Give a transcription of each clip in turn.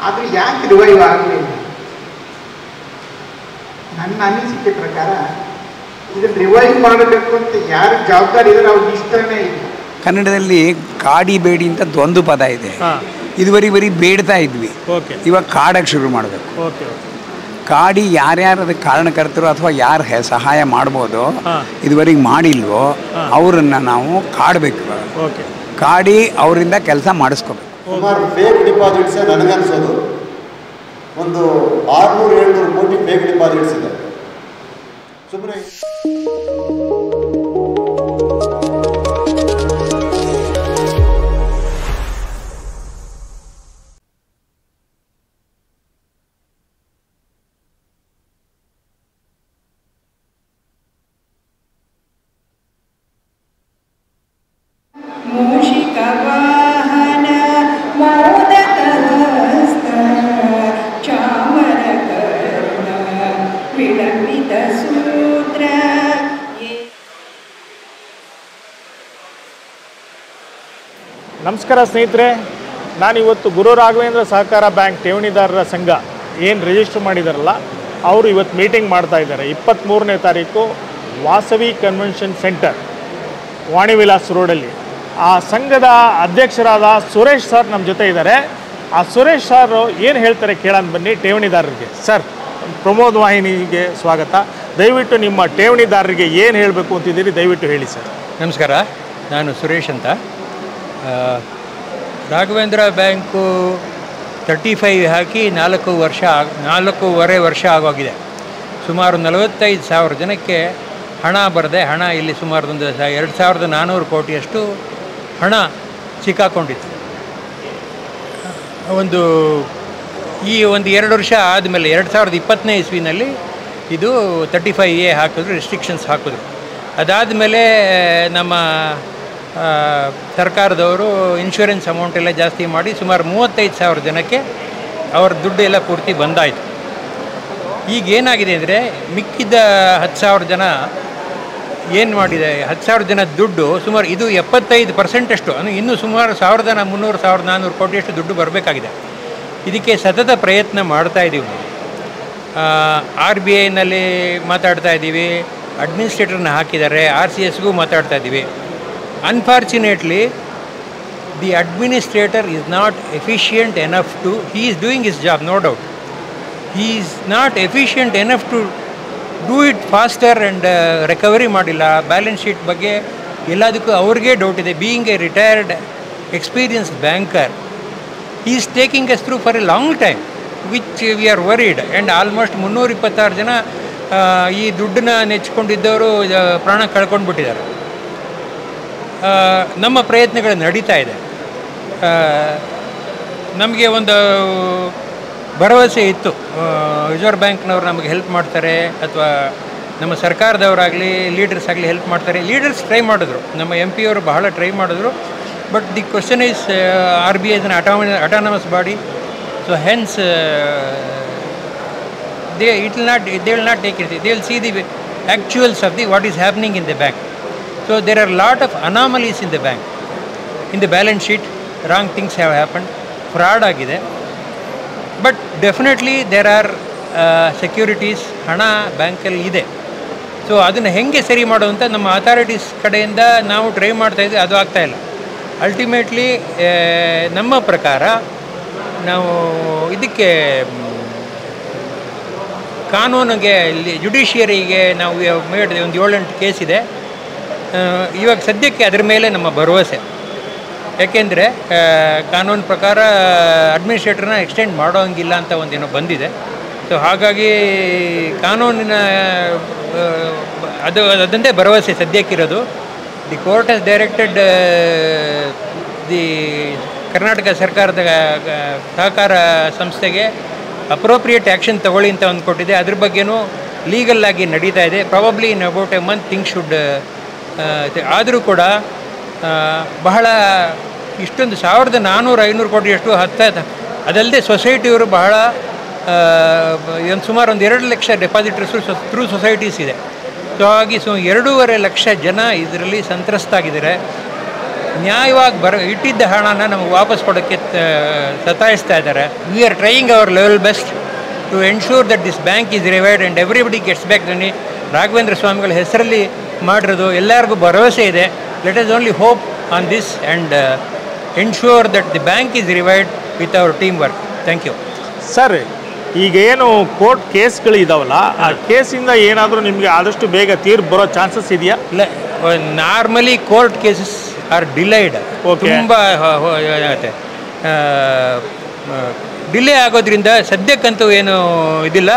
ಆದರೆ ಯಾಕೆ ರಿವೈವ್ ಆಗಲಿಲ್ಲ? ನನ್ನ ಅನಿಸಿಕೆ ಪ್ರಕಾರ ಇದನ್ನು ರಿವೈವ್ ಮಾಡಬೇಕು ಅಂತ ಯಾರು ಜವಾಬ್ದಾರಿ ಇದ್ದಾರೆ ಅವ್ರಿಗೆ ಇಷ್ಟನೇ ಇಲ್ಲ. ಕನ್ನಡದಲ್ಲಿ ಕಾಡಿ ಬೇಡಿ ಅಂತ ಒಂದು ಪದ ಇದೆ. ಇದುವರೆಗೆ ಬರೀ ಬೇಡ್ತಾ ಇದ್ವಿ, ಇವಾಗ ಕಾಡಕ್ಕೆ ಶುರು ಮಾಡಬೇಕು. ಕಾಡಿ ಯಾರ್ಯಾರು ಅದಕ್ಕೆ ಕಾರಣಕರ್ತರು ಅಥವಾ ಯಾರು ಸಹಾಯ ಮಾಡ್ಬೋದು ಇದುವರೆಗೆ ಮಾಡಿಲ್ವೋ ಅವರನ್ನು ನಾವು ಕಾಡಬೇಕು. ಕಾಡಿ ಅವರಿಂದ ಕೆಲಸ ಮಾಡಿಸ್ಕೋಬೇಕು. ಸುಮಾರು ಫೇಕ್ ಡಿಪಾಸಿಟ್ಸ್ ನನಗನ್ಸೋದು ಒಂದು 600-700 ಕೋಟಿ ಫೇಕ್ ಡಿಪಾಸಿಟ್ಸ್ ಇದೆ. ಸುಮ್ಮನೆ ನಮಸ್ಕಾರ ಸ್ನೇಹಿತರೆ, ನಾನಿವತ್ತು ಗುರು ರಾಘವೇಂದ್ರ ಸಹಕಾರ ಬ್ಯಾಂಕ್ ಠೇವಣಿದಾರರ ಸಂಘ ಏನು ರಿಜಿಸ್ಟರ್ ಮಾಡಿದಾರಲ್ಲ ಅವರು ಇವತ್ತು ಮೀಟಿಂಗ್ ಮಾಡ್ತಾ ಇದ್ದಾರೆ. 23ನೇ ತಾರೀಕು ವಾಸವಿ ಕನ್ವೆನ್ಷನ್ ಸೆಂಟರ್, ವಾಣಿವಿಲಾಸ್ ರೋಡಲ್ಲಿ. ಆ ಸಂಘದ ಅಧ್ಯಕ್ಷರಾದ ಸುರೇಶ್ ಸರ್ ನಮ್ಮ ಜೊತೆ ಇದ್ದಾರೆ. ಆ ಸುರೇಶ್ ಸರ್ ಏನು ಹೇಳ್ತಾರೆ ಕೇಳೋಣ ಬನ್ನಿ ಠೇವಣಿದಾರರಿಗೆ. ಸರ್, ಪ್ರಮೋದ್ ವಾಹಿನಿಗೆ ಸ್ವಾಗತ. ದಯವಿಟ್ಟು ನಿಮ್ಮ ಠೇವಣಿದಾರರಿಗೆ ಏನು ಹೇಳಬೇಕು ಅಂತಿದ್ದೀರಿ ದಯವಿಟ್ಟು ಹೇಳಿ ಸರ್. ನಮಸ್ಕಾರ, ನಾನು ಸುರೇಶ್ ಅಂತ. ರಾಘವೇಂದ್ರ ಬ್ಯಾಂಕು 35 ಹಾಕಿ 4.5 ವರ್ಷ ಆಗೋಗಿದೆ. ಸುಮಾರು 45,000 ಜನಕ್ಕೆ ಹಣ ಬರದೆ ಹಣ ಇಲ್ಲಿ ಸುಮಾರು 2,400 ಕೋಟಿಯಷ್ಟು ಹಣ ಸಿಕ್ಕಾಕೊಂಡಿತ್ತು. ಒಂದು 2 ವರ್ಷ ಆದಮೇಲೆ 2020ನೇ ಇಸ್ವಿನಲ್ಲಿ ಇದು 35A ಹಾಕಿದ್ರು, ರೆಸ್ಟ್ರಿಕ್ಷನ್ಸ್ ಹಾಕಿದ್ರು. ಅದಾದಮೇಲೆ ನಮ್ಮ ಸರ್ಕಾರದವರು ಇನ್ಶೂರೆನ್ಸ್ ಅಮೌಂಟ್ ಎಲ್ಲ ಜಾಸ್ತಿ ಮಾಡಿ ಸುಮಾರು 35,000 ಜನಕ್ಕೆ ಅವ್ರ ದುಡ್ಡು ಎಲ್ಲ ಪೂರ್ತಿ ಬಂದಾಯಿತು. ಈಗ ಏನಾಗಿದೆ ಅಂದರೆ ಮಿಕ್ಕಿದ 10,000 ಜನ ಏನು ಮಾಡಿದೆ, 10,000 ಜನ ದುಡ್ಡು ಸುಮಾರು ಇದು 75% ಅಂದರೆ ಇನ್ನೂ ಸುಮಾರು 1,300-1,400 ಕೋಟಿಯಷ್ಟು ದುಡ್ಡು ಬರಬೇಕಾಗಿದೆ. ಇದಕ್ಕೆ ಸತತ ಪ್ರಯತ್ನ ಮಾಡ್ತಾ ಇದ್ದೀವಿ. RBIನಲ್ಲಿ ಮಾತಾಡ್ತಾ ಇದ್ದೀವಿ, ಅಡ್ಮಿನಿಸ್ಟ್ರೇಟರ್ನ ಹಾಕಿದ್ದಾರೆ, RCSಗೂ ಮಾತಾಡ್ತಾ ಇದ್ದೀವಿ. Unfortunately, the administrator is not efficient enough to, he is doing his job, no doubt. He is not efficient enough to do it faster and recovery ಮಾಡಿಲ್ಲ. ಬ್ಯಾಲೆನ್ಸ್ ಶೀಟ್ ಬಗ್ಗೆ ಎಲ್ಲದಕ್ಕೂ ಅವ್ರಿಗೆ ಡೌಟ್ ಇದೆ. Being A retired experienced banker, he is taking us through for a long time, which we are worried. And almost 326 ಜನ ಈ ದುಡ್ಡನ್ನ ನೆಚ್ಕೊಂಡಿದ್ದವರು ಪ್ರಾಣ ಕಳ್ಕೊಂಡ್ಬಿಟ್ಟಿದ್ದಾರೆ. ನಮ್ಮ ಪ್ರಯತ್ನಗಳು ನಡೀತಾ ಇದೆ. ನಮಗೆ ಒಂದು ಭರವಸೆ ಇತ್ತು, ರಿಸರ್ವ್ ಬ್ಯಾಂಕ್ನವ್ರು ನಮಗೆ ಹೆಲ್ಪ್ ಮಾಡ್ತಾರೆ ಅಥವಾ ನಮ್ಮ ಸರ್ಕಾರದವರಾಗಲಿ ಲೀಡರ್ಸ್ ಆಗಲಿ ಹೆಲ್ಪ್ ಮಾಡ್ತಾರೆ. ಲೀಡರ್ಸ್ ಟ್ರೈ ಮಾಡಿದ್ರು, ನಮ್ಮ MP ಅವರು ಬಹಳ ಟ್ರೈ ಮಾಡಿದ್ರು. But the question is RBI is an autonomous body, so hence they will not take it. They will see the actuals of what is happening in the bank. So there are a lot of anomalies in the bank. In the balance sheet, wrong things have happened, fraud ಆಗಿದೆ. But definitely there are securities, ಹಣ ಬ್ಯಾಂಕಲ್ಲಿ ಇದೆ. So ಅದನ್ನು ಹೆಂಗೆ ಸರಿ ಮಾಡೋದು ಅಂತ ನಮ್ಮ ಅಥಾರಿಟೀಸ್ ಕಡೆಯಿಂದ ನಾವು ಟ್ರೈ ಮಾಡ್ತಾಯಿದ್ವಿ, ಅದು ಆಗ್ತಾಯಿಲ್ಲ. ಅಲ್ಟಿಮೇಟ್ಲಿ ನಮ್ಮ ಪ್ರಕಾರ ನಾವು ಇದಕ್ಕೆ ಕಾನೂನಿಗೆ ಜುಡಿಷಿಯರಿಗೆ ನಾವು ಮೇಡ್ ಒಂದು 7-8 ಕೇಸ್ ಇದೆ. ಇವಾಗ ಸದ್ಯಕ್ಕೆ ಅದರ ಮೇಲೆ ನಮ್ಮ ಭರವಸೆ. ಯಾಕೆಂದರೆ ಕಾನೂನು ಪ್ರಕಾರ ಅಡ್ಮಿನಿಸ್ಟ್ರೇಟರ್ನ ಎಕ್ಸ್ಟೆಂಡ್ ಮಾಡೋಂಗಿಲ್ಲ ಅಂತ ಒಂದೇನೋ ಬಂದಿದೆ. ಸೊ ಹಾಗಾಗಿ ಕಾನೂನಿನ ಅದೊಂದೇ ಭರವಸೆ ಸದ್ಯಕ್ಕಿರೋದು. The court has directed the Karnataka ಸರ್ಕಾರದ ಸಹಕಾರ ಸಂಸ್ಥೆಗೆ ಅಪ್ರೋಪ್ರಿಯೇಟ್ ಆ್ಯಕ್ಷನ್ ತಗೊಳ್ಳಿ ಅಂತ ಒಂದು ಕೊಟ್ಟಿದೆ. ಅದ್ರ ಬಗ್ಗೆನೂ ಲೀಗಲ್ ಆಗಿ ನಡೀತಾ ಇದೆ. Probably in about A month things should. ಆದರೂ ಕೂಡ ಬಹಳ ಇಷ್ಟೊಂದು 1,400-500 ಕೋಟಿಯಷ್ಟು ಅದಲ್ಲದೆ ಸೊಸೈಟಿಯವರು ಬಹಳ ಸುಮಾರು 2 ಲಕ್ಷ ಡೆಪಾಸಿಟರ್ಸು ಥ್ರೂ ಸೊಸೈಟೀಸ್ ಇದೆ. ಸೊ ಹಾಗಾಗಿ 2.5 ಲಕ್ಷ ಜನ ಇದರಲ್ಲಿ ಸಂತ್ರಸ್ತಾಗಿದ್ದಾರೆ. ನ್ಯಾಯವಾಗಿ ಇಟ್ಟಿದ್ದ ಹಣನ ನಮಗೆ ವಾಪಸ್ ಕೊಡೋಕ್ಕೆ ಸತಾಯಿಸ್ತಾ ಇದ್ದಾರೆ. We are trying our level best to ensure that this bank is revived and everybody gets back money. Raghavendra ಸ್ವಾಮಿಗಳ ಹೆಸರಲ್ಲಿ ಮಾಡಿರೋದು ಎಲ್ಲರಿಗೂ ಭರವಸೆ ಇದೆ. Let us only hope on this and ensure that the bank is revived with our team work. Thank you sir. ಈಗೇನು court ಕೇಸ್ಗಳು ಇದಾವಲ್ಲ, ಆ ಕೇಸಿಂದ ಏನಾದರೂ ನಿಮಗೆ ಆದಷ್ಟು ಬೇಗ ತೀರ್ಪು ಬರೋ ಚಾನ್ಸಸ್ ಇದೆಯಾ? ಇಲ್ಲ, normally court cases are delayed. ತುಂಬ ಡಿಲೇ ಆಗೋದ್ರಿಂದ ಸದ್ಯಕ್ಕಂತೂ ಏನು ಇದಿಲ್ಲ.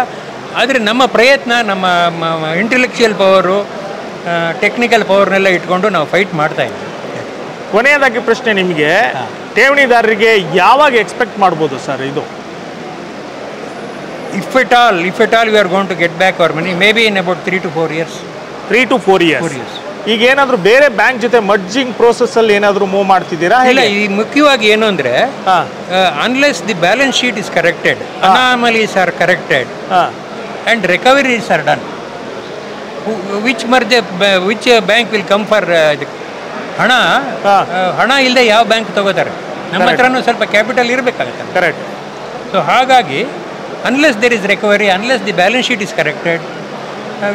ಆದರೆ ನಮ್ಮ ಪ್ರಯತ್ನ, ನಮ್ಮ ಇಂಟೆಲೆಕ್ಚುಯಲ್ ಪವರು, ಟೆಕ್ನಿಕಲ್ ಪವರ್ನೆಲ್ಲ ಇಟ್ಕೊಂಡು ನಾವು ಫೈಟ್ ಮಾಡ್ತಾ ಇದ್ದೀವಿ. ಕೊನೆಯದಾಗಿ ಪ್ರಶ್ನೆ ನಿಮಗೆ, ಠೇವಣಿದಾರರಿಗೆ ಯಾವಾಗ ಎಕ್ಸ್ಪೆಕ್ಟ್ ಮಾಡ್ಬೋದು ಸರ್ ಇದು? If at all we are going to get back our money, maybe in about 3 to 4 years. 3 to 4 years. ಈಗ ಏನಾದರೂ ಬೇರೆ ಬ್ಯಾಂಕ್ ಜೊತೆ ಮರ್ಜಿಂಗ್ ಪ್ರೋಸೆಸ್ಸಲ್ಲಿ ಏನಾದರೂ ಮೂವ್ ಮಾಡ್ತಿದ್ದೀರಾ? ಇಲ್ಲ, ಈ ಮುಖ್ಯವಾಗಿ ಏನು ಅಂದರೆ, unless the balance sheet is corrected, anomalies are corrected and recoveries are done, which bank will come for ಹಣ ಇಲ್ಲದೆ ಯಾವ ಬ್ಯಾಂಕ್ ತಗೋತಾರೆ? ನಮ್ಮ ಹತ್ರನೂ ಸ್ವಲ್ಪ ಕ್ಯಾಪಿಟಲ್ ಇರಬೇಕಾಗುತ್ತೆ. ಕರೆಕ್ಟ್. ಸೊ ಹಾಗಾಗಿ unless there is recovery, unless the balance sheet is corrected,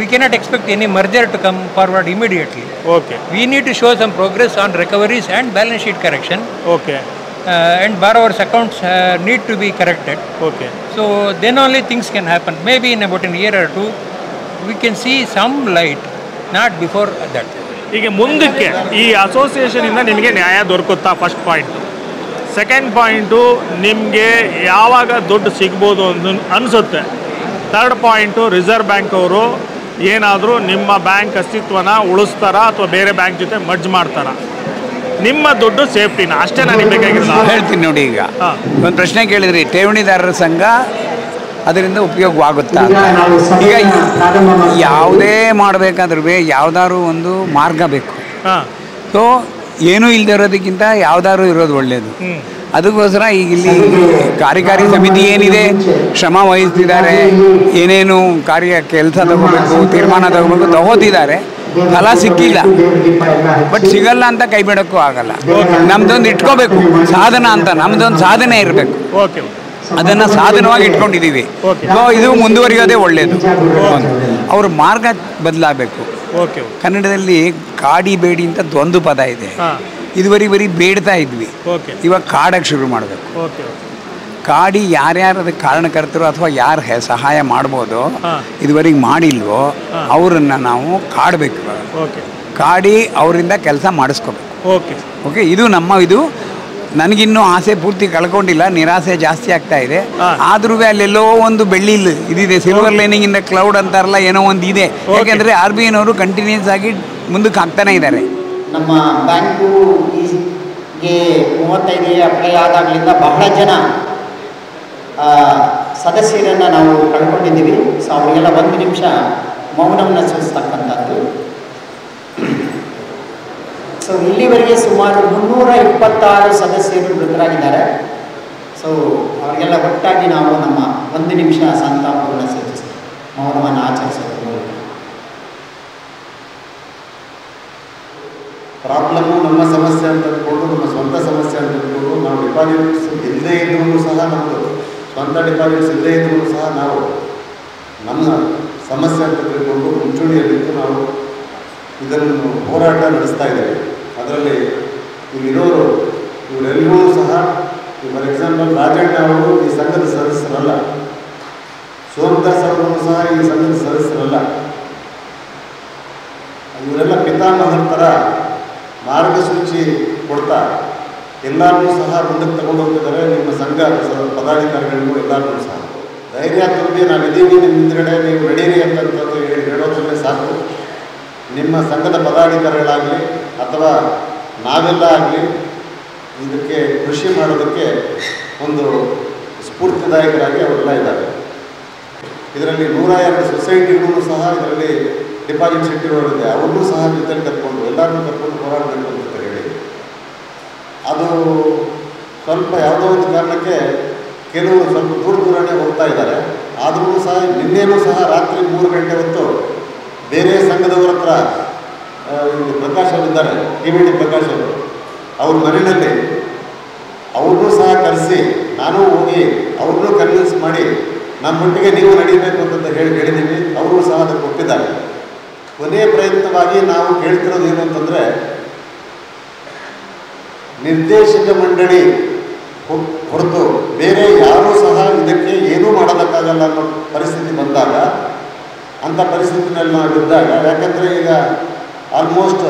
we cannot expect any merger to come forward immediately. Okay. We need to show some progress on recoveries and balance sheet correction. Okay. And borrowers' accounts need to be corrected. Okay. So then only things can happen. Maybe in about a year or two, we can see some light, not before that. ಈಗ ಮುಂದಕ್ಕೆ ಈ ಅಸೋಸಿಯೇಷನಿಂದ ನಿಮಗೆ ನ್ಯಾಯ ದೊರಕುತ್ತಾ? First point. Second point, ನಿಮಗೆ ಯಾವಾಗ ದುಡ್ಡು ಸಿಗ್ಬೋದು ಅಂತ ಅನಿಸುತ್ತೆ? ಥರ್ಡ್ ಪಾಯಿಂಟು, ರಿಸರ್ವ್ ಬ್ಯಾಂಕ್ ಅವರು ಏನಾದರೂ ನಿಮ್ಮ ಬ್ಯಾಂಕ್ ಅಸ್ತಿತ್ವನ ಉಳಿಸ್ತಾರಾ ಅಥವಾ ಬೇರೆ ಬ್ಯಾಂಕ್ ಜೊತೆ ಮರ್ಜ್ ಮಾಡ್ತಾರಾ? ನಿಮ್ಮ ದುಡ್ಡು ಸೇಫ್ಟಿನ ಅಷ್ಟೇ ನನಗೆ ಬೇಕಾಗಿರೋದು. ಹೇಳ್ತೀನಿ ನೋಡಿ. ಈಗ ಒಂದು ಪ್ರಶ್ನೆ ಕೇಳಿದ್ರಿ, ಠೇವಣಿದಾರರ ಸಂಘ ಅದರಿಂದ ಉಪಯೋಗವಾಗುತ್ತಾ ಅಂತ. ಈಗ ಯಾವುದೇ ಮಾಡಬೇಕಾದ್ರೂ ಯಾವುದಾದ್ರು ಒಂದು ಮಾರ್ಗ ಬೇಕು. ಸೊ ಏನೂ ಇಲ್ಲದೆ ಇರೋದಕ್ಕಿಂತ ಯಾವುದಾದ್ರು ಇರೋದು ಒಳ್ಳೆಯದು. ಅದಕ್ಕೋಸ್ಕರ ಈಗ ಇಲ್ಲಿ ಕಾರ್ಯಕಾರಿ ಸಮಿತಿ ಏನಿದೆ ಶ್ರಮ ವಹಿಸ್ತಿದ್ದಾರೆ, ಏನೇನು ಕೆಲಸ ತಗೋಬೇಕು, ತೀರ್ಮಾನ ತಗೋತಿದ್ದಾರೆ. ಫಲ ಸಿಕ್ಕಿಲ್ಲ, ಬಟ್ ಸಿಗಲ್ಲ ಅಂತ ಕೈ ಬಿಡೋಕ್ಕೂ ಆಗಲ್ಲ. ನಮ್ದೊಂದು ಇಟ್ಕೋಬೇಕು ಸಾಧನ ಅಂತ, ನಮ್ದೊಂದು ಸಾಧನೆ ಇರಬೇಕು. ಅದನ್ನು ಸಾಧನವಾಗಿ ಇಟ್ಕೊಂಡಿದ್ದೀವಿ. ಇದು ಮುಂದುವರಿಯೋದೇ ಒಳ್ಳೆಯದು. ಅವ್ರ ಮಾರ್ಗ ಬದಲಾಗಬೇಕು. ಕನ್ನಡದಲ್ಲಿ ಕಾಡಿ ಬೇಡಿ ಅಂತ ಒಂದು ಪದ ಇದೆ. ಇದುವರೆಗೆ ಬರೀ ಬೇಡ್ತಾ ಇದ್ವಿ, ಇವಾಗ ಕಾಡಕ್ಕೆ ಶುರು ಮಾಡಬೇಕು. ಕಾಡಿ ಯಾರ್ಯಾರು ಅದಕ್ಕೆ ಕಾರಣಕರ್ತರು ಅಥವಾ ಯಾರು ಸಹಾಯ ಮಾಡ್ಬೋದು ಇದುವರೆಗೆ ಮಾಡಿಲ್ವೋ ಅವರನ್ನು ನಾವು ಕಾಡಬೇಕು. ಕಾಡಿ ಅವರಿಂದ ಕೆಲಸ ಮಾಡಿಸ್ಕೋಬೇಕು. ಓಕೆ, ಇದು ಇದು ನನಗಿನ್ನೂ ಆಸೆ ಪೂರ್ತಿ ಕಳ್ಕೊಂಡಿಲ್ಲ, ನಿರಾಸೆ ಜಾಸ್ತಿ ಆಗ್ತಾ ಇದೆ. ಆದ್ರೂ ಅಲ್ಲೆಲ್ಲೋ ಒಂದು ಬೆಳ್ಳಿ ಇದಿದೆ, silver lining in the cloud ಅಂತಾರಲ್ಲ, ಏನೋ ಒಂದು ಇದೆ. ಯಾಕೆಂದರೆ RBIನವರು ಕಂಟಿನ್ಯೂಸ್ ಆಗಿ ಮುಂದಕ್ಕೆ ಹಾಕ್ತಾನೆ ಇದ್ದಾರೆ. ನಮ್ಮ ಬ್ಯಾಂಕು ಈಗೆ 35 ಅಪ್ಲೈ ಆದಾಗಲಿಂದ ಬಹಳ ಜನ ಸದಸ್ಯರನ್ನು ನಾವು ಕಳ್ಕೊಂಡಿದ್ದೀವಿ. ಸೊ ಅವರಿಗೆಲ್ಲ 1 ನಿಮಿಷ ಮೌನವನ್ನು ಸೂಚಿಸ್ತಕ್ಕಂಥದ್ದು. ಸೊ ಇಲ್ಲಿವರೆಗೆ ಸುಮಾರು 326 ಸದಸ್ಯರು ಮೃತರಾಗಿದ್ದಾರೆ. ಸೊ ಅವರಿಗೆಲ್ಲ ಒಟ್ಟಾಗಿ ನಾವು ನಮ್ಮ 1 ನಿಮಿಷ ಸಂತಾಪವನ್ನು ಸೂಚಿಸಿ ಮೌನವನ್ನು ಆಚರಿಸೋದು. ಪ್ರಾಬ್ಲಮ್ಮು ನಮ್ಮ ಸಮಸ್ಯೆ ಅಂತ ಅಂದ್ಕೊಂಡು, ನಮ್ಮ ಸ್ವಂತ ಸಮಸ್ಯೆ ಅಂತ ಅಂದ್ಕೊಂಡು ನಾವು ಡಿಪಾಸಿಟ್ಸ್ ಇಲ್ಲದೇ ಇದ್ರೂ ಸಹ, ನಮ್ಮದು ಸ್ವಂತ ಡಿಪಾಸಿಟ್ಸ್ ಇಲ್ಲದೇ ಇದ್ರೂ ಸಹ ನಾವು ನಮ್ಮ ಸಮಸ್ಯೆ ಅಂತ ತಿಳ್ಕೊಂಡು ಮುಂಚೂಣಿಯಲ್ಲಿದ್ದು ನಾವು ಇದನ್ನು ಹೋರಾಟ ನಡೆಸ್ತಾ ಇದ್ದೇವೆ. ಅದರಲ್ಲಿ ಇಲ್ಲಿರೋರು ಇವರೆಲ್ಲರೂ ಸಹ, ಫಾರ್ ಎಕ್ಸಾಂಪಲ್ ರಾಜಣ್ಣ ಅವರು ಈ ಸಂಘದ ಸದಸ್ಯರಲ್ಲ, ಸೋಮದಾಸ್ ಅವರು ಸಹ ಈ ಸಂಘದ ಸದಸ್ಯರಲ್ಲ. ಇವರೆಲ್ಲ ಪಿತಾಮಹರ ಥರ ಮಾರ್ಗಸೂಚಿ ಕೊಡ್ತಾ ಎಲ್ಲರೂ ಸಹ ಮುಂದಕ್ಕೆ ತಗೊಂಡು ಹೋಗ್ತಿದ್ದಾರೆ. ನಿಮ್ಮ ಸಂಘ ಪದಾಧಿಕಾರಿಗಳಿಗೂ ಎಲ್ಲರೂ ಸಹ ಧೈರ್ಯ ತುಂಬಿ ನಾವಿದ್ದೀವಿ, ನಿಮ್ಮ ಹಿಂದ್ಗಡೆ ನೀವು ನಡೀರಿ ಅಂತಂಥದ್ದು ಹೇಳೋದ್ರಲ್ಲೇ ಸಾಕು. ನಿಮ್ಮ ಸಂಘದ ಪದಾಧಿಕಾರಿಗಳಾಗಲಿ ಅಥವಾ ನಾವೆಲ್ಲ ಆಗಲಿ ಇದಕ್ಕೆ ಕೃಷಿ ಮಾಡೋದಕ್ಕೆ ಒಂದು ಸ್ಫೂರ್ತಿದಾಯಕರಾಗಿ ಅವರೆಲ್ಲ ಇದ್ದಾರೆ. ಇದರಲ್ಲಿ 102 ಸೊಸೈಟಿಗಳು ಸಹ ಇದರಲ್ಲಿ ಡಿಪಾಸಿಟ್ ಇಟ್ಟಿರೋರಿದೆ. ಅವ್ರನ್ನೂ ಸಹ ಜೊತೆಲಿ ಕರ್ಕೊಂಡು ಎಲ್ಲರನ್ನೂ ಕರ್ಕೊಂಡು ಹೋರಾಡಬೇಕು ಅಂತ ಹೇಳಿ, ಅದು ಸ್ವಲ್ಪ ಯಾವುದೋ ಒಂದು ಕಾರಣಕ್ಕೆ ಕೆಲವರು ಸ್ವಲ್ಪ ದೂರನೇ ಹೋಗ್ತಾ ಇದ್ದಾರೆ. ಆದರೂ ಸಹ ನಿನ್ನೆನೂ ಸಹ ರಾತ್ರಿ 3 ಗಂಟೆ ಹೊತ್ತು ಬೇರೆ ಸಂಘದವರ ಹತ್ರ ಪ್ರಕಾಶ್ ಅವರಿದ್ದಾರೆ, TVD ಪ್ರಕಾಶ್ ಅವರು, ಅವ್ರ ಮನೆಯಲ್ಲಿ ಅವ್ರನ್ನೂ ಸಹ ಕರೆಸಿ ನಾನು ಹೋಗಿ ಅವ್ರನ್ನೂ ಕನ್ವಿನ್ಸ್ ಮಾಡಿ ನಮ್ಮೊಟ್ಟಿಗೆ ನೀವು ನಡೀಬೇಕು ಅಂತ ಹೇಳಿದ್ದೀವಿ. ಅವರು ಸಹ ಅದಕ್ಕೆ ಒಪ್ಪಿದ್ದಾರೆ. ಕೊನೆಯ ಪ್ರಯತ್ನವಾಗಿ ನಾವು ಕೇಳ್ತಿರೋದು ಏನು ಅಂತಂದರೆ, ನಿರ್ದೇಶಕ ಮಂಡಳಿ ಹೊರತು ಬೇರೆ ಯಾರೂ ಸಹ ಇದಕ್ಕೆ ಏನೂ ಮಾಡೋದಕ್ಕಾಗಲ್ಲ ಅನ್ನೋ ಪರಿಸ್ಥಿತಿ ಬಂದಾಗ, ಅಂಥ ಪರಿಸ್ಥಿತಿನಲ್ಲಿ ನಾವು ಇದ್ದಾಗ, ಯಾಕಂದರೆ ಈಗ ಆಲ್ಮೋಸ್ಟ್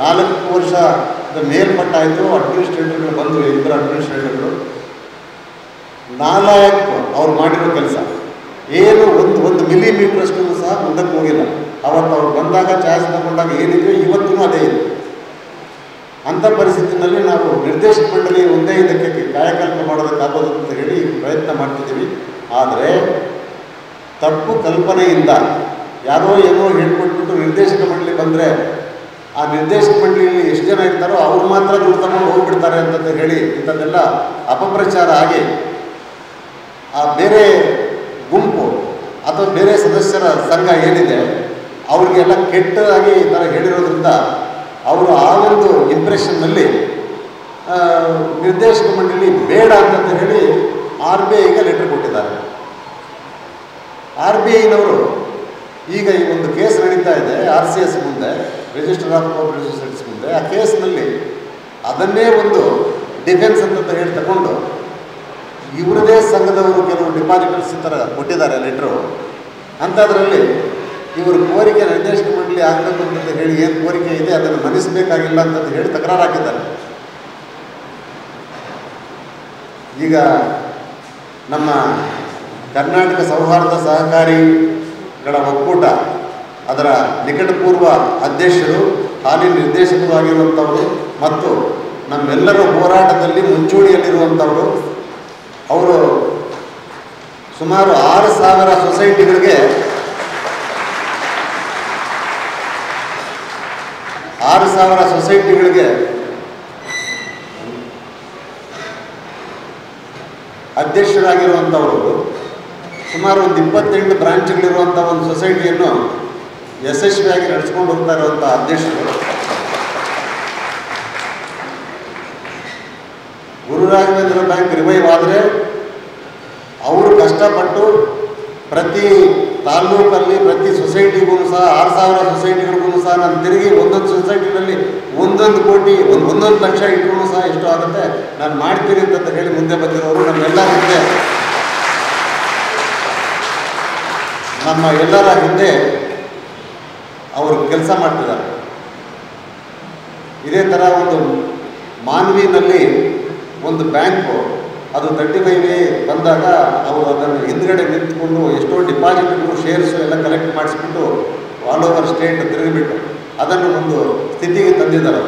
4 ವರ್ಷದ ಮೇಲ್ಪಟ್ಟಾಯಿತು ಅಡ್ಮಿನಿಸ್ಟ್ರೇಟರ್ಗಳು ಬಂದು, ಇಬ್ಬರು ಅಡ್ಮಿನಿಸ್ಟ್ರೇಟರ್ಗಳು ನಾಲಾಯಕ್ ಅವ್ರು ಮಾಡಿರೋ ಕೆಲಸ ಏನು ಒಂದು ಮಿಲಿಮೀಟ್ರಷ್ಟು ಸಹ ಮುಂದಕ್ಕೆ ಹೋಗಿಲ್ಲ. ಅವತ್ತು ಅವ್ರು ಬಂದಾಗ ಚಾರ್ಜ್ ತಗೊಂಡಾಗ ಏನಿದೆ ಇವತ್ತೂ ಅದೇ ಇದೆ. ಅಂಥ ಪರಿಸ್ಥಿತಿನಲ್ಲಿ ನಾವು ನಿರ್ದೇಶಕ ಮಂಡಳಿ ಒಂದೇ ಇದಕ್ಕೆ ಕಾಯಕಲ್ಪ ಮಾಡೋದಕ್ಕಾಗೋದು ಅಂತ ಹೇಳಿ ಪ್ರಯತ್ನ ಮಾಡ್ತಿದ್ದೀವಿ. ಆದರೆ ತಪ್ಪು ಕಲ್ಪನೆಯಿಂದ ಯಾರೋ ಏನೋ ಹೇಳ್ಕೊಟ್ಬಿಟ್ಟು ನಿರ್ದೇಶಕ ಮಂಡಳಿ ಬಂದರೆ ಆ ನಿರ್ದೇಶಕ ಮಂಡಳಿಯಲ್ಲಿ ಎಷ್ಟು ಜನ ಇರ್ತಾರೋ ಅವ್ರು ಮಾತ್ರ ದುಡ್ಡು ತಗೊಂಡು ಹೋಗ್ಬಿಡ್ತಾರೆ ಅಂತ ಹೇಳಿ ಇಂಥದ್ದೆಲ್ಲ ಅಪಪ್ರಚಾರ ಆಗಿ ಆ ಬೇರೆ ಗುಂಪು ಅಥವಾ ಬೇರೆ ಸದಸ್ಯರ ಸಂಘ ಏನಿದೆ ಅವ್ರಿಗೆಲ್ಲ ಕೆಟ್ಟದಾಗಿ ಈ ಥರ ಹೇಳಿರೋದ್ರಿಂದ ಅವರು ಆ ಒಂದು ಇಂಪ್ರೆಷನ್ನಲ್ಲಿ ನಿರ್ದೇಶಕ ಮಂಡಳಿ ಬೇಡ ಅಂತ ಹೇಳಿ RBIಗೆ ಲೆಟರ್ ಕೊಟ್ಟಿದ್ದಾರೆ. RBIನವರು ಈಗ ಈ ಒಂದು ಕೇಸ್ ನಡೀತಾ ಇದೆ RCS ಮುಂದೆ, ರಿಜಿಸ್ಟರ್ ಆಫ್ ಕೋಆಪರೇಟಿವ್ ಸೊಸೈಟೀಸ್ ಮುಂದೆ. ಆ ಕೇಸ್ನಲ್ಲಿ ಅದನ್ನೇ ಒಂದು ಡಿಫೆನ್ಸ್ ಅಂತ ಹೇಳಿ ತಗೊಂಡು ಇವರದೇ ಸಂಘದವರು ಕೆಲವು ಡಿಪಾಸಿಟರ್ಸ್ ಈ ಥರ ಕೊಟ್ಟಿದ್ದಾರೆ ಲೆಟ್ರು. ಅಂಥದ್ರಲ್ಲಿ ಇವರು ಕೋರಿಕೆ ನಿರ್ದೇಶಕ ಮಂಡಳಿ ಆಗಬೇಕು ಅಂತ ಹೇಳಿ ಏನು ಕೋರಿಕೆ ಇದೆ ಅದನ್ನು ಮನ್ನಿಸಬೇಕಾಗಿಲ್ಲ ಅಂತ ಹೇಳಿ ತಕರಾರು ಹಾಕಿದ್ದಾರೆ. ಈಗ ನಮ್ಮ ಕರ್ನಾಟಕ ಸೌಹಾರ್ದ ಸಹಕಾರಿಗಳ ಒಕ್ಕೂಟ ಅದರ ನಿಕಟಪೂರ್ವ ಅಧ್ಯಕ್ಷರು, ಹಾಲಿ ನಿರ್ದೇಶಕರು ಆಗಿರುವಂಥವರು ಮತ್ತು ನಮ್ಮೆಲ್ಲರ ಹೋರಾಟದಲ್ಲಿ ಮುಂಚೂಣಿಯಲ್ಲಿರುವಂಥವರು, ಅವರು ಸುಮಾರು 6,000 ಸೊಸೈಟಿಗಳಿಗೆ ಅಧ್ಯಕ್ಷರಾಗಿರುವಂಥವರು, ಸುಮಾರು ಒಂದು 28 ಬ್ರಾಂಚ್ಗಳಿರುವಂಥ ಒಂದು ಸೊಸೈಟಿಯನ್ನು ಯಶಸ್ವಿಯಾಗಿ ನಡೆಸ್ಕೊಂಡು ಹೋಗ್ತಾ ಇರುವಂಥ ಅಧ್ಯಕ್ಷರು ಗುರು ರಾಘವೇಂದ್ರ ಬ್ಯಾಂಕ್ ರಿವೈವ್ ಆದರೆ ಅವರು ಕಷ್ಟಪಟ್ಟು ಪ್ರತಿ ತಾಲ್ಲೂಕಲ್ಲಿ ಪ್ರತಿ ಸೊಸೈಟಿಗೂ ಸಹ 6,000 ಸೊಸೈಟಿಗಳಿಗೂ ಸಹ ನಾನು ತಿರುಗಿ ಒಂದೊಂದು ಸೊಸೈಟಿನಲ್ಲಿ 1 ಕೋಟಿ 1 ಲಕ್ಷ ಇಟ್ಟರೂ ಸಹ ಎಷ್ಟು ಆಗುತ್ತೆ ನಾನು ಮಾಡ್ತೀನಿ ಅಂತ ಹೇಳಿ ಮುಂದೆ ಬಂದಿರೋರು ನಮ್ಮ ಎಲ್ಲರ ಹಿಂದೆ ಅವರು ಕೆಲಸ ಮಾಡ್ತಿದ್ದಾರೆ. ಇದೇ ಥರ ಒಂದು ಮಾನ್ವಿನಲ್ಲಿ ಒಂದು ಬ್ಯಾಂಕು ಅದು 35A ಬಂದಾಗ ಅವರು ಅದನ್ನು ಹಿಂದ್ಗಡೆ ನಿಂತ್ಕೊಂಡು ಎಷ್ಟೋ ಡಿಪಾಸಿಟ್ಗಳು ಶೇರ್ಸು ಎಲ್ಲ ಕಲೆಕ್ಟ್ ಮಾಡಿಸ್ಬಿಟ್ಟು ಆಲ್ ಓವರ್ ಸ್ಟೇಟ್ ತಿರುಗಿಬಿಟ್ಟು ಅದನ್ನು ಒಂದು ಸ್ಥಿತಿಗೆ ತಂದಿದ್ದಾರೆ.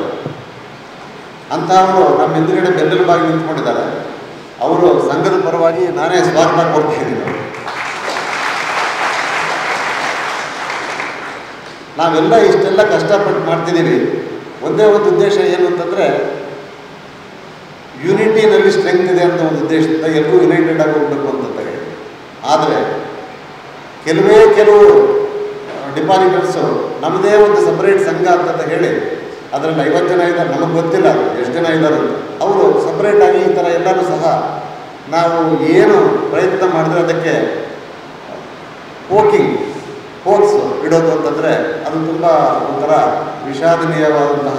ಅಂಥವರು ನಮ್ಮ ಹಿಂದ್ಗಡೆ ಬೆನ್ನೆಲುಬಾಗಿ ನಿಂತ್ಕೊಂಡಿದ್ದಾರೆ. ಅವರು ಸಂಘದ ಪರವಾಗಿ ನಾನೇ ಸ್ವಾಗತ ಕೊಡ್ತಿದ್ದೀನಿ. ನಾವೆಲ್ಲ ಇಷ್ಟೆಲ್ಲ ಕಷ್ಟಪಟ್ಟು ಮಾಡ್ತಿದ್ದೀವಿ. ಒಂದೇ ಒಂದು ಉದ್ದೇಶ ಏನು ಅಂತಂದರೆ, ಯೂನಿಟಿನಲ್ಲಿ ಸ್ಟ್ರೆಂತ್ ಇದೆ ಅಂತ ಒಂದು ಉದ್ದೇಶದಿಂದ ಎಲ್ಲರೂ ಯುನೈಟೆಡ್ ಆಗಿ ಹೋಗ್ಬೇಕು ಅಂತ ಹೇಳಿ. ಆದರೆ ಕೆಲವು ಡಿಪಾಸಿಟರ್ಸು ನಮ್ಮದೇ ಒಂದು ಸಪ್ರೇಟ್ ಸಂಘ ಅಂತ ಹೇಳಿ ಅದರಲ್ಲಿ 50 ಜನ ಇದ್ದಾರೆ, ನಮಗೆ ಗೊತ್ತಿಲ್ಲ ಎಷ್ಟು ಜನ ಇದ್ದಾರೆ ಅಂತ. ಅವರು ಸಪ್ರೇಟಾಗಿ ಈ ಥರ ಎಲ್ಲರೂ ಸಹ ನಾವು ಏನು ಪ್ರಯತ್ನ ಮಾಡಿದ್ರೆ ಅದಕ್ಕೆ ಹೋಕ್ಸ್ ಇಡೋದು ಅಂತಂದರೆ ಅದು ತುಂಬ ಒಂಥರ ವಿಷಾದನೀಯವಾದಂತಹ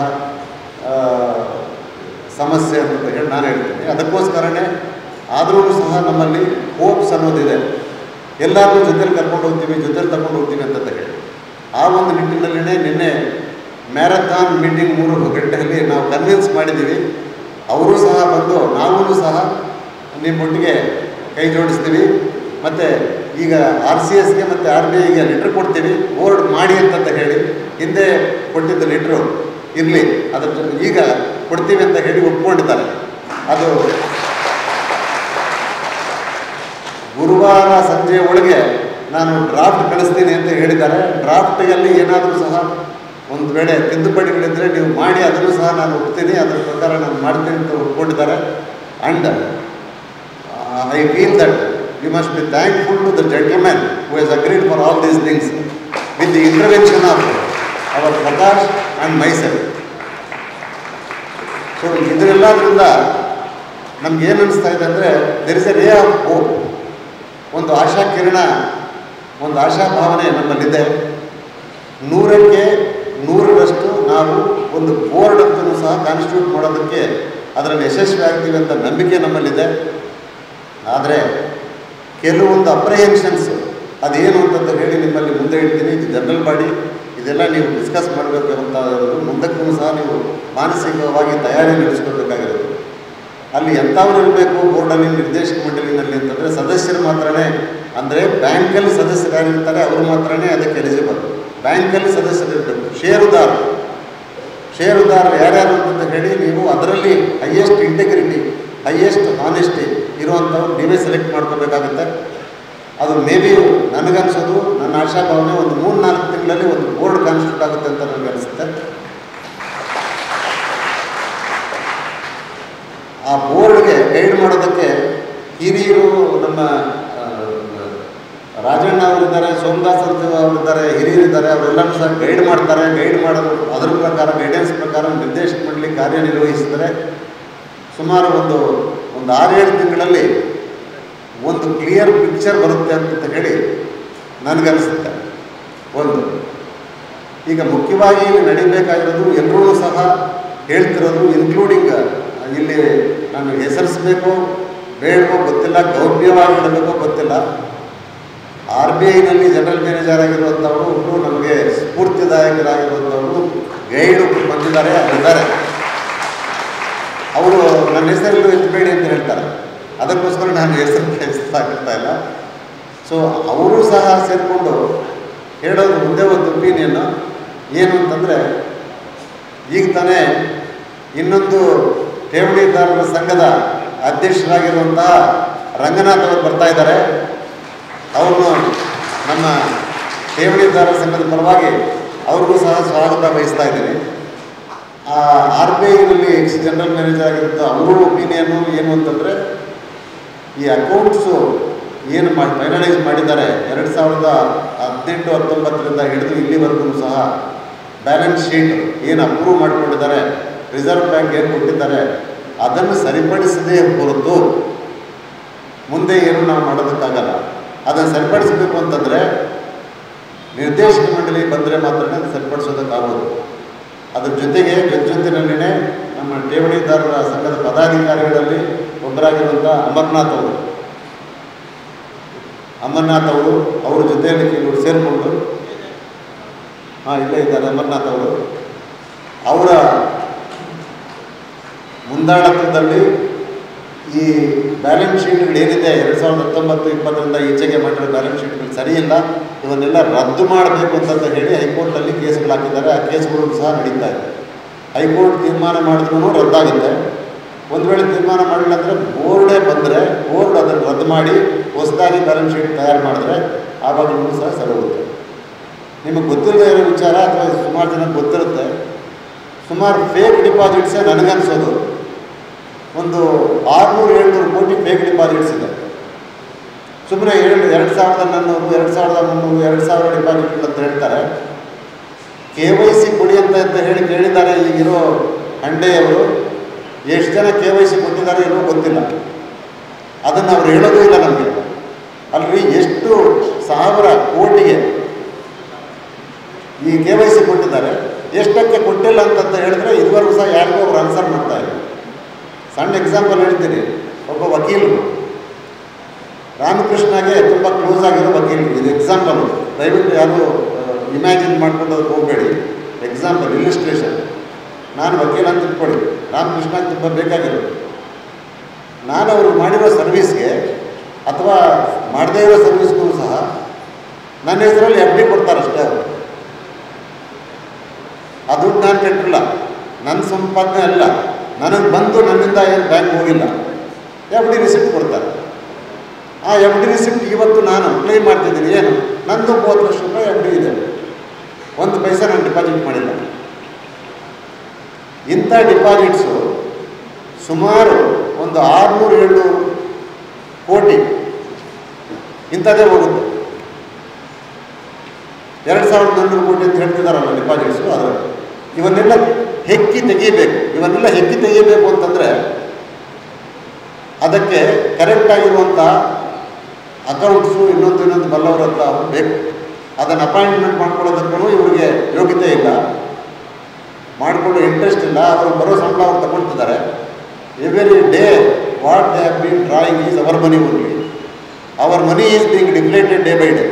ಸಮಸ್ಯೆ ಅಂತ ಹೇಳಿ ನಾನು ಹೇಳ್ತೀನಿ. ಅದಕ್ಕೋಸ್ಕರನೇ ಆದರೂ ಸಹ ನಮ್ಮಲ್ಲಿ ಹೋಪ್ಸ್ ಅನ್ನೋದಿದೆ. ಎಲ್ಲರೂ ಜೊತೆಲಿ ಕರ್ಕೊಂಡು ಹೋಗ್ತೀವಿ, ಜೊತೆಲಿ ತಗೊಂಡು ಹೋಗ್ತೀವಿ ಅಂತ ಹೇಳಿ ಆ ಒಂದು ನಿಟ್ಟಿನಲ್ಲಿನೇ ನಿನ್ನೆ ಮ್ಯಾರಥಾನ್ ಮೀಟಿಂಗ್ 3 ಗಂಟೆಯಲ್ಲಿ ನಾವು ಕನ್ವಿನ್ಸ್ ಮಾಡಿದ್ದೀವಿ. ಅವರೂ ಸಹ ಬಂದು ನಾವೂ ಸಹ ನಿಮ್ಮೊಟ್ಟಿಗೆ ಕೈ ಜೋಡಿಸ್ತೀವಿ. ಮತ್ತು ಈಗ RCSಗೆ ಮತ್ತು RBIಗೆ ಲೆಟ್ರ್ ಕೊಡ್ತೀವಿ, ಬೋರ್ಡ್ ಮಾಡಿ ಅಂತ ಹೇಳಿ. ಹಿಂದೆ ಕೊಟ್ಟಿದ್ದ ಲೆಟ್ರು ಇರಲಿ, ಅದರ ಈಗ ಕೊಡ್ತೀವಿ ಅಂತ ಹೇಳಿ ಒಪ್ಕೊಂಡಿದ್ದಾರೆ. ಅದು ಗುರುವಾರ ಸಂಜೆ ಒಳಗೆ ನಾನು ಡ್ರಾಫ್ಟ್ ಕಳಿಸ್ತೀನಿ ಅಂತ ಹೇಳಿದ್ದಾರೆ. ಡ್ರಾಫ್ಟಿನಲ್ಲಿ ಏನಾದರೂ ಸಹ ಒಂದು ವೇಳೆ ತಿದ್ದುಪಡಿಗಳಿದ್ದರೆ ನೀವು ಮಾಡಿ, ಅದನ್ನು ಸಹ ನಾನು ಒಪ್ತೀನಿ, ಅದರ ಪ್ರಕಾರ ನಾನು ಮಾಡ್ತೀನಿ ಅಂತ ಒಪ್ಕೊಂಡಿದ್ದಾರೆ. And I feel that we must be thankful to the gentleman who has agreed for all these things with the intervention of our Prakash and myself. So ಇದರೆಲ್ಲದರಿಂದ ನಮ್ಗೇನು ಅನಿಸ್ತಾ ಇದೆ ಅಂದರೆ there is a ray of hope, ಒಂದು ಆಶಾ ಕಿರಣ, ಒಂದು ಆಶಾ ಭಾವನೆ ನಮ್ಮಲ್ಲಿದೆ. 100ಕ್ಕೆ 100ರಷ್ಟು ನಾವು ಒಂದು ಬೋರ್ಡ್ ಅಂತಲೂ ಸಹ ಕಾನ್ಸ್ಟಿಟ್ಯೂಟ್ ಮಾಡೋದಕ್ಕೆ ಅದರಲ್ಲಿ ಯಶಸ್ವಿ ಆಗ್ತೀವಿ ಅಂತ ನಂಬಿಕೆ ನಮ್ಮಲ್ಲಿದೆ. ಆದರೆ ಕೆಲವೊಂದು ಅಪ್ರಿಹೆನ್ಷನ್ಸು ಅದೇನು ಅಂತ ಹೇಳಿ ನಿಮ್ಮಲ್ಲಿ ಮುಂದೆ ಇಡ್ತೀನಿ. ಇದು ಜನರಲ್ ಬಾಡಿ, ಇದೆಲ್ಲ ನೀವು ಡಿಸ್ಕಸ್ ಮಾಡಬೇಕು ಅಂತ ಮುಂದಕ್ಕೂ ಸಹ ನೀವು ಮಾನಸಿಕವಾಗಿ ತಯಾರಿ ನಡೆಸ್ಕೊಳ್ಬೇಕಾಗಿರೋದು. ಅಲ್ಲಿ ಎಂಥವ್ರು ಇರಬೇಕು ಬೋರ್ಡಲ್ಲಿ, ನಿರ್ದೇಶಕ ಮಂಡಳಿನಲ್ಲಿ ಅಂತಂದರೆ ಸದಸ್ಯರು ಮಾತ್ರನೇ, ಅಂದರೆ ಬ್ಯಾಂಕಲ್ಲಿ ಸದಸ್ಯರು ಯಾರಿರ್ತಾರೆ ಅವರು ಮಾತ್ರನೇ ಅದಕ್ಕೆ ಎಲಿಜಿಬಲ್. ಬ್ಯಾಂಕಲ್ಲಿ ಸದಸ್ಯರು ಇರಬೇಕು. ಷೇರುದಾರರು ಯಾರ್ಯಾರು ಅಂತ ಹೇಳಿ ನೀವು ಅದರಲ್ಲಿ ಹೈಯೆಸ್ಟ್ ಇಂಟೆಗ್ರಿಟಿ, ಹೈಯೆಸ್ಟ್ ಆನೆಸ್ಟಿ ಇರುವಂಥವ್ರು ನೀವೇ ಸೆಲೆಕ್ಟ್ ಮಾಡ್ಕೋಬೇಕಾಗುತ್ತೆ. ಅದು ಮೇ ಬಿ ನನಗನ್ಸೋದು, ನನ್ನ ಆಶಾಭಾವನೆ, ಒಂದು 3-4 ತಿಂಗಳಲ್ಲಿ ಒಂದು ಬೋರ್ಡ್ ಕಾನ್ಸ್ಟಿಟ್ಯೂಟ್ ಆಗುತ್ತೆ ಅಂತ ನನಗೆ ಅನಿಸುತ್ತೆ. ಆ ಬೋರ್ಡ್ಗೆ ಗೈಡ್ ಮಾಡೋದಕ್ಕೆ ಹಿರಿಯರು, ನಮ್ಮ ರಾಜಣ್ಣ ಅವರಿದ್ದಾರೆ, ಸೋಮದಾಸ್ ಅವರಿದ್ದಾರೆ, ಹಿರಿಯರಿದ್ದಾರೆ, ಅವರೆಲ್ಲರೂ ಸಹ ಗೈಡ್ ಮಾಡ್ತಾರೆ. ಗೈಡ್ ಮಾಡೋದು ಅದರ ಪ್ರಕಾರ, ಗೈಡೆನ್ಸ್ ಪ್ರಕಾರ ನಿರ್ದೇಶಕ ಮಂಡಳಿ ಕಾರ್ಯನಿರ್ವಹಿಸಿದರೆ ಸುಮಾರು ಒಂದು 6-7 ತಿಂಗಳಲ್ಲಿ ಒಂದು ಕ್ಲಿಯರ್ ಪಿಕ್ಚರ್ ಬರುತ್ತೆ ಅಂತ ಹೇಳಿ ನನಗನ್ನಿಸುತ್ತೆ. ಒಂದು ಈಗ ಮುಖ್ಯವಾಗಿ ಇಲ್ಲಿ ನಡೀಬೇಕಾಗಿರೋದು, ಎಲ್ಲರೂ ಸಹ ಹೇಳ್ತಿರೋದು, ಇನ್ಕ್ಲೂಡಿಂಗ್ ಇಲ್ಲಿ ನಾನು ಹೆಸರಿಸಬೇಕು ಬೇಡವೋ ಗೊತ್ತಿಲ್ಲ, ಗೌಪ್ಯವಾಗಿ ಇಡಬೇಕೋ ಗೊತ್ತಿಲ್ಲ, RBIನಲ್ಲಿ ಜನರಲ್ ಮ್ಯಾನೇಜರ್ ಆಗಿರುವಂಥವರು ಒಬ್ಬರು ನಮಗೆ ಸ್ಫೂರ್ತಿದಾಯಕರಾಗಿರುವಂಥವರು ಗೈಡು ಬಂದಿದ್ದಾರೆ, ಅಲ್ಲಿದ್ದಾರೆ. ಅವರು ನನ್ನ ಹೆಸರಲ್ಲೂ ಎತ್ತಬೇಡಿ ಅಂತ ಹೇಳ್ತಾರೆ. ಅದಕ್ಕೋಸ್ಕರ ನಾನು ಹೆಸರು ಆಗಿರ್ತಾ ಇಲ್ಲ. ಸೊ ಅವರು ಸಹ ಸೇರಿಕೊಂಡು ಹೇಳೋದು ಮುಂದೆ ಒಂದು ಒಪಿನಿಯನ್ನು ಏನು ಅಂತಂದರೆ, ಈಗ ತಾನೇ ಇನ್ನೊಂದು ಠೇವಣಿದಾರರ ಸಂಘದ ಅಧ್ಯಕ್ಷರಾಗಿರುವಂತಹ ರಂಗನಾಥ್ ಅವರು ಬರ್ತಾ ಇದ್ದಾರೆ. ಅವ್ರನ್ನು ನಮ್ಮ ಠೇವಣಿದಾರರ ಸಂಘದ ಪರವಾಗಿ ಅವ್ರಿಗೂ ಸಹ ಸ್ವಾಗತ ಬಯಸ್ತಾ ಇದ್ದೀನಿ. RBIನಲ್ಲಿ ಎಕ್ಸ್ ಜನರಲ್ ಮ್ಯಾನೇಜರ್ ಆಗಿರುತ್ತೆ. ಅವರು ಒಪಿನಿಯನ್ನು ಏನು ಅಂತಂದರೆ, ಈ ಅಕೌಂಟ್ಸು ಏನು ಫೈನಲೈಸ್ ಮಾಡಿದ್ದಾರೆ 2018-19 ಹಿಡಿದು ಇಲ್ಲಿವರೆಗೂ ಸಹ ಬ್ಯಾಲೆನ್ಸ್ ಶೀಟ್ ಏನು ಅಪ್ರೂವ್ ಮಾಡಿಕೊಂಡಿದ್ದಾರೆ, ರಿಸರ್ವ್ ಬ್ಯಾಂಕ್ ಏನು ಕೊಟ್ಟಿದ್ದಾರೆ, ಅದನ್ನು ಸರಿಪಡಿಸದೇ ಹೊರತು ಮುಂದೆ ಏನು ನಾವು ಮಾಡೋದಕ್ಕಾಗಲ್ಲ. ಅದನ್ನು ಸರಿಪಡಿಸಬೇಕು ಅಂತಂದರೆ ನಿರ್ದೇಶಕ ಮಂಡಳಿ ಬಂದರೆ ಮಾತ್ರ ಅದು ಸರಿಪಡಿಸೋದಕ್ಕಾಗೋದು. ಅದ್ರ ಜೊತೆಗೆ ಜೊತೆಯಲ್ಲಿನೇ ನಮ್ಮ ಠೇವಣಿದಾರರ ಸಂಘದ ಪದಾಧಿಕಾರಿಗಳಲ್ಲಿ ಒಬ್ಬರಾಗಿರುವಂಥ ಅಮರ್ನಾಥ್ ಅವರು ಅವ್ರ ಜೊತೆಯಲ್ಲಿ ಕೆಲವರು ಸೇರಿಕೊಂಡು ಇಲ್ಲೇ ಇದ್ದಾರೆ. ಅಮರ್ನಾಥ್ ಅವರು ಅವರ ಮುಂದಾಳತ್ವದಲ್ಲಿ ಈ ಬ್ಯಾಲೆನ್ಸ್ ಶೀಟ್ಗಳು ಏನಿದೆ 2019-20 ಈಚೆಗೆ ಮಾಡಿರೋ ಬ್ಯಾಲೆನ್ಸ್ ಶೀಟ್ಗಳು ಸರಿಯಿಲ್ಲ, ಇವನ್ನೆಲ್ಲ ರದ್ದು ಮಾಡಬೇಕು ಅಂತ ಹೇಳಿ ಹೈಕೋರ್ಟಲ್ಲಿ ಕೇಸ್ಗಳು ಹಾಕಿದ್ದಾರೆ. ಆ ಕೇಸ್ಗಳು ಸಹ ನಡೀತಾ ಇದೆ. ಹೈಕೋರ್ಟ್ ತೀರ್ಮಾನ ಮಾಡಿದ್ರೂ ರದ್ದಾಗುತ್ತೆ. ಒಂದು ವೇಳೆ ತೀರ್ಮಾನ ಮಾಡಿಲ್ಲ ಅಂದರೆ ಬೋರ್ಡೇ ಬಂದರೆ ಬೋರ್ಡ್ ಅದನ್ನು ರದ್ದು ಮಾಡಿ ಹೊಸದಾಗಿ ಬ್ಯಾಲೆನ್ಸ್ ಶೀಟ್ ತಯಾರು ಮಾಡಿದ್ರೆ ಆವಾಗಲೂ ಸಹ ಸರಿ ಹೋಗುತ್ತೆ. ನಿಮಗೆ ಗೊತ್ತಿಲ್ಲದೆ ಇರೋ ವಿಚಾರ, ಅಥವಾ ಸುಮಾರು ಜನಕ್ಕೆ ಗೊತ್ತಿರುತ್ತೆ, ಸುಮಾರು ಫೇಕ್ ಡಿಪಾಸಿಟ್ಸೇ ನನಗನ್ಸೋದು ಒಂದು 600-700 ಕೋಟಿ ಫೇಕ್ ಡಿಪಾಸಿಟ್ಸ್ ಇದೆ. ಸುಮ್ಮನೆ 2,400, 2,300, 2,000 ಡಿಪಾಸಿಟ್ ಅಂತ ಹೇಳ್ತಾರೆ. KYC ಕೊಡಿ ಅಂತ ಹೇಳಿ ಕೇಳಿದ್ದಾರೆ ಈಗಿರೋ ಹಂಡೆಯವರು. ಎಷ್ಟು ಜನ KYC ಕೊಟ್ಟಿದ್ದಾರೆ ಏನೋ ಗೊತ್ತಿಲ್ಲ. ಅದನ್ನು ಅವ್ರು ಹೇಳೋದೂ ಇಲ್ಲ ನಮಗೆ. ಅಲ್ರಿ ಎಷ್ಟು 1,000 ಕೋಟಿಗೆ ಈ KYC ಕೊಟ್ಟಿದ್ದಾರೆ, ಎಷ್ಟಕ್ಕೆ ಕೊಟ್ಟಿಲ್ಲ ಅಂತ ಹೇಳಿದ್ರೆ ಇದುವರೆಗೂ ಸಹ ಯಾರಿಗೂ ಅವ್ರು ಆನ್ಸರ್ ಮಾಡ್ತಾ ಇಲ್ಲ. ಸಣ್ಣ ಎಕ್ಸಾಂಪಲ್ ಹೇಳ್ತೀನಿ. ಒಬ್ಬ ವಕೀಲರು, ರಾಮಕೃಷ್ಣಗೆ ತುಂಬ ಕ್ಲೋಸ್ ಆಗಿರೋ ವಕೀಲರು, ಇದು ಎಕ್ಸಾಂಪಲ್. ದಯವಿಟ್ಟು ಯಾರು ಇಮ್ಯಾಜಿನ್ ಮಾಡ್ಕೊಂಡು ಹೋಗಬೇಡಿ. Example, illustration. ನಾನು ವಕೀಲ ಅಂತ ಇಟ್ಕೊಳ್ಳಿ, ರಾಮಕೃಷ್ಣಗೆ ತುಂಬ ಬೇಕಾಗಿರೋದು. ನಾನು ಅವರು ಮಾಡಿರೋ ಸರ್ವಿಸ್ಗೆ ಅಥವಾ ಮಾಡದೇ ಇರೋ ಸರ್ವಿಸ್ಗೂ ಸಹ ನನ್ನ ಹೆಸರಲ್ಲಿ FD ಕೊಡ್ತಾರಷ್ಟೇ. ಅವರು ಆ ದುಡ್ಡು ನಾನು ಕಟ್ಟಿಲ್ಲ, ನನ್ನ ಸಂಪಾದನೆ ಅಲ್ಲ, ನನಗೆ ಬಂದು ನನ್ನಿಂದ ಏನು ಬ್ಯಾಂಕ್ ಹೋಗಿಲ್ಲ. FD ರಿಸಿಪ್ಟ್ ಕೊಡ್ತಾರೆ. ಆ FD ರಿಸಿಪ್ಟ್ ಇವತ್ತು ನಾನು ಕ್ಲೈಮ್ ಮಾಡ್ತಿದ್ದೀನಿ. ಏನು, ನಂದು 30 ಲಕ್ಷ ರೂಪಾಯಿ FD ಇದೆ, 1 ಪೈಸೆ ನಾನು ಡಿಪಾಸಿಟ್ ಮಾಡಿಲ್ಲ. ಇಂಥ ಡಿಪಾಸಿಟ್ಸು ಸುಮಾರು ಒಂದು 600-700 ಕೋಟಿ ಇಂಥದ್ದೇ ಹೋಗುತ್ತೆ. 2,400 ಕೋಟಿ ಅಂತ ಹೇಳ್ತಿದ್ದಾರಲ್ಲ ಡಿಪಾಸಿಟ್ಸು. ಅದರಲ್ಲಿ ಇವನ್ನೆಲ್ಲ ಹೆಕ್ಕಿ ತೆಗೀಬೇಕು ಅಂತಂದರೆ ಅದಕ್ಕೆ ಕರೆಕ್ಟಾಗಿರುವಂಥ ಅಕೌಂಟ್ಸು ಇನ್ನೊಂದು ಬಲ್ಲವರ ಹತ್ರ ಬೇಕು. ಅದನ್ನು ಅಪಾಯಿಂಟ್ಮೆಂಟ್ ಮಾಡ್ಕೊಳ್ಳೋದಕ್ಕೂ ಇವರಿಗೆ ಯೋಗ್ಯತೆ ಇಲ್ಲ, ಮಾಡಿಕೊಳ್ಳೋ ಇಂಟ್ರೆಸ್ಟ್ ಇಲ್ಲ. ಅವರು ಬರೋ ಸಂಬಳ ಅವ್ರು ತಗೊಳ್ತಿದ್ದಾರೆ. Every day what they have been drawing is our money only. Our money is being depleted day by day.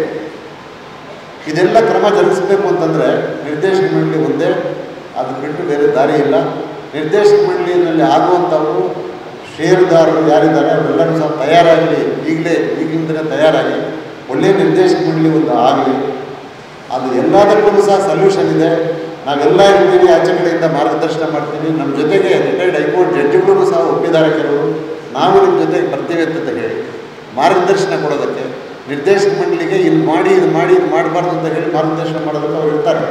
ಇದೆಲ್ಲ ಕ್ರಮ ಜರುಗಿಸಬೇಕು ಅಂತಂದರೆ ನಿರ್ದೇಶಕ ಮಂಡಳಿ ಒಂದೇ, ಅದು ಬಿಟ್ಟು ಬೇರೆ ದಾರಿ ಇಲ್ಲ. ನಿರ್ದೇಶಕ ಮಂಡಳಿಯಲ್ಲಿ ಆಗುವಂಥವರು ಷೇರುದಾರರು ಯಾರಿದ್ದಾರೆ ಅವರೆಲ್ಲರೂ ಸಹ ತಯಾರಾಗಲಿ, ಈಗಿಂದಲೇ ತಯಾರಾಗಿ ಒಳ್ಳೆಯ ನಿರ್ದೇಶಕ ಮಂಡಳಿ ಒಂದು ಆಗಲಿ. ಅದು ಎಲ್ಲದಕ್ಕೂ ಸಹ ಸೊಲ್ಯೂಷನ್ ಇದೆ. ನಾವೆಲ್ಲ ಇರ್ತೀವಿ, ಆಚೆ ಕಡೆಯಿಂದ ಮಾರ್ಗದರ್ಶನ ಮಾಡ್ತೀವಿ. ನಮ್ಮ ಜೊತೆಗೆ ರಿಟೈರ್ಡ್ ಹೈಕೋರ್ಟ್ ಜಡ್ಜಿಗಳು ಸಹ ಒಪ್ಪಿದ್ದಾರೆ ಕೆಲವರು. ನಾವು ನಿಮ್ಮ ಜೊತೆಗೆ ಬರ್ತೀವಿ ಅಂತ ಹೇಳಿ ಮಾರ್ಗದರ್ಶನ ಕೊಡೋದಕ್ಕೆ ನಿರ್ದೇಶಕ ಮಂಡಳಿಗೆ ಇದು ಮಾಡಬಾರ್ದು ಅಂತ ಹೇಳಿ ಮಾರ್ಗದರ್ಶನ ಮಾಡೋದಕ್ಕೆ ಅವ್ರು ಇರ್ತಾರೆ.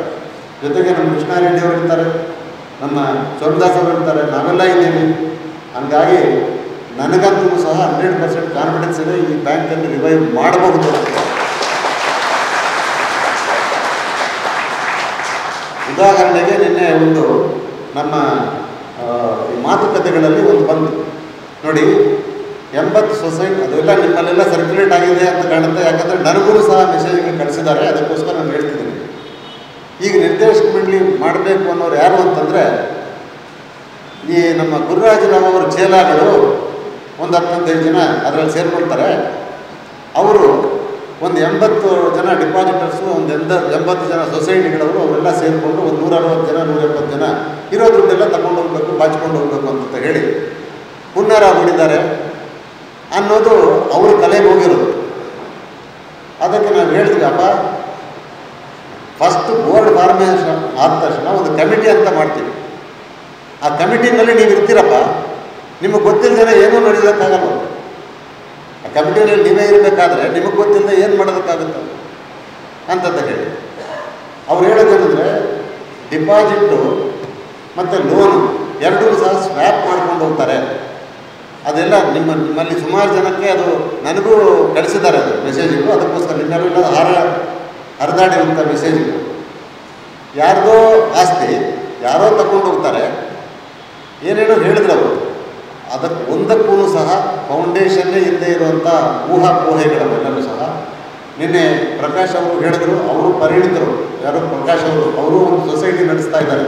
ಜೊತೆಗೆ ನಮ್ಮ ಕೃಷ್ಣಾರೆಡ್ಡಿ ಅವರು ಇರ್ತಾರೆ, ನಮ್ಮ ಸೋಮದಾಸ್ ಅವರು ಇರ್ತಾರೆ, ನಾವೆಲ್ಲ ಇದ್ದೀವಿ. ಹಂಗಾಗಿ ನನಗಂತೂ ಸಹ 100% ಕಾನ್ಫಿಡೆನ್ಸ್ ಇದೆ, ಈ ಬ್ಯಾಂಕನ್ನು ರಿವೈವ್ ಮಾಡಬಹುದು. ಉದಾಹರಣೆಗೆ ನಿನ್ನೆ ಒಂದು ನಮ್ಮ ಮಾತುಕತೆಗಳಲ್ಲಿ ಒಂದು ಬಂದು ನೋಡಿ, 80 ಸೊಸೈಟಿ ಅದೆಲ್ಲ ನಿಮ್ಮಲ್ಲೆಲ್ಲ ಸರ್ಕ್ಯುಲೇಟ್ ಆಗಿದೆ ಅಂತ ಕಾಣುತ್ತೆ. ಯಾಕಂದರೆ ನನಗೂ ಸಹ ಮೆಸೇಜ್ಗಳು ಕಳಿಸಿದ್ದಾರೆ, ಅದಕ್ಕೋಸ್ಕರ ನಾನು ಹೇಳ್ತಿದ್ದೀನಿ. ಈಗ ನಿರ್ದೇಶಕ ಮಂಡಳಿ ಮಾಡಬೇಕು ಅನ್ನೋರು ಯಾರು ಅಂತಂದರೆ ಈ ನಮ್ಮ ಗುರುರಾಜರಾವ್ ಅವರ ಚೇಲಾಗಳು ಒಂದು 15 ಜನ ಅದರಲ್ಲಿ ಸೇರಿಕೊಳ್ತಾರೆ. ಅವರು ಒಂದು 80 ಜನ ಡಿಪಾಸಿಟರ್ಸು, ಒಂದು 80 ಜನ ಸೊಸೈಟಿಗಳವರು ಅವರೆಲ್ಲ ಸೇರಿಕೊಂಡು ಒಂದು 160 ಜನ 170 ಜನ ಇರೋ ದುಡ್ಡೆಲ್ಲ ತಗೊಂಡು ಹೋಗ್ಬೇಕು, ಬಾಚಿಕೊಂಡು ಹೋಗ್ಬೇಕು ಅಂತ ಹೇಳಿ ಹುನ್ನಾರ ಹೂಡಿದ್ದಾರೆ ಅನ್ನೋದು ಅವ್ರ ತಲೆಗೆ ಹೋಗಿರೋದು. ಅದಕ್ಕೆ ನಾವು ಹೇಳಿದ್ವಿ, ಅಪ್ಪ ಫಸ್ಟ್ ಬೋರ್ಡ್ ಫಾರ್ಮೇಷನ್ ಆದ ತಕ್ಷಣ ಒಂದು ಕಮಿಟಿ ಅಂತ ಮಾಡ್ತೀವಿ. ಆ ಕಮಿಟಿನಲ್ಲಿ ನೀವು ಇರ್ತೀರಪ್ಪ, ನಿಮಗೆ ಗೊತ್ತಿಲ್ಲದೆ ಏನೂ ನಡೆಯೋದಕ್ಕಾಗಲ್ಲ. ಆ ಕಮಿಟಿನಲ್ಲಿ ನೀವೇ ಇರಬೇಕಾದ್ರೆ ನಿಮಗೆ ಗೊತ್ತಿಲ್ಲದೆ ಏನು ಮಾಡೋದಕ್ಕಾಗುತ್ತೆ ಅಂತಂತ ಹೇಳಿ ಅವ್ರು ಹೇಳೋದೇನೆಂದರೆ, ಡಿಪಾಸಿಟ್ಟು ಮತ್ತು ಲೋನು ಎರಡೂ ಸಹ ಸ್ವ್ಯಾಪ್ ಮಾಡ್ಕೊಂಡು ಹೋಗ್ತಾರೆ. ಅದೆಲ್ಲ ನಿಮ್ಮಲ್ಲಿ ಸುಮಾರು ಜನಕ್ಕೆ ಅದು ನನಗೂ ಕಳಿಸಿದ್ದಾರೆ ಅದು ಮೆಸೇಜ್ಗಳು. ಅದಕ್ಕೋಸ್ಕರ ನಿನ್ನೆಲ್ಲ ಹರಿದಾಡಿರುವಂಥ ಮೆಸೇಜ್ಗಳು. ಯಾರ್ದೋ ಆಸ್ತಿ ಯಾರೋ ತಗೊಂಡು ಹೋಗ್ತಾರೆ, ಏನೇನೋ ಹೇಳಿದ್ರು ಅವರು. ಅದಕ್ಕೆ ಒಂದಕ್ಕೂ ಸಹ ಫೌಂಡೇಶನ್ನೇ ಇಲ್ಲದೆ ಇರುವಂಥ ಊಹಾಪೋಹೆಗಳೆಲ್ಲರೂ ಸಹ ನಿನ್ನೆ ಪ್ರಕಾಶ್ ಅವರು ಹೇಳಿದ್ರು. ಅವರು ಪರಿಣಿತರು, ಯಾರೋ ಪ್ರಕಾಶ್ ಅವರು ಒಂದು ಸೊಸೈಟಿ ನಡೆಸ್ತಾ ಇದ್ದಾರೆ.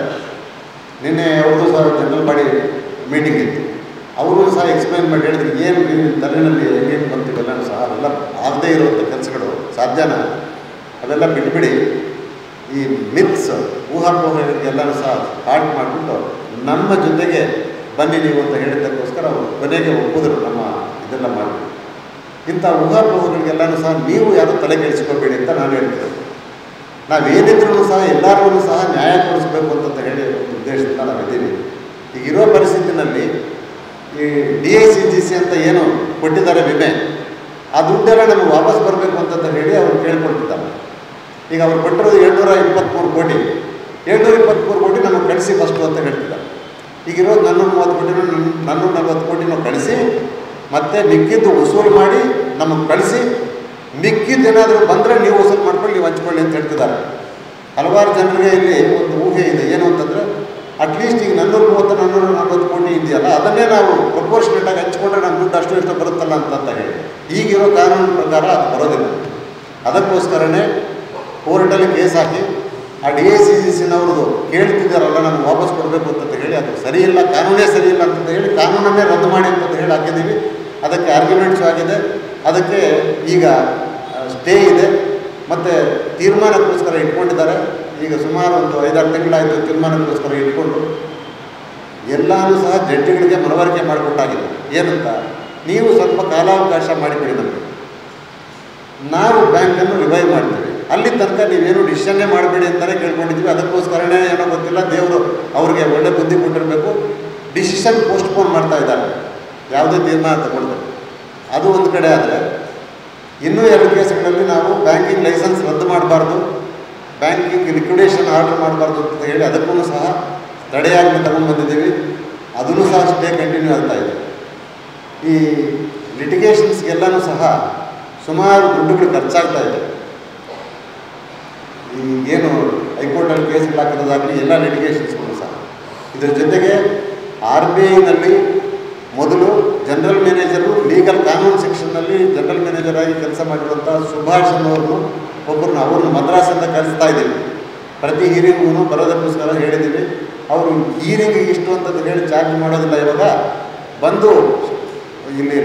ನಿನ್ನೆ ಅವ್ರದ್ದು ಸಹ ಜನರಲ್ ಬಾಡಿ ಮೀಟಿಂಗ್ ಇತ್ತು. ಅವರು ಸಹ ಎಕ್ಸ್ಪ್ಲೈನ್ ಮಾಡಿ ಹೇಳಿದ್ರು, ಏನು ನಿಮ್ಮ ತಲೆಯಲ್ಲಿ ಏನು ಬಂತಿವೆಲ್ಲನೂ ಸಹ ಅವೆಲ್ಲ ಆಗದೇ ಇರುವಂಥ ಕೆಲಸಗಳು ಸಾಧ್ಯನ, ಅವೆಲ್ಲ ಬಿಟ್ಬಿಡಿ. ಈ ಮಿತ್ಸ್ ಊಹಾಪೋಹೆಗಳಿಗೆಲ್ಲನೂ ಸಹ ಹಾಟ್ ಮಾಡಿಬಿಟ್ಟು ನಮ್ಮ ಜೊತೆಗೆ ಬನ್ನಿ ನೀವು ಅಂತ ಹೇಳಿದ್ದಕ್ಕೋಸ್ಕರ ಅವರು ಕೊನೆಗೆ ಒಪ್ಪಿದ್ರು ನಮ್ಮ ಇದೆಲ್ಲ ಮಾಡಿ. ಇಂಥ ಊಹಾಪೋಹಗಳಿಗೆಲ್ಲನೂ ಸಹ ನೀವು ಯಾರು ತಲೆ ಕೆಡಿಸ್ಕೋಬೇಡಿ ಅಂತ ನಾನು ಹೇಳ್ತೇನೆ. ನಾವೇನಿದ್ರೂ ಸಹ ಎಲ್ಲರಿಗೂ ಸಹ ನ್ಯಾಯ ಕೊಡಿಸ್ಬೇಕು ಅಂತ ಹೇಳಿ ಒಂದು ಉದ್ದೇಶದಿಂದ ನಾವಿದ್ದೀವಿ. ಈಗಿರೋ ಪರಿಸ್ಥಿತಿನಲ್ಲಿ ಈ DICGC ಅಂತ ಏನು ಕೊಟ್ಟಿದ್ದಾರೆ ವಿಮೆ, ಆ ದುಡ್ಡೆಲ್ಲ ನಮಗೆ ವಾಪಸ್ ಬರಬೇಕು ಅಂತ ಹೇಳಿ ಅವರು ಕೇಳ್ಕೊಳ್ತಿದ್ದಾರೆ. ಈಗ ಅವ್ರು ಕೊಟ್ಟಿರೋದು 723 ಕೋಟಿ, 723 ಕೋಟಿ ನಮಗೆ ಕಳಿಸಿ ಫಸ್ಟು ಅಂತ ಹೇಳ್ತಿದ್ದಾರೆ. ಈಗಿರೋದು 430 ಕೋಟಿನೂ 440 ಕೋಟಿನೂ ಕಳಿಸಿ, ಮತ್ತು ಮಿಕ್ಕಿದ್ದು ವಸೂಲು ಮಾಡಿ ನಮಗೆ ಕಳಿಸಿ, ಮಿಕ್ಕಿದ್ದೇನಾದರೂ ಬಂದರೆ ನೀವು ವಸೂಲು ಮಾಡ್ಕೊಂಡು ನೀವು ಹಂಚ್ಕೊಳ್ಳಿ ಅಂತ ಹೇಳ್ತಿದ್ದಾರೆ. ಹಲವಾರು ಜನರಿಗೆ ಇಲ್ಲಿ ಒಂದು ಊಹೆ ಇದೆ, ಏನು ಅಂತಂದರೆ ಅಟ್ಲೀಸ್ಟ್ ಈಗ 430-440 ಕೋಟಿ ಇದೆಯಲ್ಲ, ಅದನ್ನೇ ನಾವು ಪ್ರಪೋರ್ಷನೇಟಾಗಿ ಹಂಚ್ಕೊಂಡ್ರೆ ನಮ್ಮ ದುಡ್ಡು ಅಷ್ಟು ಎಷ್ಟು ಬರುತ್ತಲ್ಲ ಅಂತ ಹೇಳಿ. ಈಗಿರೋ ಕಾನೂನು ಪ್ರಕಾರ ಅದು ಬರೋದಿಲ್ಲ. ಅದಕ್ಕೋಸ್ಕರನೇ ಕೋರ್ಟಲ್ಲಿ ಕೇಸ್ ಹಾಕಿ ಆ DICGCನವ್ರದ್ದು ಕೇಳ್ತಿದ್ದಾರಲ್ಲ ನಮ್ಗೆ ವಾಪಸ್ ಕೊಡಬೇಕು ಅಂತ ಹೇಳಿ, ಅದು ಸರಿಯಿಲ್ಲ, ಕಾನೂನೇ ಸರಿಯಿಲ್ಲ ಅಂತ ಹೇಳಿ ಕಾನೂನನ್ನೇ ರದ್ದು ಮಾಡಿ ಅಂತ ಹೇಳಿ ಹಾಕಿದ್ದೀವಿ. ಅದಕ್ಕೆ ಆರ್ಗ್ಯುಮೆಂಟ್ಸು ಆಗಿದೆ. ಅದಕ್ಕೆ ಈಗ ಸ್ಟೇ ಇದೆ ಮತ್ತು ತೀರ್ಮಾನಕ್ಕೋಸ್ಕರ ಇಟ್ಕೊಂಡಿದ್ದಾರೆ. ಈಗ ಸುಮಾರು ಒಂದು 5-6 ತಿಂಗಳಾಯಿತು ತೀರ್ಮಾನಕ್ಕೋಸ್ಕರ ಇಟ್ಕೊಂಡು. ಎಲ್ಲನೂ ಸಹ ಜಡ್ಜಿಗಳಿಗೆ ಮನವರಿಕೆ ಮಾಡಿಕೊಟ್ಟಾಗಿದೆ. ಏನಂತ, ನೀವು ಸ್ವಲ್ಪ ಕಾಲಾವಕಾಶ ಮಾಡಿಬಿಡಿ, ನಮಗೆ ನಾವು ಬ್ಯಾಂಕನ್ನು ರಿವೈವ್ ಮಾಡ್ತೀವಿ, ಅಲ್ಲಿ ತನಕ ನೀವೇನು ಡಿಸಿಷನ್ನೇ ಮಾಡಬೇಡಿ ಅಂತಲೇ ಕೇಳ್ಕೊಂಡಿದ್ವಿ. ಅದಕ್ಕೋಸ್ಕರನೇ ಏನೋ ಗೊತ್ತಿಲ್ಲ, ದೇವರು ಅವ್ರಿಗೆ ಒಳ್ಳೆ ಬುದ್ಧಿ ಕೊಟ್ಟಿರಬೇಕು, ಡಿಸಿಷನ್ ಪೋಸ್ಟ್ಪೋನ್ ಮಾಡ್ತಾ ಇದ್ದಾರೆ, ಯಾವುದೇ ತೀರ್ಮಾನ ತಗೊಳ್ಬೇಕು. ಅದು ಒಂದು ಕಡೆ ಆದರೆ, ಇನ್ನೂ 2 ಕೇಸ್ಗಳಲ್ಲಿ ನಾವು ಬ್ಯಾಂಕಿಂಗ್ ಲೈಸೆನ್ಸ್ ರದ್ದು ಮಾಡಬಾರ್ದು, ಬ್ಯಾಂಕಿಂಗ್ ಲಿಕ್ವಿಡೇಷನ್ ಆರ್ಡರ್ ಮಾಡಬಾರ್ದು ಅಂತ ಹೇಳಿ ಅದಕ್ಕೂ ಸಹ ತಡೆಯಾಗಿ ತಗೊಂಡು ಬಂದಿದ್ದೀವಿ. ಅದನ್ನು ಸಹ ಸ್ಟೇ ಕಂಟಿನ್ಯೂ ಆಗ್ತಾ ಇದೆ. ಈ ಲಿಟಿಗೇಷನ್ಸ್ಗೆಲ್ಲನೂ ಸಹ ಸುಮಾರು ದುಡ್ಡುಗಳು ಖರ್ಚಾಗ್ತಾ ಇದೆ. ಈ ಏನು ಹೈಕೋರ್ಟಲ್ಲಿ ಕೇಸ್ಗಳು ಹಾಕಿರೋದಾಗಲಿ ಎಲ್ಲ ಲಿಟಿಗೇಷನ್ಸ್ಗಳು ಸಹ. ಇದರ ಜೊತೆಗೆ RBIನಲ್ಲಿ ಮೊದಲು ಜನರಲ್ ಮ್ಯಾನೇಜರು ಲೀಗಲ್ ಕಾನೂನು ಸೆಕ್ಷನ್ನಲ್ಲಿ ಜನರಲ್ ಮ್ಯಾನೇಜರ್ ಆಗಿ ಕೆಲಸ ಮಾಡಿರುವಂಥ ಸುಭಾಷ್ ಅನ್ನೋರು ಒಬ್ಬರನ್ನ ಅವ್ರನ್ನ ಮದ್ರಾಸಿಂದ ಕರೆಸ್ತಾ ಇದ್ದೀವಿ. ಪ್ರತಿ ಹೀರಿಂಗೂ ಬರೋದಕ್ಕೋಸ್ಕರ ಹೇಳಿದ್ದೀವಿ. ಅವರು ಹೀರಿಂಗ್ ಇಷ್ಟು ಅಂತ ಹೇಳಿ ಚಾರ್ಜ್ ಮಾಡೋದಿಲ್ಲ. ಇವಾಗ ಬಂದು ಇಲ್ಲಿ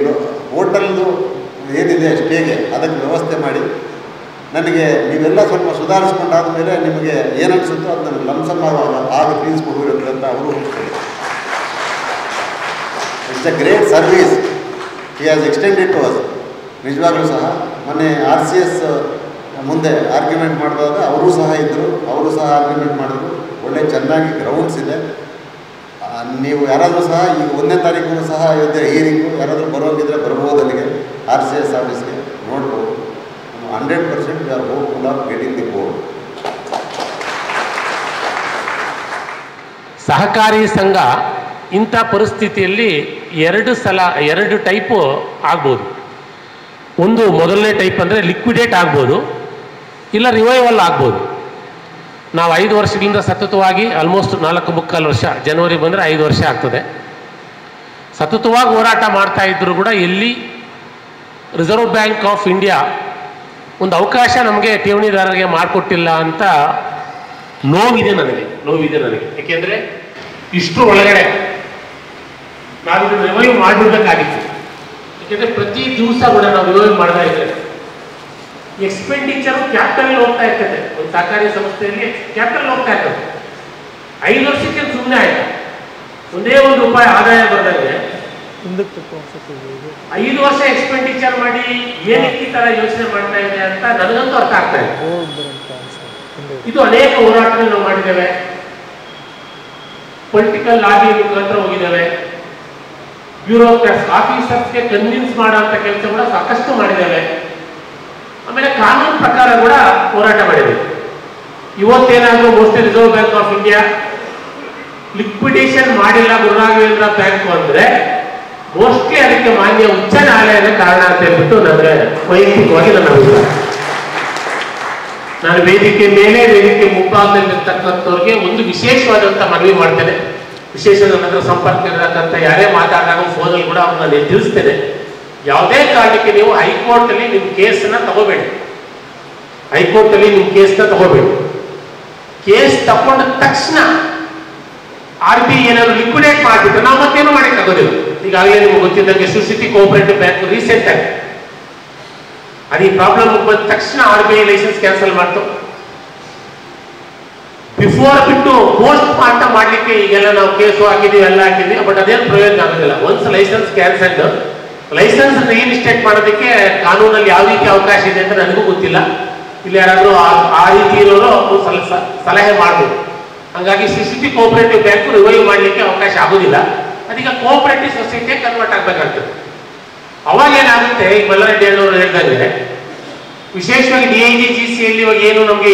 ಹೋಟೆಲ್ದು ಏನಿದೆ ಸ್ಟೇಗೆ ಅದಕ್ಕೆ ವ್ಯವಸ್ಥೆ ಮಾಡಿ ನನಗೆ ನೀವೆಲ್ಲ ಸ್ವಲ್ಪ ಸುಧಾರಿಸ್ಕೊಂಡಾದ ಮೇಲೆ ನಿಮಗೆ ಏನನ್ಸುತ್ತೋ ಅದು ನನಗೆ ಲಂಸಮ್ ಆಗ ಫೀಸ್ ಕೊಡಬೇಕು ಅಂತ ಅವರು it's a great service he has extended to us. ನಿಜವಾಗ್ಲೂ ಸಹ ಮೊನ್ನೆ RCS ಮುಂದೆ ಆರ್ಗ್ಯುಮೆಂಟ್ ಮಾಡಿದಾಗ ಅವರು ಸಹ ಇದ್ದರು, ಅವರು ಸಹ ಆರ್ಗ್ಯುಮೆಂಟ್ ಮಾಡಿದ್ರು. ಒಳ್ಳೆ ಚೆನ್ನಾಗಿ ಗ್ರೌಂಡ್ಸ್ ಇದೆ. ನೀವು ಯಾರಾದರೂ ಸಹ ಈಗ 1ನೇ ತಾರೀಕು ಸಹ ಇದೆ ಹೀರಿಂಗು, ಯಾರಾದರೂ ಬರೋಂಗಿದ್ರೆ ಬರ್ಬೋದು ಅಲ್ಲಿಗೆ RCS ಆಫೀಸ್ಗೆ ನೋಡ್ಬೋದು. 100% we are hopeful of getting the board. ಸಹಕಾರಿ ಸಂಘ ಇಂಥ ಪರಿಸ್ಥಿತಿಯಲ್ಲಿ ಎರಡು ಟೈಪು ಆಗ್ಬೋದು. ಒಂದು ಮೊದಲನೇ ಟೈಪ್ ಅಂದರೆ ಲಿಕ್ವಿಡೇಟ್ ಆಗ್ಬೋದು, ಇಲ್ಲ ರಿವೈವಲ್ ಆಗ್ಬೋದು. ನಾವು 5 ವರ್ಷಗಳಿಂದ ಸತತವಾಗಿ ಆಲ್ಮೋಸ್ಟ್ 4.25 ವರ್ಷ, ಜನವರಿ ಬಂದರೆ 5 ವರ್ಷ ಆಗ್ತದೆ, ಸತತವಾಗಿ ಹೋರಾಟ ಮಾಡ್ತಾ ಇದ್ದರೂ ಕೂಡ ಎಲ್ಲಿ ರಿಸರ್ವ್ ಬ್ಯಾಂಕ್ ಆಫ್ ಇಂಡಿಯಾ ಒಂದು ಅವಕಾಶ ನಮಗೆ ಠೇವಣಿದಾರರಿಗೆ ಮಾಡಿಕೊಟ್ಟಿಲ್ಲ ಅಂತ ನೋವಿದೆ ನನಗೆ. ಯಾಕೆಂದರೆ ಇಷ್ಟರ ಒಳಗಡೆ ನಾವಿದನ್ನು ರಿವೈವ್ ಮಾಡಿಬಿಡ್ಬೇಕಾಗಿತ್ತು. ಯಾಕೆಂದರೆ ಪ್ರತಿ ದಿವಸ ಕೂಡ ನಾವು ರಿವೈವ್ ಮಾಡ್ತಾ ಇದ್ದೇವೆ. ಎಕ್ಸ್ಪೆಂಡಿಚರು ಕ್ಯಾಪಿಟಲ್ ಹೋಗ್ತಾ ಇರ್ತದೆ. ಒಂದು ಸಹಕಾರಿ ಸಂಸ್ಥೆಯಲ್ಲಿ ಕ್ಯಾಪಿಟಲ್ ಹೋಗ್ತಾ ಇರ್ತದೆ. 5 ವರ್ಷಕ್ಕೆ ಸುಮ್ಮನೆ ಆಯ್ತು, ಒಂದೇ ₹1 ಆದಾಯ ಬರ್ದಂಗೆ 5 ವರ್ಷ ಎಕ್ಸ್ಪೆಂಡಿಚರ್ ಮಾಡಿ ಏನಕ್ಕೆ ಈ ಥರ ಯೋಚನೆ ಮಾಡ್ತಾ ಇದೆ ಅಂತ ನನಗಂತೂ ಅರ್ಥ ಆಗ್ತಾ ಇದೆ. ಇದು ಅನೇಕ ಹೋರಾಟಗಳು ನಾವು ಮಾಡಿದ್ದೇವೆ, ಪೊಲಿಟಿಕಲ್ ಲಾಬಿ ಮುಖಾಂತರ ಹೋಗಿದ್ದೇವೆ, ಬ್ಯೂರೋಕ್ರಾಟ್ಸ್ ಆಫೀಸರ್ಸ್ಗೆ ಕನ್ವಿನ್ಸ್ ಮಾಡೋಂಥ ಕೆಲಸ ಕೂಡ ಸಾಕಷ್ಟು ಮಾಡಿದ್ದೇವೆ. ಆಮೇಲೆ ಕಾನೂನು ಪ್ರಕಾರ ಕೂಡ ಹೋರಾಟ ಮಾಡಿದ್ದೇವೆ. ಇವತ್ತೇನಾದರೂ mostly reserve bank of India liquidation ಮಾಡಿಲ್ಲ ಗುರುರಾಘವೇಂದ್ರ ಬ್ಯಾಂಕ್ ಅಂದರೆ ಮೋಸ್ಟ್ಲಿ ಅದಕ್ಕೆ ಮಾನ್ಯ ಉಚ್ಚ ನ್ಯಾಯಾಲಯದ ಕಾರಣ ಅಂತ ಹೇಳ್ಬಿಟ್ಟು ನನಗೆ ವೈಯಕ್ತಿಕವಾಗಿ ನನ್ನ ಅಭಿಪ್ರಾಯ. ನಾನು ವೇದಿಕೆ ಮೇಲೆ ವೇದಿಕೆ ಮುಂಭಾಗದಲ್ಲಿರ್ತಕ್ಕಂಥವ್ರಿಗೆ ಒಂದು ವಿಶೇಷವಾದಂಥ ಮನವಿ ಮಾಡ್ತೇನೆ. ವಿಶೇಷವಾದ ನನ್ನ ಸಂಪರ್ಕ ಇರತಕ್ಕಂಥ ಯಾರೇ ಮಾತಾಡಿದಾಗ ಫೋನಲ್ಲಿ ಕೂಡ ಅವ್ರನ್ನ ನಾನು ತಿಳಿಸ್ತೇನೆ. ಯಾವುದೇ ಕಾರಣಕ್ಕೆ ನೀವು ಹೈಕೋರ್ಟಲ್ಲಿ ನಿಮ್ಮ ಕೇಸನ್ನು ತಗೋಬೇಡಿ. ಕೇಸ್ ತಗೊಂಡ ತಕ್ಷಣ RBI ಏನಾದ್ರು ಲಿಕ್ವಿಡೇಟ್ ಮಾಡಿಬಿಟ್ರೆ ನಾವು ಮತ್ತೇನು ಮಾಡಕ್ಕೆ ಆಗೋದಿಲ್ಲ. ಈಗಾಗಲೇ ನಿಮ್ಗೆ ಗೊತ್ತಿದ್ದಂಗೆ ಸುಸ್ಥಿತಿ ಕೋಆಪರೇಟಿವ್ ಬ್ಯಾಂಕ್ ರೀಸೆಂಟ್ ಆಗಿ ಅದು ಈ ಪ್ರಾಬ್ಲಮ್ ಬಂದ ತಕ್ಷಣ RBI ಲೈಸೆನ್ಸ್ ಕ್ಯಾನ್ಸಲ್ ಮಾಡ್ತು. ಬಿಫೋರ್ ಬಿಟ್ಟು ಪೋಸ್ಟ್ ಮಾರ್ಟಮ್ ಮಾಡಲಿಕ್ಕೆ ಈಗೆಲ್ಲ ನಾವು ಕೇಸು ಹಾಕಿದ್ದೀವಿ, ಎಲ್ಲ ಹಾಕಿದ್ವಿ, ಬಟ್ ಅದೇನು ಪ್ರಯೋಜನ ಆಗೋದಿಲ್ಲ. Once licence cancelled, licence reinstate ಮಾಡೋದಕ್ಕೆ ಕಾನೂನಲ್ಲಿ ಯಾವ ರೀತಿ ಅವಕಾಶ ಇದೆ ಅಂತ ನನಗೂ ಗೊತ್ತಿಲ್ಲ. ಇಲ್ಲಿ ಯಾರಾದರೂ ಆ ರೀತಿ ಇರೋರು ಸಲಹೆ ಮಾಡಬೇಕು. ಹಾಗಾಗಿ ಸುಸ್ಥಿತಿ ಕೋಆಪರೇಟಿವ್ ಬ್ಯಾಂಕ್ ರಿವೈವ್ ಮಾಡಲಿಕ್ಕೆ ಅವಕಾಶ ಆಗೋದಿಲ್ಲ. ಅದೀಗ ಕೋಆಪರೇಟಿವ್ ಸೊಸೈಟಿಗೆ ಕನ್ವರ್ಟ್ ಆಗಬೇಕಾಗ್ತದೆ. ಅವಾಗ ಏನಾಗುತ್ತೆ, ಈಗ ಮಲ್ಲರೆಡ್ಡಿ ಅವರು ಹೇಳಿದಂಗೆ ವಿಶೇಷವಾಗಿ DIGGCಯಲ್ಲಿ ಇವಾಗ ಏನು ನಮಗೆ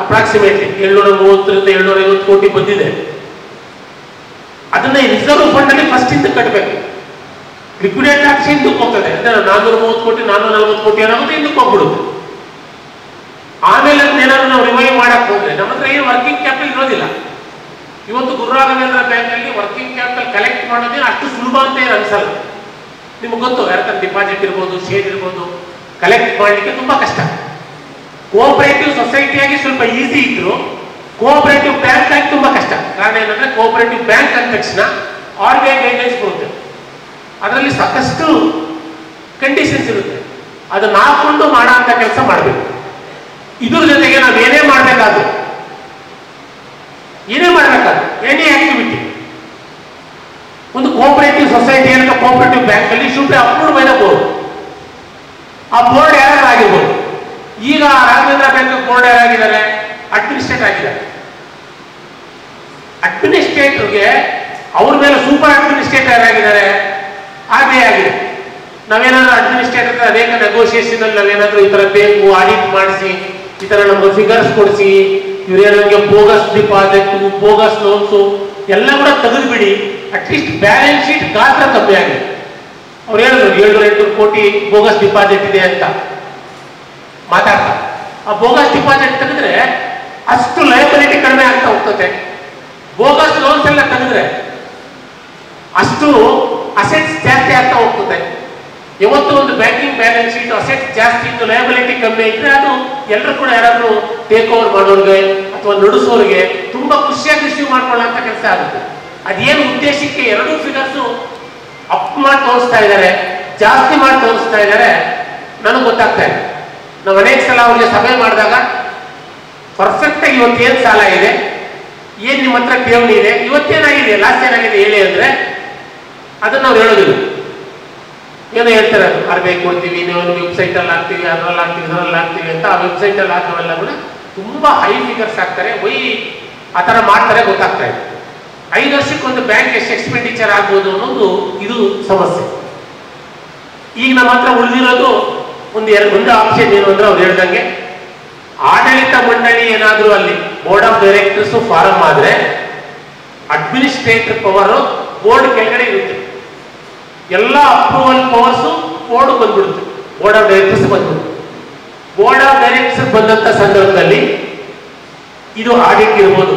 ಅಪ್ರಾಕ್ಸಿಮೇಟ್ಲಿ 730 ರಿಂದ 750 ಕೋಟಿ ಬಂದಿದೆ. ಅದನ್ನ ರಿಸರ್ವ್ ಫಂಡ್ ಅಲ್ಲಿ ಫಸ್ಟ್ ಇಂದ ಕಟ್ಟಬೇಕು. ಲಿಕ್ವಿಡೇಟ್ ಆಗಿ ಹಿಂದಕ್ಕೆ ಹೋಗ್ತದೆ. 430 ಕೋಟಿ 440 ಕೋಟಿ ಏನಾಗುತ್ತೆ, ಹಿಂದಕ್ಕೆ ಹೋಗ್ಬಿಡುತ್ತೆ. ಆಮೇಲೆ ಅದನ್ನೇನಾದ್ರು ನಾವು ರಿವೈವ್ ಮಾಡಕ್ ಹೋದ್ರೆ ನಮ್ಮ ಹತ್ರ ಏನು ವರ್ಕಿಂಗ್ ಕ್ಯಾಪಿಟಲ್ ಇರೋದಿಲ್ಲ. ಇವತ್ತು ಗುರುರಾಘವೇಂದ್ರ ಬ್ಯಾಂಕ್ ಅಲ್ಲಿ ವರ್ಕಿಂಗ್ ಕ್ಯಾಪಿಟಲ್ ಕಲೆಕ್ಟ್ ಮಾಡೋದೇ ಅಷ್ಟು ಸುಲಭ ಅಂತ ಏನು ಅನ್ಸಲ್ಲ. ನಿಮ್ಗೆ ಗೊತ್ತು, ಯಾರ ಡಿಪಾಸಿಟ್ ಇರ್ಬೋದು, ಶೇರ್ ಇರ್ಬೋದು, ಕಲೆಕ್ಟ್ ಮಾಡಲಿಕ್ಕೆ ತುಂಬಾ ಕಷ್ಟ. ಕೋಆಪರೇಟಿವ್ ಸೊಸೈಟಿಯಾಗಿ ಸ್ವಲ್ಪ ಈಸಿ ಇದ್ರು, ಕೋಆಪರೇಟಿವ್ ಬ್ಯಾಂಕ್ ಆಗಿ ತುಂಬಾ ಕಷ್ಟ. ಕಾರಣ ಏನಂದ್ರೆ ಕೋಆಪರೇಟಿವ್ ಬ್ಯಾಂಕ್ ಅಂದ ತಕ್ಷಣ RBI ಗೈಡ್ಲೈನ್ಸ್ ಬರುತ್ತೆ. ಅದರಲ್ಲಿ ಸಾಕಷ್ಟು ಕಂಡೀಷನ್ಸ್ ಇರುತ್ತೆ. ಅದನ್ನ ಹಾಕೊಂಡು ಮಾಡೋ ಅಂತ ಕೆಲಸ ಮಾಡಬೇಕು. ಇದ್ರ ಜೊತೆಗೆ ನಾವು ಏನೇ ಮಾಡಬೇಕಾದ್ರು ಎನಿ ಆಕ್ಟಿವಿಟಿ ಒಂದು ಕೋಆಪರೇಟಿವ್ ಸೊಸೈಟಿ ಅಂತ ಕೋಆಪರೇಟಿವ್ ಬ್ಯಾಂಕ್ ಅಲ್ಲಿ should approve by the board. ಆ ಬೋರ್ಡ್ ಯಾರಾಗಿರ್ಬೋದು. ಈಗ ರಾಘವೇಂದ್ರ ಬ್ಯಾಂಕ್ ಬೋರ್ಡ್ ಯಾರಾಗಿದ್ದಾರೆ, ಅಡ್ಮಿನಿಸ್ಟ್ರೇಟರ್ ಆಗಿದ್ದಾರೆ. ಅಡ್ಮಿನಿಸ್ಟ್ರೇಟರ್ಗೆ ಅವ್ರ ಮೇಲೆ ಸೂಪರ್ ಅಡ್ಮಿನಿಸ್ಟ್ರೇಟರ್ ಯಾರಾಗಿದ್ದಾರೆ, RBI ಆಗಿದೆ. ನಾವೇನಾದ್ರೂ ಅಡ್ಮಿನಿಸ್ಟ್ರೇಟರ್ ಅನೇಕ ನೆಗೋಸಿಯೇಷನ್ ಅಲ್ಲಿ ನಾವೇನಾದ್ರೂ ಈ ತರ ಬೇಕು ಆಡಿಟ್ ಮಾಡಿಸಿ, ಈ ತರ ನಮ್ಗೆ ಫಿಗರ್ಸ್ ಕೊಡಿಸಿ, ಇವ್ರೇನಂಗೆ ಬೋಗಸ್ ಡಿಪಾಸಿಟ್, ಬೋಗಸ್ ಲೋನ್ಸು ಎಲ್ಲ ಕೂಡ ತೆಗೆದುಬಿಡಿ, ಅಟ್ಲೀಸ್ಟ್ ಬ್ಯಾಲೆನ್ಸ್ ಶೀಟ್ ಗಾತ್ರ ಕಮ್ಮಿ ಆಗಿದೆ. ಅವ್ರು ಹೇಳಿದ್ರು 700-800 ಕೋಟಿ ಬೋಗಸ್ ಡಿಪಾಸಿಟ್ ಇದೆ ಅಂತ ಮಾತಾಡ್ತಾರೆ. ಆ ಬೋಗಸ್ ಡಿಪಾಸಿಟ್ ತೆಗೆದ್ರೆ ಅಷ್ಟು ಲಯಬಿಲಿಟಿ ಕಡಿಮೆ ಆಗ್ತಾ ಹೋಗ್ತದೆ. ಬೋಗಸ್ ಲೋನ್ಸ್ ಎಲ್ಲ ತೆಗೆದ್ರೆ ಅಷ್ಟು ಅಸೆಟ್ಸ್ ಜಾಸ್ತಿ ಆಗ್ತಾ ಹೋಗ್ತದೆ. ಯಾವತ್ತು ಒಂದು ಬ್ಯಾಂಕಿಂಗ್ ಬ್ಯಾಲೆನ್ಸ್ ಶೀಟ್ ಅಸೆಟ್ಸ್ ಜಾಸ್ತಿ ಇದ್ದು ಲಯಬಿಲಿಟಿ ಕಮ್ಮಿ ಇದ್ರೆ ಅದು ಎಲ್ಲರೂ ಕೂಡ ಯಾರಾದ್ರೂ ಟೇಕ್ ಓವರ್ ಮಾಡೋರಿಗೆ ಅಥವಾ ನಡೆಸೋರಿಗೆ ತುಂಬಾ ಖುಷಿಯಾಗಿ ರಿಸೀವ್ ಮಾಡ್ಕೊಳ್ಳೋಂಥ ಕೆಲಸ ಆಗುತ್ತೆ. ಅದೇನು ಉದ್ದೇಶಕ್ಕೆ ಎರಡೂ ಫಿಗರ್ಸು ಅಪ್ ಮಾಡಿ ತೋರಿಸ್ತಾ ಇದ್ದಾರೆ, ಜಾಸ್ತಿ ಮಾಡಿ ತೋರಿಸ್ತಾ ಇದ್ದಾರೆ ನನಗೆ ಗೊತ್ತಾಗ್ತಾ ಇದೆ. ನಾವು ಅನೇಕ ಸಲ ಅವ್ರಿಗೆ ಸಭೆ ಮಾಡಿದಾಗ ಪರ್ಫೆಕ್ಟ್ ಆಗಿ ಇವತ್ತೇನು ಸಾಲ ಇದೆ, ಏನ್ ನಿಮ್ಮ ಹತ್ರ ಠೇವಣಿ ಇದೆ, ಇವತ್ತೇನಾಗಿದೆ, ಲಾಸ್ಟ್ ಏನಾಗಿದೆ ಹೇಳಿ ಅಂದ್ರೆ ಅದನ್ನ ನಾವು ಹೇಳೋದಿಲ್ಲ. ಏನೋ ಹೇಳ್ತಾರೆ, RBI ಕೊಡ್ತೀವಿ, ನೀವು ವೆಬ್ಸೈಟ್ ಅಲ್ಲಿ ಹಾಕ್ತೀವಿ, ಅದ್ರಲ್ಲಿ ಹಾಕ್ತೀವಿ, ಇದರಲ್ಲಿ ಹಾಕ್ತೀವಿ ಅಂತ. ಆ ವೆಬ್ಸೈಟ್ ಅಲ್ಲಿ ಹಾಕೋವೆಲ್ಲ ಕೂಡ ತುಂಬಾ ಹೈ ಫಿಗರ್ಸ್ ಹಾಕ್ತಾರೆ. ಆ ಥರ ಮಾಡ್ತಾರೆ, ಗೊತ್ತಾಗ್ತಾ ಇದೆ. 5 ವರ್ಷಕ್ಕೆ ಒಂದು ಬ್ಯಾಂಕ್ ಎಷ್ಟು ಎಕ್ಸ್ಪೆಂಡಿಚರ್ ಆಗ್ಬೋದು ಅನ್ನೋದು ಇದು ಸಮಸ್ಯೆ. ಈಗ ನಮ್ಮ ಹತ್ರ ಉಳಿದಿರೋದು ಒಂದು ಆಪ್ಷನ್ ಏನು ಅಂದ್ರೆ ಅವ್ರು ಹೇಳ್ದಂಗೆ ಆಡಳಿತ ಮಂಡಳಿ ಏನಾದರೂ ಅಲ್ಲಿ ಬೋರ್ಡ್ ಆಫ್ ಡೈರೆಕ್ಟರ್ಸ್ ಫಾರಂ ಆದ್ರೆ ಅಡ್ಮಿನಿಸ್ಟ್ರೇಟರ್ ಪವರ್ ಬೋರ್ಡ್ ಕೆಳಗಡೆ ಇರುತ್ತೆ. ಎಲ್ಲ ಅಪ್ರೂವಲ್ ಪವರ್ಸು ಬೋರ್ಡ್ ಬಂದ್ಬಿಡುತ್ತೆ, ಬೋರ್ಡ್ ಆಫ್ ಡೈರೆಕ್ಟರ್ಸ್ ಬಂದ್ಬಿಡುತ್ತೆ. ಬೋರ್ಡ್ ಆಫ್ ಡೈರೆಕ್ಟರ್ಸ್ ಬಂದಂತ ಸಂದರ್ಭದಲ್ಲಿ ಇದು ಆಡಿಟ್ ಇರ್ಬೋದು.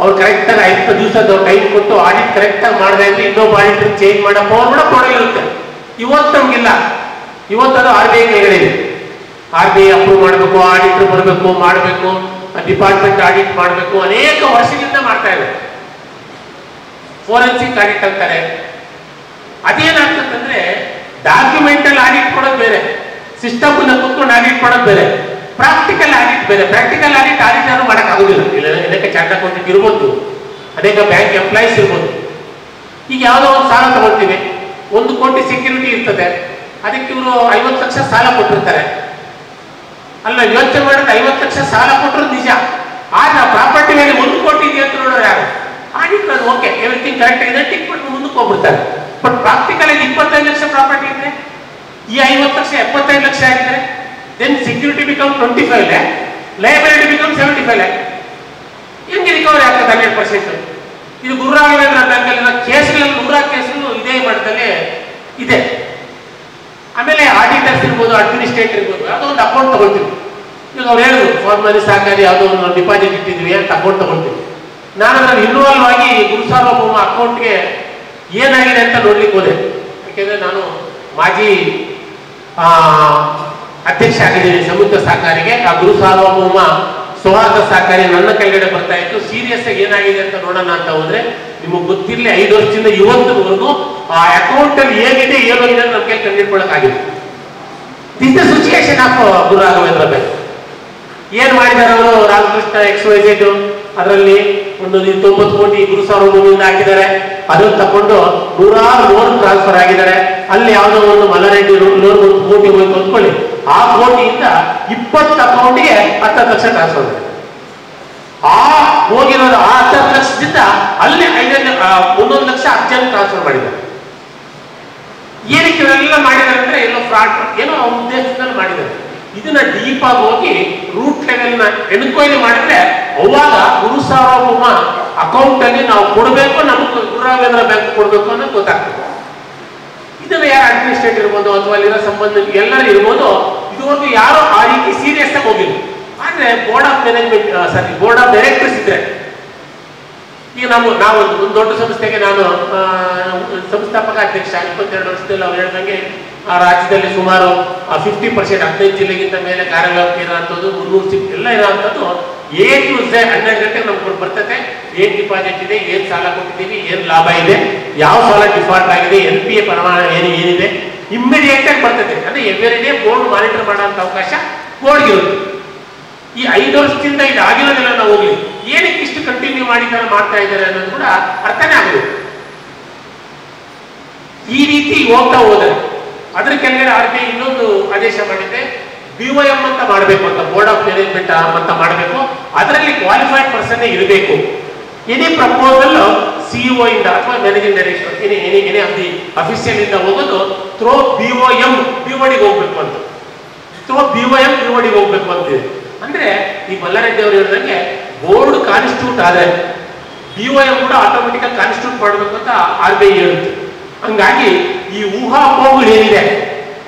ಅವ್ರು ಕರೆಕ್ಟಾಗಿ 50 ದಿವಸದ ಟೈಮ್ ಕೊಟ್ಟು ಆಡಿಟ್ ಕರೆಕ್ಟಾಗಿ ಮಾಡದೆ ಇದ್ರೆ ಇನ್ನೊಬ್ಬ ಆಡಿಟರ್ ಚೇಂಜ್ ಮಾಡೋ ಪವರ್ ಕೂಡ ಬೋರ್ಡ್ ಇರುತ್ತೆ. ಇವತ್ತು ನಮ್ಗಿಲ್ಲ, ಇವತ್ತದು RBI ಕೆಳಗಡೆ ಇದೆ. RBI ಅಪ್ರೂವ್ ಮಾಡಬೇಕು, ಆಡಿಟರ್ ಬರಬೇಕು, ಮಾಡಬೇಕು, ಡಿಪಾರ್ಟ್ಮೆಂಟ್ ಆಡಿಟ್ ಮಾಡಬೇಕು, ಅನೇಕ ವರ್ಷದಿಂದ ಮಾಡ್ತಾ ಇದೆ. ಫೋರೆನ್ಸಿಕ್ ಆಡಿಟ್ ಅಂತಾರೆ. ಅದೇನಾಗ್ತದಂದ್ರೆ ಡಾಕ್ಯುಮೆಂಟಲ್ ಆಡಿಟ್ ಕೊಡೋದು ಬೇರೆ, ಸಿಸ್ಟಮ್ ಕುತ್ಕೊಂಡು ಆಡಿಟ್ ಮಾಡೋದು ಬೇರೆ, ಪ್ರಾಕ್ಟಿಕಲ್ ಆಡಿಟ್ ಬೇರೆ. ಪ್ರಾಕ್ಟಿಕಲ್ ಆಡಿಟ್ ಯಾರು ಮಾಡೋಕ್ಕಾಗೋದಿಲ್ಲ. ಅನೇಕ ಚಾರ್ಟ್ ಅಕೌಂಟೆಂಟ್ ಇರ್ಬೋದು, ಅನೇಕ ಬ್ಯಾಂಕ್ ಎಂಪ್ಲಾಯೀಸ್ ಇರ್ಬೋದು. ಈಗ ಯಾವುದೋ ಒಂದು ಸಾಲ ತಗೊಳ್ತೀವಿ, 1 ಕೋಟಿ ಸೆಕ್ಯೂರಿಟಿ ಇರ್ತದೆ, ಅದಕ್ಕೆ ಇವರು 50 ಲಕ್ಷ ಸಾಲ ಕೊಟ್ಟಿರ್ತಾರೆ. ಅಲ್ಲ, ಯೋಚನೆ ಮಾಡಿದ್ರೆ 50 ಲಕ್ಷ ಸಾಲ ಕೊಟ್ಟರು ನಿಜ, ಆದ್ರೆ ಪ್ರಾಪರ್ಟಿ ಮೇಲೆ 1 ಕೋಟಿ ಇದೆ ಅಂತ ನೋಡೋರು ಯಾರು? ಆಡಿಟ್ ಅದು ಓಕೆ, ಎವ್ರಿಥಿಂಗ್ ಕರೆಕ್ಟ್ ಇದೆ, ಟಿಕ್ ಬಿಟ್ಟು ಮುಂದಕ್ಕೆ ಹೋಗ್ಬಿಡ್ತಾರೆ. ಬಟ್ ಪ್ರಾಕ್ಟಿಕಲ್ ಆಗಿ 25 ಲಕ್ಷ ಪ್ರಾಪರ್ಟಿ ಇದ್ರೆ, ಈ 50 ಲಕ್ಷ 75 ಲಕ್ಷ ಆಗಿದ್ರೆ, then security become 25 lakh, liability become 75 lakh. ಹೆಂಗೆ ರಿಕವರಿ ಆಗ್ತದೆ 100%? ಇದು ಗುರು ರಾಘವೇಂದ್ರ ಬ್ಯಾಂಕಲ್ಲಿನ ಕೇಸ್ಗಳಲ್ಲಿ 100 ಕೇಸ್ಗಳು ಇದೇ ಮಟ್ಟದಲ್ಲಿ ಇದೆ. ಆಮೇಲೆ ಆಡಿಟರ್ಸ್ ಇರ್ಬೋದು, ಅಡ್ಮಿನಿಸ್ಟ್ರೇಟರ್ ಇರ್ಬೋದು, ಯಾವುದೋ ಒಂದು ಅಕೌಂಟ್ ತಗೊಳ್ತೀವಿ. ಈಗ ಅವ್ರು ಹೇಳಿದ್ರು ಫಾರ್ಮಲಿ ಸಹಕಾರಿ ಯಾವುದೋ ಒಂದು ಡಿಪಾಸಿಟ್ ಇಟ್ಟಿದ್ವಿ ಅಂತ ಅಕೌಂಟ್ ತಗೊಳ್ತೀವಿ. ನಾನು ಅದ್ರಲ್ಲಿ ಇನ್ವಾಲ್ವ್ ಆಗಿ ಗುರುಸಾರ್ವಭೌಮ ಅಕೌಂಟ್ಗೆ ಏನಾಗಿದೆ ಅಂತ ನೋಡ್ಲಿಕ್ಕೆ ಹೋದೆ. ಯಾಕೆಂದ್ರೆ ನಾನು ಮಾಜಿ ಅಧ್ಯಕ್ಷ ಆಗಿದ್ದೀನಿ ಸಂಯುಕ್ತ ಸಹಕಾರಿಗೆ. ಆ ಗುರುಸಾರ್ವಭೌಮ ಸೌಹಾರ್ದ ಸಹಕಾರಿ ನನ್ನ ಕೆಳಗಡೆ ಬರ್ತಾ ಇತ್ತು. ಸೀರಿಯಸ್ ಆಗಿ ಏನಾಗಿದೆ ಅಂತ ನೋಡೋಣ ಅಂತ ಹೋದ್ರೆ ನಿಮಗೆ ಗೊತ್ತಿರಲಿ, 5 ವರ್ಷದಿಂದ ಇವತ್ತಿನವರೆಗೂ ಆ ಅಕೌಂಟ್ ಅಲ್ಲಿ ಏನಿದೆ ಏನಾಗಿದೆ ನಮಗೆ ಕಂಡುಹಿಡ್ಕೊಳ್ಳೋಕ್ಕಾಗಿದೆ. This the situation of Guru Raghavendra bank. ಏನ್ ಮಾಡಿದಾರೆ ಅವರು? ರಾಮಕೃಷ್ಣ XYZ ಅದರಲ್ಲಿ ಒಂದು 90 ಕೋಟಿ ಗುರು ಸಾರ್ವಭೌಮದಿಂದ ಹಾಕಿದ್ದಾರೆ. ಅದನ್ನು ತಕೊಂಡು 100 ಲೋನ್ ಟ್ರಾನ್ಸ್ಫರ್ ಆಗಿದ್ದಾರೆ. ಅಲ್ಲಿ ಯಾವುದೋ ಒಂದು ಮಲ್ಲರೆಡ್ಡಿ ಲೋನ್ 1 ಕೋಟಿ ಹೋಯ್ತು ಅಂದ್ಕೊಳ್ಳಿ, ಆ ಕೋಟಿಯಿಂದ 20 ಅಕೌಂಟ್ಗೆ 10 ಲಕ್ಷ ಟ್ರಾನ್ಸ್ಫರ್ ಮಾಡಿದ್ದಾರೆ. ಆ ಹೋಗಿರೋದು ಆ 10 ಲಕ್ಷದಿಂದ ಅಲ್ಲಿ 1 ಲಕ್ಷ ಅರ್ಜೆಂಟ್ ಟ್ರಾನ್ಸ್ಫರ್ ಮಾಡಿದ್ದಾರೆ. ಏನಕ್ಕೆ ಇವೆಲ್ಲ ಮಾಡಿದ್ದಾರೆ ಅಂದ್ರೆ ಎಲ್ಲೋ ಫ್ರಾಡ್ ಏನೋ ಉದ್ದೇಶದಲ್ಲಿ ಮಾಡಿದ್ದಾರೆ. ಇದನ್ನ ಡೀಪ್ ಆಗಿ ಹೋಗಿ ರೂಟ್ ಲೆವೆಲ್ನ ಎನ್ಕ್ವೈರಿ ಮಾಡಿದ್ರೆ ಅವಾಗ ಗುರು ಸಾರ್ವಭೌಮ ಅಕೌಂಟ್ ಅಲ್ಲಿ ನಾವು ಕೊಡಬೇಕು, ನಮಗೆ ಗುರು ರಾಘವೇಂದ್ರ ಬ್ಯಾಂಕ್ ಕೊಡಬೇಕು ಅನ್ನೋದು ಗೊತ್ತಾಗ್ತದೆ. ಇದನ್ನ ಯಾರು ಅಡ್ಮಿನಿಸ್ಟ್ರೇಟ್ ಇರ್ಬೋದು ಅಥವಾ ಅಲ್ಲಿರೋ ಸಂಬಂಧ ಎಲ್ಲರೂ ಇರ್ಬೋದು, ಇದುವರೆಗೂ ಯಾರು ಆ ರೀತಿ ಸೀರಿಯಸ್ ಆಗಿ ಹೋಗಿಲ್ಲ. ಆದ್ರೆ board of management board of directors ಇದ್ರೆ, ಈಗ ನಾವೊಂದು ದೊಡ್ಡ ಸಂಸ್ಥೆಗೆ ನಾನು ಸಂಸ್ಥಾಪಕ ಅಧ್ಯಕ್ಷ 22 ವರ್ಷದಲ್ಲಿ ಅವ್ರು ಹೇಳ್ದಂಗೆ ಆ ರಾಜ್ಯದಲ್ಲಿ ಸುಮಾರು 50% 15 ಜಿಲ್ಲೆಗಿಂತ ಮೇಲೆ ಕಾರ್ಯವ್ಯಾಪ್ತಿ ಇರೋಂಥದ್ದು 300 ಎಲ್ಲ ಇರೋಂಥದ್ದು A to Z 12 ಗಂಟೆಗೆ ನಮ್ಗೆ ಬರ್ತದೆ. ಏನ್ ಡಿಪಾಸಿಟ್ ಇದೆ, ಏನ್ ಸಾಲ ಕೊಟ್ಟಿದ್ದೀವಿ, ಏನ್ ಲಾಭ ಇದೆ, ಯಾವ ಸಾಲ ಡಿಫಾಲ್ಟ್ ಆಗಿದೆ, NPA ಪ್ರಮಾಣ ಏನಿದೆ ಇಮ್ಮಿಡಿಯೇಟ್ ಆಗಿ ಬರ್ತದೆ. ಅಂದ್ರೆ ಎವ್ರಿ ಡೇ ಬೋರ್ಡ್ ಮಾನಿಟರ್ ಮಾಡೋಂಥ ಅವಕಾಶ ಬೋರ್ಡ್ಗಿರುತ್ತೆ. ಈ 5 ವರ್ಷದಿಂದ ಇದು ಆಗಿರೋದೆಲ್ಲ ನಾವು ಹೋಗ್ಲಿ, ಏನಕ್ಕೆ ಇಷ್ಟು ಕಂಟಿನ್ಯೂ ಮಾಡ್ತಾ ಇದ್ದಾರೆ ಅನ್ನೋದು ಕೂಡ ಅರ್ಥನೇ ಆಗಬೇಕು. ಈ ರೀತಿ ಹೋಗ್ತಾ ಹೋದರೆ ಅದ್ರ ಕೆಳಗಡೆ RBI ಇನ್ನೊಂದು ಆದೇಶ ಮಾಡಿದೆ, BOM ಅಂತ ಮಾಡಬೇಕು ಅಂತ, ಬೋರ್ಡ್ ಆಫ್ ಮ್ಯಾನೇಜ್ಮೆಂಟ್ ಅಂತ ಮಾಡಬೇಕು. ಅದರಲ್ಲಿ ಕ್ವಾಲಿಫೈಡ್ ಪರ್ಸನ್ ಇರಬೇಕು. ಎನಿ ಪ್ರಪೋಸಲ್ CEO ಇಂದ ಅಥವಾ managing director any of the official ಇಂದ ಹೋಗೋದು ಥ್ರೋ BOM BODಗೆ ಹೋಗ್ಬೇಕು ಅಂತ, ಥ್ರೋ BOM BODಗೆ ಹೋಗ್ಬೇಕು ಅಂತಿದೆ. ಅಂದ್ರೆ ಈ ಮಲ್ಲಾರೆಡ್ಡಿ ಅವರು ಹೇಳಿದಂಗೆ ಬೋರ್ಡ್ ಕಾನ್ಸ್ಟಿಟ್ಯೂಟ್ ಆದ್ರೆ BOM ಕೂಡ ಆಟೋಮೆಟಿಕ್ ಆಗಿ ಕಾನ್ಸ್ಟಿಟ್ಯೂಟ್ ಮಾಡಬೇಕು ಅಂತ RBI ಹೇಳುತ್ತೆ. ಹಂಗಾಗಿ ಈ ಊಹಾಪೋಹಗಳು ಏನಿದೆ,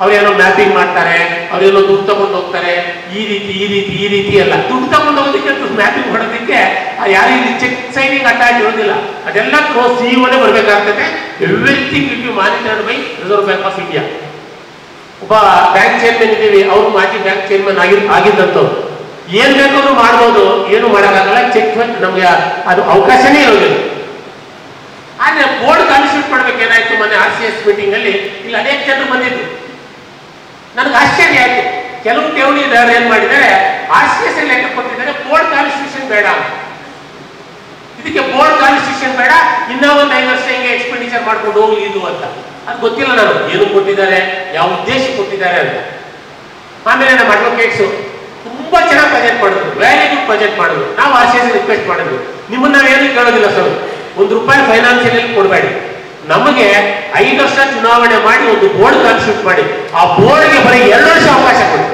ಅವ್ರೇನೋ ಮ್ಯಾಪಿಂಗ್ ಮಾಡ್ತಾರೆ, ಅವರೆಲ್ಲೋ ದುಡ್ಡು ತಗೊಂಡು ಹೋಗ್ತಾರೆ, ಈ ರೀತಿ ಎಲ್ಲ ದುಡ್ಡು ತಗೊಂಡು ಹೋಗೋದಕ್ಕೆ ಮ್ಯಾಪಿಂಗ್ ಮಾಡೋದಕ್ಕೆ ಯಾರು ಇಲ್ಲಿ ಚೆಕ್ ಸೈನಿಂಗ್ ಅಟ್ಯಾಚ್ ಇರೋದಿಲ್ಲ, ಅದೆಲ್ಲ ಸಿಇಒನೇ ಬರಬೇಕಾಗ್ತದೆ. Everything will be monitored by reserve bank of India. ಒಬ್ಬ ಬ್ಯಾಂಕ್ ಚೇರ್ಮನ್ ಇದ್ದೀವಿ, ಅವ್ರು ಮಾಜಿ ಬ್ಯಾಂಕ್ ಚೇರ್ಮನ್ ಆಗಿದ್ದಂಥವ್ರು. ಏನ್ ಬೇಕಾದ್ರೂ ಮಾಡ್ಬೋದು, ಏನು ಮಾಡೋಕ್ಕಾಗಲ್ಲ, ಚೆಕ್ ನಮ್ಗೆ ಅದು ಅವಕಾಶನೇ ಇರೋದಿಲ್ಲ. ಆದ್ರೆ ಬೋರ್ಡ್ ಕಾನ್ಸ್ಟಿಟ್ಯೂಟ್ ಮಾಡ್ಬೇಕೇನಾಯ್ತು, ಮೊನ್ನೆ RCS ಮೀಟಿಂಗ್ ಅಲ್ಲಿ ಇಲ್ಲಿ ಅನೇಕ ಜನರು ಬಂದಿದ್ರು. ನನಗೆ ಆಶ್ಚರ್ಯ ಆಯ್ತು, ಕೆಲವು ಠೇವಣಿದಾರರು ಏನ್ ಮಾಡಿದ್ದಾರೆ, RCS ಲೆಕ್ಕ ಕೊಟ್ಟಿದ್ದಾರೆ, ಬೋರ್ಡ್ ಕಾನ್ಸ್ಟಿಟ್ಯೂಷನ್ ಬೇಡ, ಇದಕ್ಕೆ ಬೋರ್ಡ್ ಕಾನ್ಸ್ಟಿಟ್ಯೂಷನ್ ಬೇಡ, ಇನ್ನೂ ಒಂದು 5 ವರ್ಷ ಹಿಂಗೆ ಎಕ್ಸ್ಪೆಂಡಿಚರ್ ಮಾಡ್ಕೊಂಡು ಹೋಗ್ಲಿ ಇದು ಅಂತ. ಅದು ಗೊತ್ತಿಲ್ಲ ನಾನು ಏನು ಕೊಟ್ಟಿದ್ದಾರೆ, ಯಾವ ಉದ್ದೇಶ ಕೊಟ್ಟಿದ್ದಾರೆ ಅಂತ. ಆಮೇಲೆ ನಮ್ಮ ಅಡ್ವೊಕೇಟ್ಸು ತುಂಬಾ ಚೆನ್ನಾಗಿ ಬಜೆಟ್ ಮಾಡಿದ್ರು, ವೆರಿ ಗುಡ್ ಬಜೆಟ್ ಮಾಡಿದ್ರು. ನಾವು RCS ರಿಕ್ವೆಸ್ಟ್ ಮಾಡಿದ್ವಿ, ನಿಮ್ಮನ್ನ ನಾವೇನು ಕೇಳೋದಿಲ್ಲ ಸರ್, ₹1 ಫೈನಾನ್ಸಿಯಲ್ ಕೊಡಬೇಡಿ, ನಮಗೆ 5 ವರ್ಷ ಚುನಾವಣೆ ಮಾಡಿ ಒಂದು ಬೋರ್ಡ್ ಕಾನ್ಸ್ಟಿಟ್ಯೂಟ್ ಮಾಡಿ, ಆ ಬೋರ್ಡ್ಗೆ ಬರೀ 2 ವರ್ಷ ಅವಕಾಶ ಕೊಡಿ,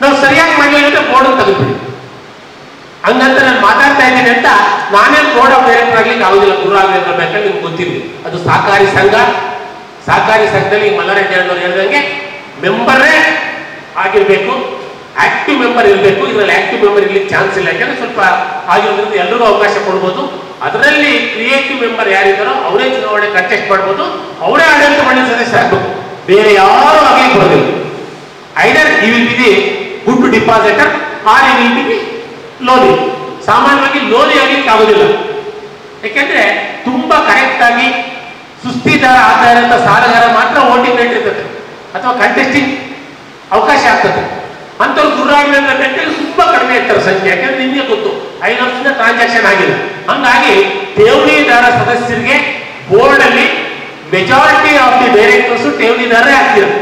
ನಾವು ಸರಿಯಾಗಿ ಮಾಡಲಿಲ್ಲ ಬೋರ್ಡ್ ತೆಗೆದುಬಿಡಿ. ಹಂಗಂತ ನಾನು ಮಾತಾಡ್ತಾ ಇದ್ದೀನಿ ಅಂತ ನಾನೇನು ಬೋರ್ಡ್ ಆಫ್ ಡೈರೆಕ್ಟರ್ ಆಗ್ಲಿಕ್ಕೆ ಆಗುದಿಲ್ಲ. ಗುರು ರಾಘವೇಂದ್ರ ಬ್ಯಾಂಕಲ್ಲಿ ನಿಮ್ಗೆ ಗೊತ್ತಿರಲಿ, ಅದು ಸಹಕಾರಿ ಸಂಘ. ಸಹಕಾರಿ ಸಂಘದಲ್ಲಿ ಮಲ್ಲಾರೆಡ್ಡಿ ಅವರು ಹೇಳಿದಂಗೆ ಮೆಂಬರೇ ಆಗಿರ್ಬೇಕು, ಆಕ್ಟಿವ್ ಮೆಂಬರ್ ಇರಬೇಕು. ಇದರಲ್ಲಿ ಆಕ್ಟಿವ್ ಮೆಂಬರ್ ಇರ್ಲಿಕ್ಕೆ ಚಾನ್ಸ್ ಇಲ್ಲ, ಯಾಕಂದ್ರೆ ಸ್ವಲ್ಪ ಆಗಿರೋದ್ರಿಂದ ಎಲ್ರಿಗೂ ಅವಕಾಶ ಕೊಡ್ಬೋದು. ಅದರಲ್ಲಿ ಕ್ರಿಯೇಟಿವ್ ಮೆಂಬರ್ ಯಾರಿದ್ದಾರೋ ಅವರೇ ಚುನಾವಣೆ ಕಂಟೆಸ್ಟ್ ಮಾಡ್ಬೋದು, ಅವರೇ ಆಡಳಿತ ಮಂಡಳಿ ಸದಸ್ಯರಾಗಬೇಕು, ಬೇರೆ ಯಾರು ಆಗಿ ಬರೋದಿಲ್ಲ. Either he will be the good depositor or he will be loanee. ಸಾಮಾನ್ಯವಾಗಿ ಲೋನಿ ಆಗ್ಲಿಕ್ಕೆ ಆಗೋದಿಲ್ಲ, ಯಾಕೆಂದ್ರೆ ತುಂಬಾ ಕರೆಕ್ಟ್ ಆಗಿ ಸುಸ್ತಿದಾರ ಆಧಾರದ ಸಾಲಗಾರ ಮಾತ್ರ ವೋಟಿಂಗ್ ರೇಟ್ ಇರ್ತದೆ ಅಥವಾ ಕಂಟೆಸ್ಟಿಂಗ್ ಅವಕಾಶ ಆಗ್ತದೆ. ಅಂತವ್ರು ಗುರುರಾಘವೇಂದ್ರ ಬ್ಯಾಂಕಲ್ಲಿ ತುಂಬಾ ಕಡಿಮೆ ಇರ್ತಾರೆ ಸಂಖ್ಯೆ, ಯಾಕಂದ್ರೆ ನಿಮಗೆ ಗೊತ್ತು 5 ವರ್ಷದಿಂದ ಟ್ರಾನ್ಸಾಕ್ಷನ್ ಆಗಿಲ್ಲ. ಹಂಗಾಗಿ ಠೇವಣಿದಾರ ಸದಸ್ಯರಿಗೆ ಬೋರ್ಡ್ ಅಲ್ಲಿ ಮೆಜಾರಿಟಿ ಆಫ್ ದಿ ಡೈರೆಕ್ಟರ್ಸ್ ಠೇವಣಿದಾರರೇ ಆಗ್ತಿರೋದು.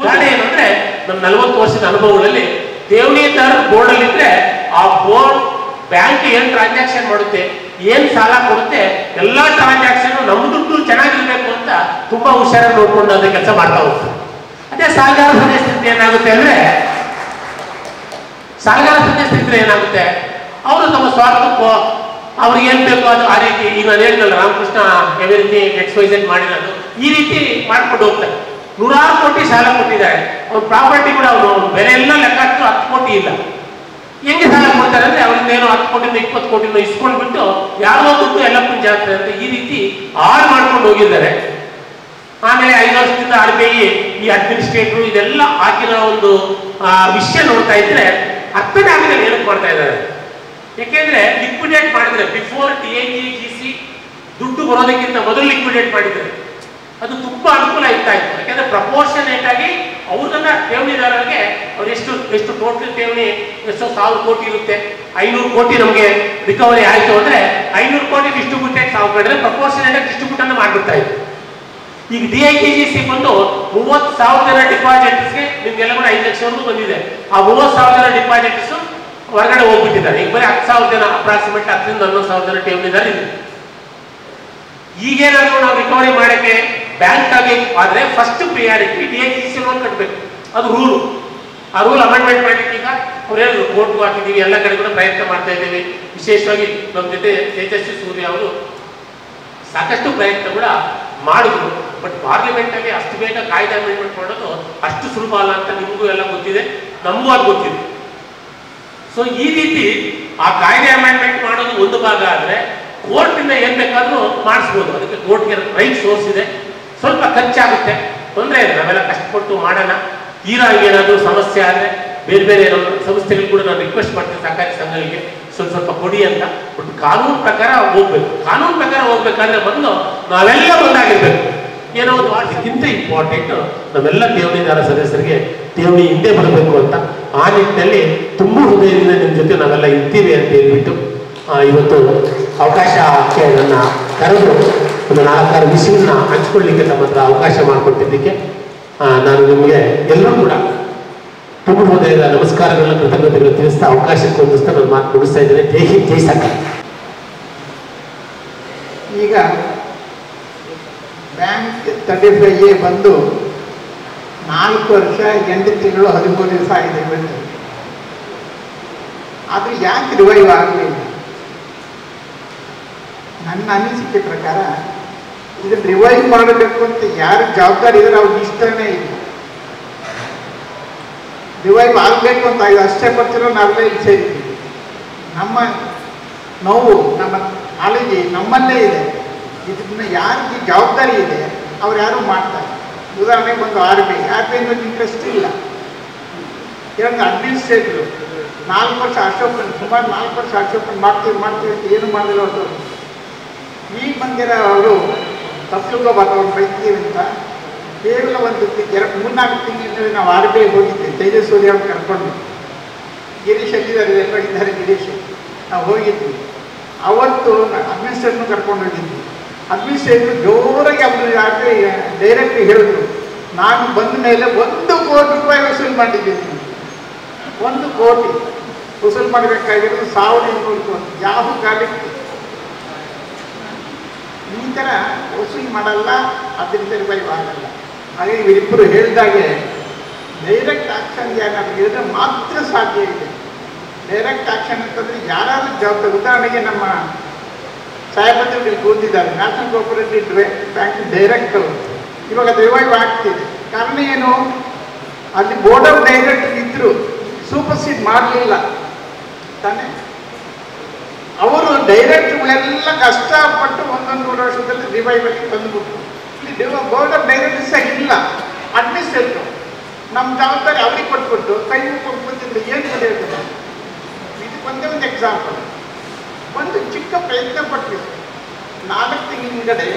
ಉದಾಹರಣೆ ಏನಂದ್ರೆ ನಮ್ಮ 40 ವರ್ಷದ ಅನುಭವಗಳಲ್ಲಿ ಠೇವಣಿದಾರ ಬೋರ್ಡ್ ಅಲ್ಲಿ ಇದ್ರೆ ಆ ಬೋರ್ಡ್ ಬ್ಯಾಂಕ್ ಏನ್ ಟ್ರಾನ್ಸಾಕ್ಷನ್ ಮಾಡುತ್ತೆ, ಏನ್ ಸಾಲ ಕೊಡುತ್ತೆ, ಎಲ್ಲಾ ಟ್ರಾನ್ಸಾಕ್ಷನ್ ನಮ್ಮ ದುಡ್ಡು ಚೆನ್ನಾಗಿರ್ಬೇಕು ಅಂತ ತುಂಬಾ ಹುಷಾರಾಗಿ ನೋಡ್ಕೊಂಡು ಅದೇ ಕೆಲಸ ಮಾಡ್ತಾ ಹೋಗ್ತಾರೆ. ಅದೇ ಸಾಲಗಾರ ಸದಸ್ಯರಿದ್ರೆ ಏನಾಗುತ್ತೆ ಅಂದ್ರೆ, ಸಾಲಗಾರ ಸದಸ್ಯರಿದ್ರೆ ಏನಾಗುತ್ತೆ, ಅವರು ತಮ್ಮ ಸ್ವಾರ್ಥಕ್ಕೂ ಅವ್ರಿಗೆ ಏನ್ ಬೇಕೋ ಅದು ಆ ರೀತಿ, ಈಗ ನಾನು ಹೇಳಿದ್ನಲ್ಲ ರಾಮಕೃಷ್ಣ ಎವ್ರಿಥಿಂಗ್ XYZ ಮಾಡಿರೋದು, ಈ ರೀತಿ ಮಾಡ್ಕೊಂಡು ಹೋಗ್ತಾರೆ. 100 ಕೋಟಿ ಸಾಲ ಕೊಟ್ಟಿದ್ದಾರೆ, ಅವ್ರ ಪ್ರಾಪರ್ಟಿ ಕೂಡ ಅವನು ಬೆಲೆ ಎಲ್ಲ ಲೆಕ್ಕ ಹಾಕಿದ್ರು 10 ಕೋಟಿ ಇಲ್ಲ. ಹೆಂಗೆ ಸಾಲ ಕೊಡ್ತಾರೆ ಅಂದ್ರೆ ಅವ್ರಿಂದ ಏನೋ 10 ಕೋಟಿಯಿಂದ 20 ಕೋಟಿನ ಇಸ್ಕೊಂಡ್ಬಿಟ್ಟು ಯಾರೋ ದುಡ್ಡು ಎಲ್ಲ ಜಾತ್ರೆ ಅಂತ ಈ ರೀತಿ ಹಾಳು ಮಾಡ್ಕೊಂಡು ಹೋಗಿದ್ದಾರೆ. ಆಮೇಲೆ 5 ವರ್ಷದಿಂದ RBI ಈ ಅಡ್ಮಿನಿಸ್ಟ್ರೇಟರ್ ಇದೆಲ್ಲ ಹಾಕಿರೋ ಒಂದು ವಿಷಯ ನೋಡ್ತಾ ಇದ್ರೆ ಅರ್ಥನೇ ಆಗಲಿಲ್ಲ ಏನಕ್ಕೆ ಮಾಡ್ತಾ ಇದ್ದಾರೆ. ಯಾಕೆಂದ್ರೆ ಲಿಕ್ವಿಡೇಟ್ ಮಾಡಿದ್ರೆ ಬಿಫೋರ್ DIGGC ದುಡ್ಡು ಬರೋದಕ್ಕಿಂತ ಮೊದಲು ಲಿಕ್ವಿಡೇಟ್ ಮಾಡಿದ್ರೆ ಅದು ತುಂಬಾ ಅನುಕೂಲ ಇರ್ತಾ ಇತ್ತು. ಯಾಕಂದ್ರೆ ಪ್ರಪೋರ್ಷನೇಟ್ ಆಗಿ ಅವ್ರನ್ನ ಠೇವಣಿದಾರರಿಗೆ ಅವ್ರು ಎಷ್ಟು ಟೋಟಲ್ ಠೇವಣಿ ಎಷ್ಟೋ 1000 ಕೋಟಿ ಇರುತ್ತೆ, 500 ಕೋಟಿ ನಮಗೆ ರಿಕವರಿ ಆಯ್ತು ಅಂದ್ರೆ 500 ಕೋಟಿ ಡಿಸ್ಟ್ರಿಬ್ಯೂಟೆಡ್ 1000 ಕಡೆ ಪ್ರಪೋರ್ಷನೇಟ್ ಆಗಿ ಡಿಸ್ಟ್ರಿಬ್ಯೂಟ್ ಅನ್ನು ಮಾಡ್ಬಿಡ್ತಾ ಇತ್ತು. ಈಗ DIGGC ಬಂದು 30,000 ಜನ ಡಿಪಾಸಿಟರ್ಸ್ಗೆ ನಿಮ್ಗೆಲ್ಲ ಕೂಡ 5 ಲಕ್ಷವರೆಗೂ ಬಂದಿದೆ. ಆ 30,000 ಜನ ಡಿಪಾಸಿಟರ್ಸ್ ಹೊರಗಡೆ ಹೋಗ್ಬಿಟ್ಟಿದ್ದಾರೆ. ಈಗ ಬರೀ 10,000 ಜನ ಅಪ್ರಾಕ್ಸಿಮೇಟ್ 10,000 ರಿಂದ 11,000 ಜನ ಠೇವಣಿದಾರ ಇದೆ. ಈಗೇನಾದ್ರೂ ನಾವು ರಿಕವರಿ ಮಾಡಕ್ಕೆ ಬ್ಯಾಂಕ್ ಆಗಿ ಆದ್ರೆ ಫಸ್ಟ್ ಪ್ರಿಯಾರಿಟಿ DIGGC ಲೋನ್ ಕಟ್ಟಬೇಕು, ಅದು ರೂಲು. ಆ ರೂಲ್ ಅಮೆಂಡ್ಮೆಂಟ್ ಮಾಡ್ಲಿಕ್ಕೆ ಈಗ ಅವ್ರು ಹೇಳಿದ್ರು ಕೋರ್ಟ್ಗೂ ಹಾಕಿದ್ದೀವಿ, ಎಲ್ಲ ಕಡೆ ಕೂಡ ಪ್ರಯತ್ನ ಮಾಡ್ತಾ ಇದ್ದೀವಿ. ವಿಶೇಷವಾಗಿ ನಮ್ಮ ಜೊತೆ ತೇಜಸ್ವಿ ಸೂರ್ಯ ಅವರು ಸಾಕಷ್ಟು ಪ್ರಯತ್ನ ಕೂಡ ಮಾಡಿದ್ರು. ಬಟ್ ಪಾರ್ಲಿಮೆಂಟ್ ಅಲ್ಲಿ ಅಷ್ಟು ಬೇಗ ಕಾಯ್ದೆ ಅಮೆಂಡ್ಮೆಂಟ್ ಮಾಡೋದು ಅಷ್ಟು ಸುಲಭ ಅಲ್ಲ ಅಂತ ನಿಮಗೂ ಎಲ್ಲ ಗೊತ್ತಿದೆ, ನಮಗೂ ಅದು ಗೊತ್ತಿದೆ. ಸೊ ಈ ರೀತಿ ಆ ಕಾಯ್ದೆ ಅಮೆಂಡ್ಮೆಂಟ್ ಮಾಡೋದು ಒಂದು ಭಾಗ ಆದ್ರೆ ಕೋರ್ಟಿಂದ ಏನ್ ಬೇಕಾದ್ರೂ ಮಾಡಿಸ್ಬೋದು. ಅದಕ್ಕೆ ಕೋರ್ಟ್ಗೆ ರೈಟ್ ಸೋರ್ಸ್ ಇದೆ, ಸ್ವಲ್ಪ ಖರ್ಚಾಗುತ್ತೆ, ತೊಂದರೆ ಇದೆ, ನಾವೆಲ್ಲ ಕಷ್ಟಪಟ್ಟು ಮಾಡೋಣ. ತೀರಾ ಏನಾದರೂ ಸಮಸ್ಯೆ ಆದರೆ ಬೇರೆ ಬೇರೆ ಸಂಸ್ಥೆಗಳು ಕೂಡ ನಾನು ರಿಕ್ವೆಸ್ಟ್ ಮಾಡ್ತೀನಿ ಸಹಕಾರಿ ಸಂಘಗಳಿಗೆ ಸ್ವಲ್ಪ ಕೊಡಿ ಅಂತ. ಬಟ್ ಕಾನೂನು ಪ್ರಕಾರ ಹೋಗ್ಬೇಕು. ಕಾನೂನು ಪ್ರಕಾರ ಹೋಗ್ಬೇಕಾದ್ರೆ ಮೊದಲು ನಾವೆಲ್ಲ ಒಂದಾಗಿರ್ಬೇಕು. ಏನೋ ಒಂದು ಅದಕ್ಕಿಂತ ಇಂಪಾರ್ಟೆಂಟ್ ನಾವೆಲ್ಲ ಠೇವಣಿದಾರ ಸದಸ್ಯರಿಗೆ ಠೇವಣಿ ಹಿಂದೆ ಬರಬೇಕು ಅಂತ ಆ ನಿಟ್ಟಿನಲ್ಲಿ ತುಂಬ ಹೃದಯದಿಂದ ನಿಮ್ಮ ಜೊತೆ ನಾವೆಲ್ಲ ಇರ್ತೀವಿ ಅಂತ ಹೇಳ್ಬಿಟ್ಟು ಇವತ್ತು ಅವಕಾಶಕ್ಕೆ ನನ್ನ ಕರೆದು ಒಂದು 4-6 ವಿಷಯಗಳನ್ನ ಹಂಚ್ಕೊಳ್ಳಿಕ್ಕೆ ತಮ್ಮ ಹತ್ರ ಅವಕಾಶ ಮಾಡಿಕೊಟ್ಟಿದ್ದಕ್ಕೆ ನಾನು ನಿಮಗೆ ಎಲ್ಲರೂ ಕೂಡ ತುಂಬ ಹೃದಯದ ನಮಸ್ಕಾರಗಳನ್ನ ಕೃತಜ್ಞತೆಗಳು ತಿಳಿಸ್ತಾ ಅವಕಾಶಕ್ಕೆ ಹೊಂದಿಸ್ತಾ ನಾನು ಮಾತು ಮುಗಿಸ್ತಾ ಇದ್ದೇನೆ. ಜೈ ಹಿಂದ್, ಜೈ ಸರ್ಕಾರ. ಈಗ ಬ್ಯಾಂಕ್ 35A ಬಂದು 4 ವರ್ಷ 8 ತಿಂಗಳು 13 ದಿವಸ ಆಗಿದೆ ಇವತ್ತು. ಆದರೆ ಯಾಕೆ ರಿವೈವ್ ಆಗಲಿಲ್ಲ? ನನ್ನ ಅನಿಸಿಕೆ ಪ್ರಕಾರ ಇದನ್ನು ರಿವೈವ್ ಮಾಡಬೇಕು ಅಂತ ಯಾರು ಜವಾಬ್ದಾರಿ ಇದ್ದಾರೆ ಅವ್ರಿಗೆ ಇಷ್ಟನೇ ಇಲ್ಲ. ರಿವೈವ್ ಆಗಬೇಕು ಅಂತ ಇದು ಅಷ್ಟೇ ಬರ್ತಿರೋ ನಾವೆಲ್ಲ ಇಲ್ಲಿ ಸೇರಿದ್ದೀವಿ. ನಮ್ಮ ನೋವು, ನಮ್ಮ ಕಾಳಜಿ ನಮ್ಮಲ್ಲೇ ಇದೆ. ಇದನ್ನ ಯಾರಿಗೆ ಜವಾಬ್ದಾರಿ ಇದೆ ಅವ್ರು ಯಾರು ಮಾಡ್ತಾರೆ. ಉದಾಹರಣೆಗೆ ಒಂದು ಆರ್ ಬಿ ಐ ಇಂಟ್ರೆಸ್ಟ್ ಇಲ್ಲ. ಎರಡು ಅಡ್ಮಿನಿಸ್ಟ್ರೇಟರು 4 ವರ್ಷ ಅಶೋಕನ್, ಸುಮಾರು 4 ವರ್ಷ ಅಶೋಕನ್ ಮಾಡ್ತೀವಿ ಅಂತ ಏನು ಮಾಡಿಲ್ಲ ಅವರು. ಈಗ ಬಂದಿರೋ ಅವರು ತಪ್ಪುಗೋಬಾರ್ದು ಅವ್ರು ಬೈತೀವಿ ಅಂತ ಕೇವಲ ಒಂದು 3-4 ತಿಂಗಳಿಂದ ನಾವು ಆರ್ ಬಿ ಐ ಹೋಗಿದ್ವಿ. ತೇಜಸ್ವಿ ಅವ್ರು ಕರ್ಕೊಂಡು, ಗಿರೀಶ್ ಎಲ್ಲಿದ್ದಾರೆ ಎಲ್ಲ ಇದ್ದಾರೆ, ಗಿರೀಶ್ ನಾವು ಹೋಗಿದ್ವಿ. ಅವತ್ತು ಅಡ್ಮಿನಿಸ್ಟ್ರೇಟರ್ನು ಕರ್ಕೊಂಡು ಹೋಗಿದ್ವಿ. ಅಡ್ಮಿನಿಸ್ಟ್ರೇಟರ್ ಜೋರಾಗಿ ಅವರು ಡೈರೆಕ್ಟ್ರಿ ಹೇಳಿದ್ರು, ನಾನು ಬಂದ ಮೇಲೆ 1 ಕೋಟಿ ರೂಪಾಯಿ ವಸೂಲು ಮಾಡಿದ್ದೀನಿ. 1 ಕೋಟಿ ವಸೂಲು ಮಾಡಬೇಕಾಗಿರೋದು 1200 ಕೋಟಿ. ಯಾವ ಕಾಲಕ್ಕೆ ಈ ಥರ ವಸೂಲು ಮಾಡಲ್ಲ, ಅದರಿಂದ ರಿವೈವ್ ಆಗಲ್ಲ. ಹಾಗೆ ಇವರಿಬ್ಬರು ಹೇಳಿದಾಗೆ ಡೈರೆಕ್ಟ್ ಆಕ್ಷನ್ ಏನಾದ್ರು ಹೇಳಿದ್ರೆ ಮಾತ್ರ ಸಾಧ್ಯ ಇದೆ. ಡೈರೆಕ್ಟ್ ಆಕ್ಷನ್ ಅಂತಂದರೆ ಯಾರಾದ್ರೂ ಜವಾಬ್ದಾರಿ. ಉದಾಹರಣೆಗೆ ನಮ್ಮ ಸಾಹೇಬರು ಕೂತಿದ್ದಾರೆ, ನ್ಯಾಷನಲ್ ಕೋಆಪರೇಟಿವ್ ಬ್ಯಾಂಕ್ ಡೈರೆಕ್ಟರ್. ಇವಾಗ ಅದು ರಿವೈವ್ ಆಗ್ತಿದೆ. ಕಾರಣ ಏನು? ಅಲ್ಲಿ ಬೋರ್ಡ್ ಆಫ್ ಡೈರೆಕ್ಟರ್ ಇದ್ದರು, ಸೂಪರ್ಸೀಡ್ ಮಾಡಲಿಲ್ಲ ತಾನೇ. ಅವರು ಡೈರೆಕ್ಟರ್ಗಳೆಲ್ಲ ಕಷ್ಟಪಟ್ಟು 1-2 ವರ್ಷದಲ್ಲಿ ರಿವೈವಲ್ಲಿ ಬಂದುಬಿಟ್ರು. ಇಲ್ಲಿ ಬೋರ್ಡ್ ಆಫ್ ಡೈರೆಕ್ಟರ್ಸ್ ಇಲ್ಲ, ಅಡ್ಮಿನಿಸ್ಟ್ರೇಟರ್. ನಮ್ಮ ಜವಾಬ್ದಾರಿ ಅವ್ರಿಗೆ ಕೊಟ್ಬಿಟ್ಟು ಕೈ ಕೊಟ್ಬಿಟ್ಟಿದ್ರೆ ಏನು ಬರೆಯುತ್ತದೆ. ಇದಕ್ಕೊಂದೇ ಒಂದು ಎಕ್ಸಾಂಪಲ್. ಒಂದು ಚಿಕ್ಕ ಪ್ರಯತ್ನ ಪಟ್ವಿ. 4 ತಿಂಗಳ ಹಿಂಗಡೆ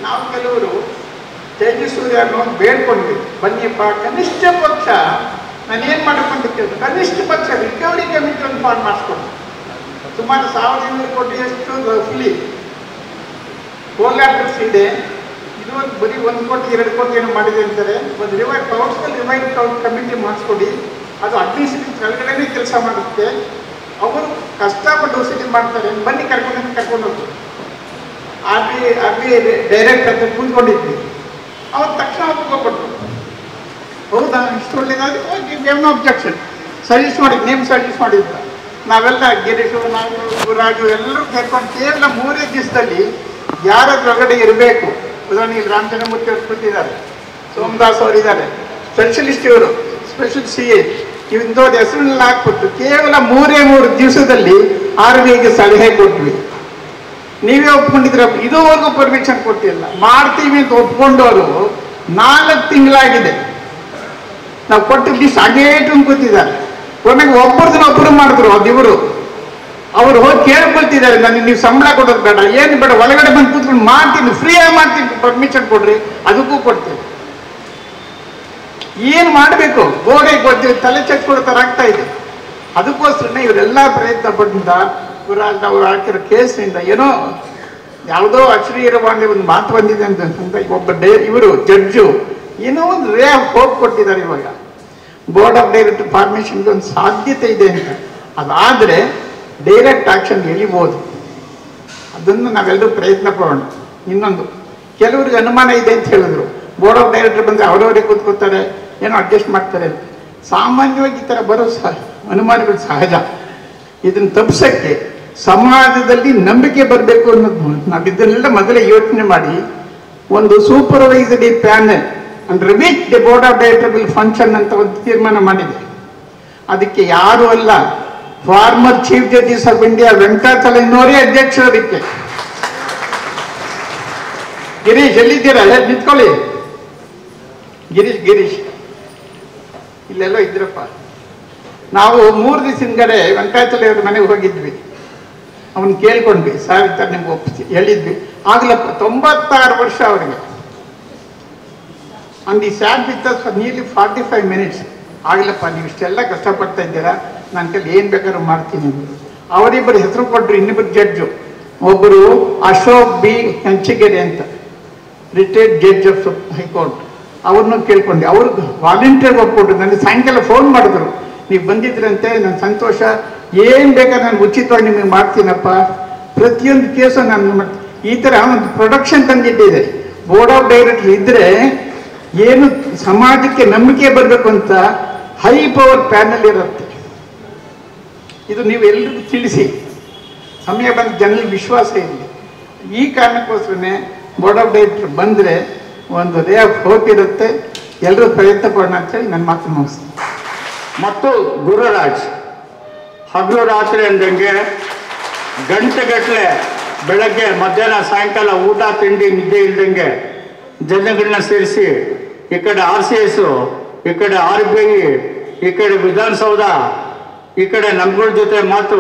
ನಾವು ಕೆಲವರು ತೇಜಸ್ವಿ ಅನ್ನೋದು ಬೇಡ್ಕೊಂಡ್ವಿ, ಬನ್ನಿಪ್ಪ ಕನಿಷ್ಠ ಪಕ್ಷ ನಾನೇನು ಮಾಡಬೇಕು ಕೇಳಿದ್ರು. ಕನಿಷ್ಠ ಪಕ್ಷ ರಿಕವರಿ ಕಮಿಟಿ ಒಂದು ಫಾರ್ಮ್ ಮಾಡಿಸ್ಕೊಂಡು ಸುಮಾರು 1200 ಕೋಟಿಯಷ್ಟು ರಫ್ಲಿ ಕೋಲಾಟರ್ಸ್ ಇದೆ. ಇದು ಒಂದು ಬರೀ 1 ಕೋಟಿ 2 ಕೋಟಿ ಏನೋ ಮಾಡಿದೆ ಅಂತಾರೆ. ಒಂದು ರಿವೈವ್ ಕಮಿಟಿ ಮಾಡಿಸ್ಕೊಡಿ. ಅದು ಅಡ್ಮಿನಿಸ್ಟ್ರೇಟಿವ್ ಕೆಳಗಡೆನೇ ಕೆಲಸ ಮಾಡುತ್ತೆ. ಅವರು ಕಷ್ಟಪಟ್ಟು ವಸೂಲಿ ಮಾಡ್ತಾರೆ. ಬನ್ನಿ ಕರ್ಕೊಂಡು ಹೋಗ್ತೀವಿ. ಆರ್ ಬಿ ಐ ಡೈರೆಕ್ಟ್ ಅಂತ ಕೂತ್ಕೊಂಡಿದ್ವಿ. ಅವ್ರು ತಕ್ಷಣ ಒಪ್ಪಿಕೊಟ್ರು. ಹೌದಾ, ಇಷ್ಟು ಒಳ್ಳೇದಾದ್ರೆ ಓಕೆ, ನೋ ಅಬ್ಜೆಕ್ಷನ್. ಸಜೆಸ್ಟ್ ಮಾಡಿದ್ದು, ನೇಮ್ ಸಜೆಸ್ಟ್ ಮಾಡಿದ್ದು ನಾವೆಲ್ಲ ಗಿರೀಶು, ನಾವು ರಾಜು ಎಲ್ಲರೂ ಕರ್ಕೊಂಡು ಕೇವಲ 3 ದಿವಸದಲ್ಲಿ ಯಾರಾದ್ರೂ ಒಳಗಡೆ ಇರಬೇಕು. ಉದಾಹರಣೆಗೆ ರಾಮಚಂದ್ರಮೂರ್ತಿ ಅವರು ಕೂತಿದ್ದಾರೆ, ಸೋಮದಾಸ್ ಅವರಿದ್ದಾರೆ, ಸ್ಪೆಷಲಿಸ್ಟ್ ಇವರು, ಸ್ಪೆಷಲ್ CA ಇಂಥವ್ರ ಹೆಸರನ್ನೆಲ್ಲ ಹಾಕ್ಬಿಟ್ಟು ಕೇವಲ 3 ದಿವಸದಲ್ಲಿ RBIಗೆ ಸಲಹೆ ಕೊಟ್ವಿ. ನೀವೇ ಒಪ್ಕೊಂಡಿದ್ರ? ಇದುವರೆಗೂ ಪರ್ಮಿಷನ್ ಕೊಟ್ಟಿಲ್ಲ. ಮಾಡ್ತೀವಿ ಅಂತ ಒಪ್ಕೊಂಡವರು 4 ತಿಂಗಳಾಗಿದೆ. ನಾವು ಕೊಟ್ಟಿದ್ದು ಲಿಸ್ಟ್ ಹಾಗೇ ಕೂತಿದ್ದಾರೆ. ಕೊನೆಗೆ ಒಬ್ಬರು ಮಾಡಿದ್ರು. ಅದಿವರು ಅವರು ಹೋಗಿ ಕೇಳ್ಕೊಳ್ತಿದ್ದಾರೆ, ನನಗೆ ನೀವು ಸಂಬಳ ಕೊಡೋದು ಬೇಡ, ಏನು ಬೇಡ, ಒಳಗಡೆ ಬಂದು ಕೂತ್ಕೊಂಡು ಮಾಡ್ತೀನಿ, ಫ್ರೀಯಾಗಿ ಮಾಡ್ತೀನಿ, ಪರ್ಮಿಷನ್ ಕೊಡ್ರಿ, ಅದಕ್ಕೂ ಕೊಡ್ತೀವಿ. ಏನು ಮಾಡಬೇಕು? ಗೋಡೆಗೆ ಕೊಡ್ತೀವಿ, ತಲೆ ಚೆಕ್ಕೊಡೋ ಥರ ಆಗ್ತಾ ಇದೆ. ಅದಕ್ಕೋಸ್ಕರನೇ ಇವರೆಲ್ಲ ಪ್ರಯತ್ನ ಪಟ್ಟಿಂದ ಗುರುರಾಜ್ ಅವರು ಹಾಕಿರೋ ಕೇಸ್ನಿಂದ ಏನೋ ಯಾವುದೋ ಅಶ್ರೀರವಾಣಿ ಒಂದು ಮಾತು ಬಂದಿದೆ ಅಂತ ಒಬ್ಬ ಇವರು ಜಡ್ಜು ಏನೋ ಒಂದು ರೇ ಆಫ್ ಹೋಪ್ ಕೊಟ್ಟಿದ್ದಾರೆ. ಇವಾಗ ಬೋರ್ಡ್ ಆಫ್ ಡೈರೆಕ್ಟರ್ ಫಾರ್ಮೇಷನ್ಗೆ ಒಂದು ಸಾಧ್ಯತೆ ಇದೆ ಅಂತ. ಅದಾದರೆ ಡೈರೆಕ್ಟ್ ಆಕ್ಷನ್ ಎಳಿಬೋದು. ಅದನ್ನು ನಾವೆಲ್ಲರೂ ಪ್ರಯತ್ನ ಪಡೋಣ. ಇನ್ನೊಂದು, ಕೆಲವ್ರಿಗೆ ಅನುಮಾನ ಇದೆ ಅಂತ ಹೇಳಿದ್ರು. ಬೋರ್ಡ್ ಆಫ್ ಡೈರೆಕ್ಟರ್ ಬಂದರೆ ಅವರವರಿಗೆ ಕೂತ್ಕೋತಾರೆ, ಏನೋ ಅಡ್ಜಸ್ಟ್ ಮಾಡ್ತಾರೆ ಅಂತ. ಸಾಮಾನ್ಯವಾಗಿ ಈ ಥರ ಬರೋ ಅನುಮಾನಗಳು ಸಹಜ. ಇದನ್ನು ತಪ್ಪಿಸೋಕ್ಕೆ ಸಮಾಜದಲ್ಲಿ ನಂಬಿಕೆ ಬರಬೇಕು ಅನ್ನೋದು ನಾವು ಇದನ್ನೆಲ್ಲ ಮೊದಲೇ ಯೋಚನೆ ಮಾಡಿ ಒಂದು supervisory panel and which the board of director will function ಅಂತ ಒಂದು ತೀರ್ಮಾನ ಮಾಡಿದೆ. ಅದಕ್ಕೆ ಯಾರು ಅಲ್ಲ, former chief justice of India ವೆಂಕಟಾಚಲಯ್ಯನವರೇ ಅಧ್ಯಕ್ಷರು. ಅದಕ್ಕೆ ಗಿರೀಶ್ ಎಲ್ಲಿದ್ದೀರಾ? ನಿಂತ್ಕೊಳ್ಳಿ. ಗಿರೀಶ್ ಇಲ್ಲೆಲ್ಲೋ ಇದ್ರಪ್ಪ. ನಾವು 3 ದಿವಸ ಹಿಂದ್ಗಡೆ ವೆಂಕಟಾಚಲಯ್ಯ ಅವ್ರ ಮನೆಗೆ ಹೋಗಿದ್ವಿ. ಅವನು ಕೇಳ್ಕೊಂಡ್ವಿ, ಸರ್ ಈ ಥರ ನಿಮ್ಗೆ ಒಪ್ಪಿಸಿ ಹೇಳಿದ್ವಿ. ಆಗ್ಲಪ್ಪ 96 ವರ್ಷ ಅವರಿಗೆ. And he sat with us for nearly 45 minutes. ಆಗ್ಲಪ್ಪ ನೀವು ಇಷ್ಟೆಲ್ಲ ಕಷ್ಟಪಡ್ತಾ ಇದ್ದೀರಾ, ನನ್ನ ಕೈಲಿ ಏನು ಬೇಕಾದ್ರೂ ಮಾಡ್ತೀನಿ. ಅವರಿಬ್ಬರು ಹೆಸರು ಕೊಟ್ಟರು. ಇನ್ನಿಬ್ಬರು ಜಡ್ಜು, ಒಬ್ಬರು ಅಶೋಕ್ B ಹೆಂಚಿಗೆರೆ ಅಂತ, ರಿಟೈರ್ಡ್ ಜಡ್ಜ್ ಆಫ್ ಹೈಕೋರ್ಟ್. ಅವ್ರನ್ನೂ ಕೇಳ್ಕೊಂಡೆ. ಅವ್ರಿಗೆ ವಾಲಂಟಿಯರ್ ಒಪ್ಪಿಕೊಟ್ರು. ನನಗೆ ಸಾಯಂಕಾಲ ಫೋನ್ ಮಾಡಿದ್ರು, ನೀವು ಬಂದಿದ್ರಂತೆ, ನನ್ನ ಸಂತೋಷ, ಏನು ಬೇಕಾದ್ರೆ ನಾನು ಉಚಿತವಾಗಿ ನಿಮಗೆ ಮಾಡ್ತೀನಪ್ಪ, ಪ್ರತಿಯೊಂದು ಕೇಸು ನಾನು ಮಾಡ್ತೀನಿ. ಈ ಥರ ಒಂದು ಪ್ರೊಡಕ್ಷನ್ ತಂದಿಟ್ಟಿದೆ. ಬೋರ್ಡ್ ಆಫ್ ಡೈರೆಕ್ಟರ್ ಇದ್ದರೆ ಏನು ಸಮಾಜಕ್ಕೆ ನಂಬಿಕೆ ಬರಬೇಕು ಅಂತ ಹೈ ಪವರ್ ಪ್ಯಾನಲ್ ಇರುತ್ತೆ. ಇದು ನೀವು ಎಲ್ರಿಗೂ ತಿಳಿಸಿ, ಸಮಯ ಬಂದ ಜನರಿಗೆ ವಿಶ್ವಾಸ ಇರಲಿ. ಈ ಕಾರಣಕ್ಕೋಸ್ಕರನೇ ಬೋರ್ಡ್ ಆಫ್ ಡೈರೆಕ್ಟರ್ ಬಂದರೆ ಒಂದು ರೇ ಆಫ್ ಹೋಪ್ ಇರುತ್ತೆ. ಎಲ್ಲರೂ ಪ್ರಯತ್ನ ಪಡೋಣ ಅಂತೇಳಿ ನನ್ನ ಮಾತು ಮುಗಿಸ್ತೀನಿ. ಮತ್ತು ಗುರುರಾಜ್ ಹಗಲು ರಾತ್ರಿ ಅಂದಂಗೆ ಗಂಟೆಗಟ್ಟಲೆ ಬೆಳಗ್ಗೆ ಮಧ್ಯಾಹ್ನ ಸಾಯಂಕಾಲ ಊಟ ತಿಂಡಿ ನಿದ್ದೆ ಇಲ್ದಂಗೆ ಜನಗಳನ್ನ ಸೇರಿಸಿ ಈ ಕಡೆ RCS, ಈ ಕಡೆ RBI, ಈ ಕಡೆ ವಿಧಾನಸೌಧ, ಈ ಕಡೆ ನಮ್ಗಳ ಜೊತೆ ಮಾತು,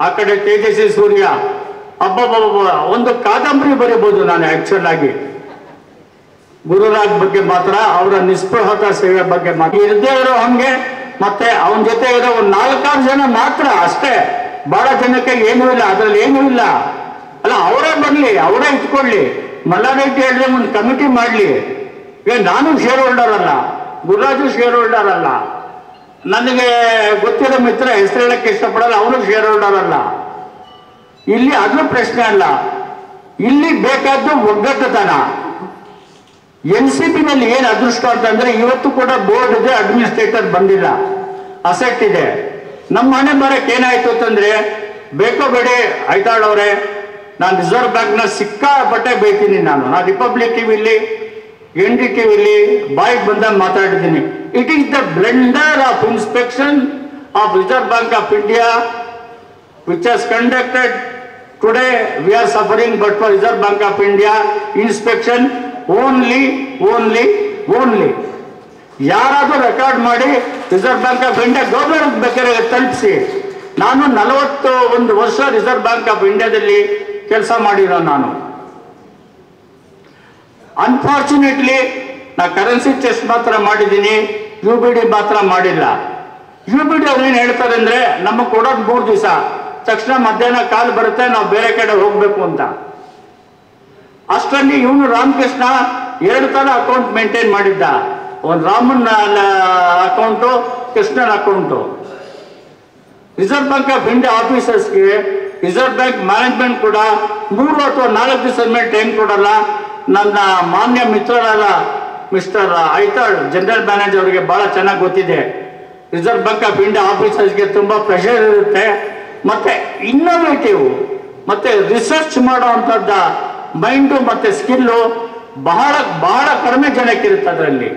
ಆ ಕಡೆ ತೇಜಸ್ವಿ ಸೂರ್ಯ, ಅಬ್ಬಬ್ಬ ಒಂದು ಕಾದಂಬರಿ ಬರೀಬೋದು ನಾನು ಆ್ಯಕ್ಚುಲ್ ಆಗಿ ಗುರುರಾಜ್ ಬಗ್ಗೆ ಮಾತ್ರ, ಅವರ ನಿಸ್ಪೃಹತ ಸೇವೆ ಬಗ್ಗೆ ಮಾತ್ರ. ಇರದೇ ಇರೋ ಹಂಗೆ ಮತ್ತೆ ಅವನ ಜೊತೆ ಇರೋ ಒಂದು 4-6 ಜನ ಮಾತ್ರ ಅಷ್ಟೇ, ಬಹಳ ಜನಕ್ಕೆ ಏನೂ ಇಲ್ಲ, ಅದ್ರಲ್ಲಿ ಏನೂ ಇಲ್ಲ. ಅಲ್ಲ, ಅವರೇ ಬರಲಿ, ಅವರೇ ಇಟ್ಕೊಳ್ಳಿ. ಮಲ್ಲಾರೆಡ್ಡಿ ಹೇಳಿದ್ರೆ ಒಂದು ಕಮಿಟಿ ಮಾಡಲಿ. ಈಗ ನಾನು ಶೇರ್ ಹೋಲ್ಡರ್ ಅಲ್ಲ, ಗುರುರಾಜು ಶೇರ್ ಹೋಲ್ಡರ್ ಅಲ್ಲ, ನನಗೆ ಗೊತ್ತಿರೋ ಮಿತ್ರ ಹೆಸರು ಹೇಳಕ್ಕೆ ಇಷ್ಟಪಡಲ್ಲ, ಅವನು ಶೇರ್ ಹೋಲ್ಡರ್ ಅಲ್ಲ. ಇಲ್ಲಿ ಅದು ಪ್ರಶ್ನೆ ಅಲ್ಲ, ಇಲ್ಲಿ ಬೇಕಾದ್ದು ಒಗ್ಗಟ್ಟುತನ. NCBನಲ್ಲಿ ಏನು ಅದೃಷ್ಟ ಅಂತಂದ್ರೆ ಇವತ್ತು ಕೂಡ ಬೋರ್ಡ್ ಇದೆ, ಅಡ್ಮಿನಿಸ್ಟ್ರೇಟರ್ ಬಂದಿಲ್ಲ, ಅಸೆಟ್ ಇದೆ. ನಮ್ಮ ಮನೆ ಬರಕ್ಕೆ ಏನಾಯ್ತು ಅಂತಂದ್ರೆ, ಬೇಕೋ ಬೇಡಿ ಐತಾಳವ್ರೆ, ನಾನು ರಿಸರ್ವ್ ಬ್ಯಾಂಕ್ನ ಸಿಕ್ಕಾಪಟ್ಟೆ ಬೈತೀನಿ. ನಾನು ರಿಪಬ್ಲಿಕ್ ಟಿವಿಲಿ, NDTVಲಿ ಬಾಯಿಗೆ ಬಂದಾಗ ಮಾತಾಡಿದ್ದೀನಿ. It is the blunder of inspection of reserve bank of India which has conducted today. We are suffering, but for Reserve Bank of India inspection only. ಯಾರಾದರೂ ರೆಕಾರ್ಡ್ ಮಾಡಿ reserve bank of India governor ಬೇಕಾದ್ರೆ ತಲುಪಿಸಿ. ನಾನು 41 ವರ್ಷ reserve bank of ಇಂಡಿಯಾದಲ್ಲಿ ಕೆಲಸ ಮಾಡಿರೋ ನಾನು. ಅನ್ಫಾರ್ಚುನೇಟ್ಲಿ ನಾ ಕರೆನ್ಸಿ ಚೆಸ್ಟ್ ಮಾತ್ರ ಮಾಡಿದ್ದೀನಿ, UBD ಮಾತ್ರ ಮಾಡಿಲ್ಲ. UBD ಅವ್ರು ಏನು ಹೇಳ್ತಾರೆ ಅಂದ್ರೆ, ನಮಗೆ ಕೊಡೋದು 3 ದಿವಸ, ತಕ್ಷಣ ಮಧ್ಯಾಹ್ನ ಕಾಲ್ ಬರುತ್ತೆ, ನಾವು ಬೇರೆ ಕಡೆ ಹೋಗ್ಬೇಕು ಅಂತ. ಅಷ್ಟರಲ್ಲಿ ಇವನು ರಾಮಕೃಷ್ಣ 2 ತರ ಅಕೌಂಟ್ ಮೇಂಟೈನ್ ಮಾಡಿದ್ದ, ಒಂದು Raman account, Krishnan account. Reserve bank of India ಆಫೀಸರ್ಸ್ಗೆ ರಿಸರ್ವ್ ಬ್ಯಾಂಕ್ ಮ್ಯಾನೇಜ್ಮೆಂಟ್ ಕೂಡ 3 ಅಥವಾ 4 ದಿವಸದ ಮೇಲೆ ಟೈಮ್ ಕೊಡಲ್ಲ. ನನ್ನ ಮಾನ್ಯ ಮಿತ್ರರಾದ ಮಿಸ್ಟರ್ ಐತಾಳ್ ಜನರಲ್ ಮ್ಯಾನೇಜರ್ ಅವರಿಗೆ ಬಹಳ ಚೆನ್ನಾಗಿ ಗೊತ್ತಿದೆ, ರಿಸರ್ವ್ ಬ್ಯಾಂಕ್ ಆಫ್ ಇಂಡಿಯಾ ಆಫೀಸರ್ಸ್ಗೆ ತುಂಬ ಪ್ರೆಷರ್ ಇರುತ್ತೆ, ಮತ್ತೆ ಇನ್ನೋವೇಟಿವ್ ಮತ್ತೆ ರಿಸರ್ಚ್ ಮಾಡೋ ಅಂಥದ್ದ ಮೈಂಡು ಮತ್ತೆ ಸ್ಕಿಲ್ಲು ಬಹಳ ಬಹಳ ಕಡಿಮೆ ಜನಕ್ಕಿರುತ್ತೆ ಅದರಲ್ಲಿ.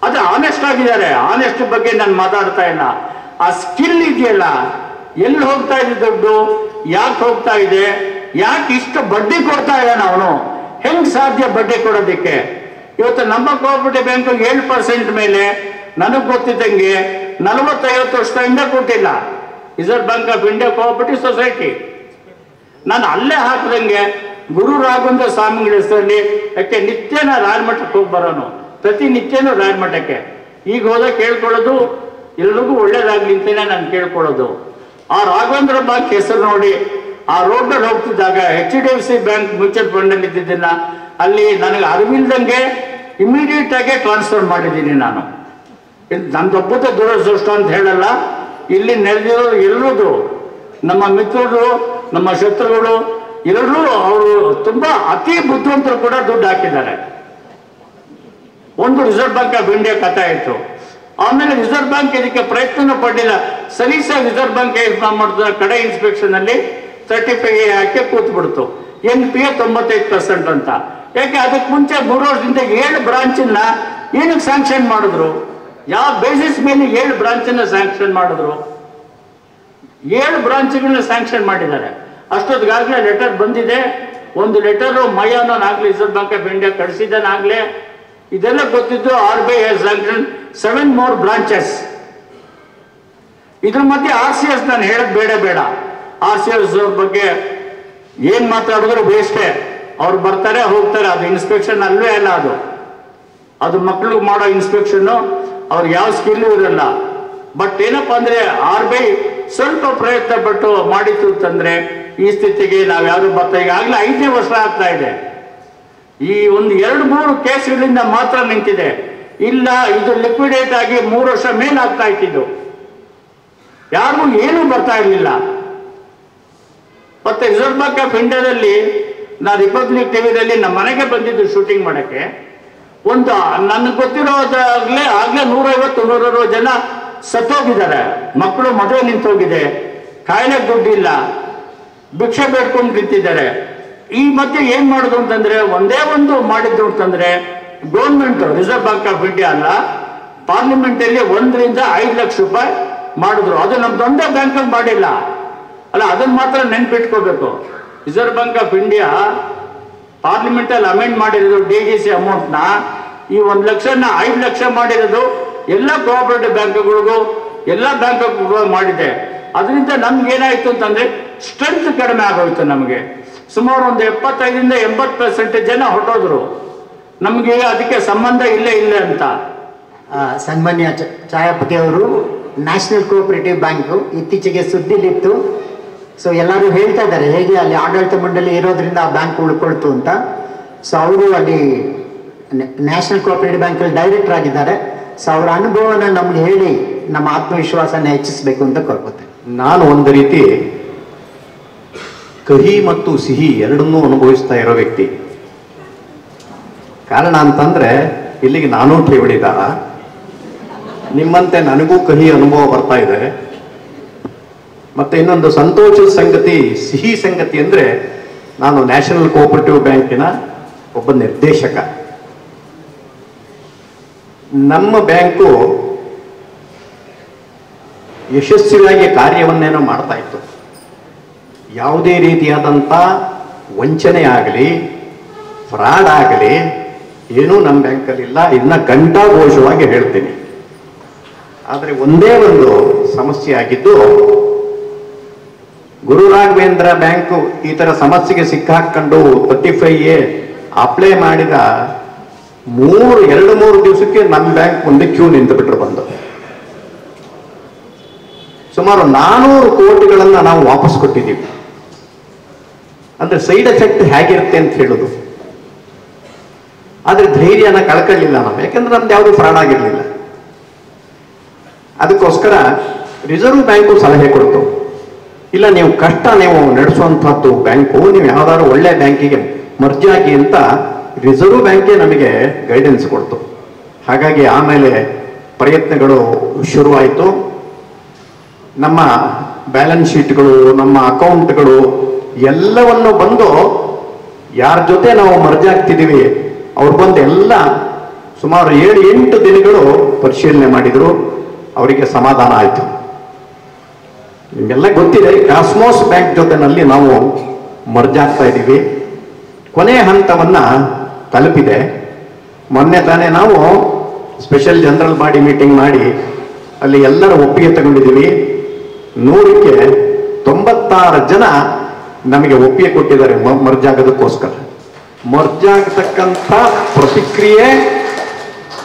ಅದು ಆನೆಸ್ಟ್ ಆಗಿದ್ದಾರೆ, ಆನೆಸ್ಟ್ ಬಗ್ಗೆ ನಾನು ಮಾತಾಡ್ತಾ ಇಲ್ಲ. ಆ ಸ್ಕಿಲ್ ಇದೆಯಲ್ಲ, ಎಲ್ಲಿ ಹೋಗ್ತಾ ಇದೆ ದುಡ್ಡು, ಯಾಕೆ ಹೋಗ್ತಾ ಇದೆ, ಯಾಕೆ ಇಷ್ಟು ಬಡ್ಡಿ ಕೊಡ್ತಾ ಇದ್ದಾನೆ ಅವನು, ಹೆಂಗ್ ಸಾಧ್ಯ ಬಡ್ಡಿ ಕೊಡೋದಕ್ಕೆ? ಇವತ್ತು ನಮ್ಮ ಕೋಆಪರೇಟಿವ್ ಬ್ಯಾಂಕ್ 7% ಮೇಲೆ ನನಗೆ ಗೊತ್ತಿದ್ದಂಗೆ 40-50 ವರ್ಷದಿಂದ ಕೊಟ್ಟಿಲ್ಲ. Reserve bank of India cooperative society ನಾನು ಅಲ್ಲೇ ಹಾಕಿದಂಗೆ ಗುರು ರಾಘವೇಂದ್ರ ಸ್ವಾಮಿಗಳ ಹೆಸರಲ್ಲಿ, ಯಾಕೆ ನಿತ್ಯನ ರಾಜಮಠಕ್ಕೆ ಹೋಗಿ ಬರೋನು, ಪ್ರತಿನಿತ್ಯನೂ ರಾಜಮಠಕ್ಕೆ. ಈಗ ಹೋದ ಕೇಳ್ಕೊಳ್ಳೋದು ಎಲ್ರಿಗೂ ಒಳ್ಳೇದಾಗ್ಲಿ ಅಂತಲೇ ನಾನು ಕೇಳ್ಕೊಳ್ಳೋದು. ಆ ರಾಘವೇಂದ್ರ ಬ್ಯಾಂಕ್ ಹೆಸರು ನೋಡಿ ಆ ರೋಡ್ನಲ್ಲಿ ಹೋಗ್ತಿದ್ದಾಗ HDFC ಬ್ಯಾಂಕ್ ಮ್ಯೂಚುವಲ್ ಫಂಡಲ್ಲಿ ಇದ್ದಿದ್ದನ್ನ ಅಲ್ಲಿ ನನಗೆ ಅರಿವಿಲ್ದಂಗೆ ಇಮಿಡಿಯೇಟ್ ಆಗಿ ಟ್ರಾನ್ಸ್ಫರ್ ಮಾಡಿದ್ದೀನಿ ನಾನು. ನಮ್ದೊಬ್ಬದ ದುರದೃಷ್ಟ ಅಂತ ಹೇಳಲ್ಲ, ಇಲ್ಲಿ ನೆರೆದಿರೋ ಎಲ್ಲರದು, ನಮ್ಮ ಮಿತ್ರರು, ನಮ್ಮ ಶತ್ರುಗಳು ಎಲ್ಲರೂ ಅವರು ತುಂಬಾ ಅತಿ ಬುದ್ಧಿವಂತರು ಕೂಡ ದುಡ್ಡು ಹಾಕಿದ್ದಾರೆ. ಒಂದು ರಿಸರ್ವ್ ಬ್ಯಾಂಕ್ ಆಫ್ ಇಂಡಿಯಾ ಕಥೆ ಆಯಿತು. ಆಮೇಲೆ ರಿಸರ್ವ್ ಬ್ಯಾಂಕ್ ಇದಕ್ಕೆ ಪ್ರಯತ್ನ ಪಡಲಿಲ್ಲ. ಸಲೀಸಾಗಿ ರಿಸರ್ವ್ ಬ್ಯಾಂಕ್ ಏನು ಮಾಡ್ತಾರೆ, ಕಡೆ ಇನ್ಸ್ಪೆಕ್ಷನ್ ಅಲ್ಲಿ 35 ಹಾಕಿ ಕೂತ್ಬಿಡ್ತು. NPA 95% ಅಂತ. ಯಾಕೆ ಅದಕ್ಕೆ ಮುಂಚೆ 3 ವರ್ಷದಿಂದ 7 ಬ್ರಾಂಚನ್ನ ಏನಕ್ಕೆ ಸ್ಯಾಂಕ್ಷನ್ ಮಾಡಿದ್ರು? ಯಾವ ಬೇಸಿಸ್ ಮೇಲೆ 7 ಬ್ರಾಂಚನ್ನ ಸ್ಯಾಂಕ್ಷನ್ ಮಾಡಿದ್ರು? 7 ಬ್ರಾಂಚ್ಗಳನ್ನ ಸ್ಯಾಂಕ್ಷನ್ ಮಾಡಿದ್ದಾರೆ. ಅಷ್ಟೊತ್ತಿಗಾಗಲೇ ಲೆಟರ್ ಬಂದಿದೆ. ಒಂದು ಲೆಟರು ಮಯಾನಾಗ್ಲಿ ರಿಸರ್ವ್ ಬ್ಯಾಂಕ್ ಆಫ್ ಇಂಡಿಯಾ ಕಳಿಸಿದ್ದಾನಾಗ್ಲೇ. ಇದೆಲ್ಲ ಗೊತ್ತಿದ್ದು RBI has sanctioned 7 more branches. ಇದ್ರ ಮಧ್ಯೆ RCS ನಾನು ಹೇಳೋದು ಬೇಡ. RCS ಅವ್ರ ಬಗ್ಗೆ ಏನ್ ಮಾತಾಡಿದ್ರು ವೇಸ್ಟೇ. ಅವ್ರು ಬರ್ತಾರೆ ಹೋಗ್ತಾರೆ, ಅದು ಇನ್ಸ್ಪೆಕ್ಷನ್ ಅಲ್ವೇ ಅಲ್ಲ. ಅದು ಮಕ್ಕಳು ಮಾಡೋ ಇನ್ಸ್ಪೆಕ್ಷನ್ನು, ಅವ್ರಿಗೆ ಯಾವ ಸ್ಕಿಲ್ಲು ಇರಲ್ಲ. ಬಟ್ ಏನಪ್ಪಾ ಅಂದ್ರೆ RBI ಸ್ವಲ್ಪ ಪ್ರಯತ್ನ ಪಟ್ಟು ಮಾಡಿತು ಅಂತಂದ್ರೆ ಈ ಸ್ಥಿತಿಗೆ ನಾವ್ಯಾರು ಬರ್ತಾ, ಈಗಾಗಲೇ 5ನೇ ವರ್ಷ ಆಗ್ತಾ ಇದೆ. ಈ ಒಂದು 2-3 ಕೇಸ್ಗಳಿಂದ ಮಾತ್ರ ನಿಂತಿದೆ. ಇಲ್ಲ, ಇದು ಲಿಕ್ವಿಡೇಟ್ ಆಗಿ 3 ವರ್ಷ ಮೇಲೆ ಆಗ್ತಾ ಇತ್ತಿದ್ದು, ಯಾರಿಗೂ ಏನೂ ಬರ್ತಾ ಇರಲಿಲ್ಲ. ಮತ್ತೆ ರಿಸರ್ವ್ ಬ್ಯಾಂಕ್ ಆಫ್ ಇಂಡಿಯಾದಲ್ಲಿ ನಾ ರಿಪಬ್ಲಿಕ್ ಟಿವಿದಲ್ಲಿ ನಮ್ಮ ಮನೆಗೆ ಬಂದಿದ್ದು ಶೂಟಿಂಗ್ ಮಾಡಕ್ಕೆ. ಒಂದು ನನಗೆ ಗೊತ್ತಿರೋದಾಗ್ಲೇ 150-160 ಜನ ಸತ್ತೋಗಿದ್ದಾರೆ. ಮಕ್ಕಳು ಮದುವೆ ನಿಂತೋಗಿದೆ, ಕಾಯಿಲೆ ದುಡ್ಡಿಲ್ಲ, ಭಿಕ್ಷೆ ಬೇಡ್ಕೊಂಡು ನಿಂತಿದ್ದಾರೆ. ಈ ಮಧ್ಯೆ ಏನ್ ಮಾಡೋದು ಅಂತಂದ್ರೆ, ಒಂದೇ ಒಂದು ಮಾಡಿದ್ದು ಅಂತಂದ್ರೆ government, reserve bank of India ಅಲ್ಲ, ಪಾರ್ಲಿಮೆಂಟಲ್ಲಿ 1 ರಿಂದ 5 ಲಕ್ಷ ರೂಪಾಯಿ ಮಾಡಿದ್ರು. ಅದು ನಮ್ದೊಂದೇ ಬ್ಯಾಂಕಲ್ಲಿ ಮಾಡಿಲ್ಲ ಅಲ್ಲ, ಅದನ್ನ ಮಾತ್ರ ನೆನ್ಪಿಟ್ಕೋಬೇಕು. ರಿಸರ್ವ್ ಬ್ಯಾಂಕ್ ಆಫ್ ಇಂಡಿಯಾ ಪಾರ್ಲಿಮೆಂಟಲ್ಲಿ ಅಮೆಂಡ್ ಮಾಡಿರೋದು DGC ಅಮೌಂಟ್ನ, ಈ 1 ಲಕ್ಷನ 5 ಲಕ್ಷ ಮಾಡಿರೋದು ಎಲ್ಲ ಕೋಆಪರೇಟಿವ್ ಬ್ಯಾಂಕ್ಗಳಿಗೂ ಎಲ್ಲ ಬ್ಯಾಂಕ್ಗಳಿಗೂ ಮಾಡಿದೆ. ಅದರಿಂದ ನಮ್ಗೆ ಏನಾಯ್ತು ಅಂತಂದ್ರೆ ಸ್ಟ್ರೆಂತ್ ಕಡಿಮೆ ಆಗೋಯ್ತು. ನಮಗೆ ಸುಮಾರು ಒಂದು 75ರಿಂದ 80% ಜನ ಹೊರಟೋದ್ರು. ನಮಗೆ ಅದಕ್ಕೆ ಸಂಬಂಧ ಇಲ್ಲೇ ಅಂತ. ಸನ್ಮಾನ್ಯ ಛಾಯಾಪತಿ ಅವರು, ನ್ಯಾಷನಲ್ ಕೋಆಪರೇಟಿವ್ ಬ್ಯಾಂಕು ಇತ್ತೀಚೆಗೆ ಸುದ್ದಿಲಿತ್ತು. ಸೊ ಎಲ್ಲರೂ ಹೇಳ್ತಾ ಇದ್ದಾರೆ ಹೇಗೆ ಅಲ್ಲಿ ಆಡಳಿತ ಮಂಡಳಿ ಇರೋದ್ರಿಂದ ಆ ಬ್ಯಾಂಕ್ ಉಳ್ಕೊಳ್ತು ಅಂತ. ಸೊ ಅವರು ಅಲ್ಲಿ ನ್ಯಾಷನಲ್ ಕೋಆಪರೇಟಿವ್ ಬ್ಯಾಂಕಲ್ಲಿ ಡೈರೆಕ್ಟರ್ ಆಗಿದ್ದಾರೆ. ಸೊ ಅವರ ಅನುಭವನ ನಮ್ಗೆ ಹೇಳಿ ನಮ್ಮ ಆತ್ಮವಿಶ್ವಾಸನ ಹೆಚ್ಚಿಸಬೇಕು ಅಂತ ಕೋರ್ಕೋತೇನೆ. ನಾನು ಒಂದು ರೀತಿ ಕಹಿ ಮತ್ತು ಸಿಹಿ ಎರಡನ್ನೂ ಅನುಭವಿಸ್ತಾ ಇರೋ ವ್ಯಕ್ತಿ. ಕಾರಣ ಅಂತಂದ್ರೆ ಇಲ್ಲಿಗೆ ನಾನು ಠೇವಣಿದಾರ, ನಿಮ್ಮಂತೆ ನನಗೂ ಕಹಿ ಅನುಭವ ಬರ್ತಾ ಇದೆ. ಮತ್ತೆ ಇನ್ನೊಂದು ಸಂತೋಷದ ಸಂಗತಿ, ಸಿಹಿ ಸಂಗತಿ ಅಂದ್ರೆ ನಾನು ನ್ಯಾಷನಲ್ ಕೋಆಪರೇಟಿವ್ ಬ್ಯಾಂಕಿನ ಒಬ್ಬ ನಿರ್ದೇಶಕ. ನಮ್ಮ ಬ್ಯಾಂಕು ಯಶಸ್ವಿಯಾಗಿ ಕಾರ್ಯವನ್ನೇನೋ ಮಾಡ್ತಾ ಇತ್ತು. ಯಾವುದೇ ರೀತಿಯಾದಂಥ ವಂಚನೆ ಆಗಲಿ ಫ್ರಾಡ್ ಆಗಲಿ ಏನೂ ನಮ್ಮ ಬ್ಯಾಂಕಲ್ಲಿಲ್ಲ. ಇದನ್ನ ಘಂಟಾಘೋಷವಾಗಿ ಹೇಳ್ತೀನಿ. ಆದರೆ ಒಂದೇ ಒಂದು ಸಮಸ್ಯೆ ಆಗಿದ್ದು, ಗುರು ರಾಘವೇಂದ್ರ ಬ್ಯಾಂಕು ಈ ಥರ ಸಮಸ್ಯೆಗೆ ಸಿಕ್ಕಾಕೊಂಡು 35A ಅಪ್ಲೈ ಮಾಡಿದ 2-3 ದಿವಸಕ್ಕೆ ನಮ್ಮ ಬ್ಯಾಂಕ್ ಮುಂದೆ ಕ್ಯೂ ನಿಂತುಬಿಟ್ರು ಬಂದು. ಸುಮಾರು 400 ಕೋಟಿಗಳನ್ನು ನಾವು ವಾಪಸ್ ಕೊಟ್ಟಿದ್ದೀವಿ. ಅಂದ್ರೆ ಸೈಡ್ ಎಫೆಕ್ಟ್ ಹೇಗಿರುತ್ತೆ ಅಂತ ಹೇಳೋದು. ಆದ್ರೆ ಧೈರ್ಯನ ಕಳ್ಕೊಳ್ಳಿಲ್ಲ ನಾವು, ಯಾಕಂದ್ರೆ ನಮ್ದು ಯಾವುದು ಫ್ರಾಡ್ ಆಗಿರಲಿಲ್ಲ. ಅದಕ್ಕೋಸ್ಕರ ರಿಸರ್ವ್ ಬ್ಯಾಂಕು ಸಲಹೆ ಕೊಡ್ತು, ಇಲ್ಲ ನೀವು ಕಷ್ಟ ನೀವು ನಡೆಸುವಂಥದ್ದು ಬ್ಯಾಂಕು, ನೀವು ಯಾವ್ದಾದ್ರು ಒಳ್ಳೆ ಬ್ಯಾಂಕಿಗೆ ಮರ್ಜ್ ಆಗಿ ಅಂತ ರಿಸರ್ವ್ ಬ್ಯಾಂಕೇ ನಮಗೆ ಗೈಡೆನ್ಸ್ ಕೊಡ್ತು. ಹಾಗಾಗಿ ಆಮೇಲೆ ಪ್ರಯತ್ನಗಳು ಶುರುವಾಯಿತು. ನಮ್ಮ ಬ್ಯಾಲೆನ್ಸ್ ಶೀಟ್ಗಳು, ನಮ್ಮ ಅಕೌಂಟ್ಗಳು ಎಲ್ಲವನ್ನು ಬಂದು ಯಾರ ಜೊತೆ ನಾವು ಮರ್ಜ್ ಆಗ್ತಿದ್ದೀವಿ ಅವ್ರು ಬಂದು ಎಲ್ಲ ಸುಮಾರು 7-8 ದಿನಗಳು ಪರಿಶೀಲನೆ ಮಾಡಿದ್ರು. ಅವರಿಗೆ ಸಮಾಧಾನ ಆಯಿತು. ನಿಮಗೆಲ್ಲ ಗೊತ್ತಿದೆ, ಕಾಸ್ಮೋಸ್ ಬ್ಯಾಂಕ್ ಜೊತೆನಲ್ಲಿ ನಾವು ಮರ್ಜ್ ಆಗ್ತಾ ಇದ್ದೀವಿ. ಕೊನೆಯ ಹಂತವನ್ನ ತಲುಪಿದೆ. ಮೊನ್ನೆ ತಾನೇ ನಾವು ಸ್ಪೆಷಲ್ ಜನರಲ್ ಬಾಡಿ ಮೀಟಿಂಗ್ ಮಾಡಿ ಅಲ್ಲಿ ಎಲ್ಲರ ಒಪ್ಪಿಗೆ ತಗೊಂಡಿದ್ದೀವಿ. 100ಕ್ಕೆ 96 ಜನ ನಮಗೆ ಒಪ್ಪಿಗೆ ಕೊಟ್ಟಿದ್ದಾರೆ ಮರ್ಜ್ ಆಗೋದಕ್ಕೋಸ್ಕರ. ಮರ್ಜ್ ಆಗತಕ್ಕಂಥ ಪ್ರತಿಕ್ರಿಯೆ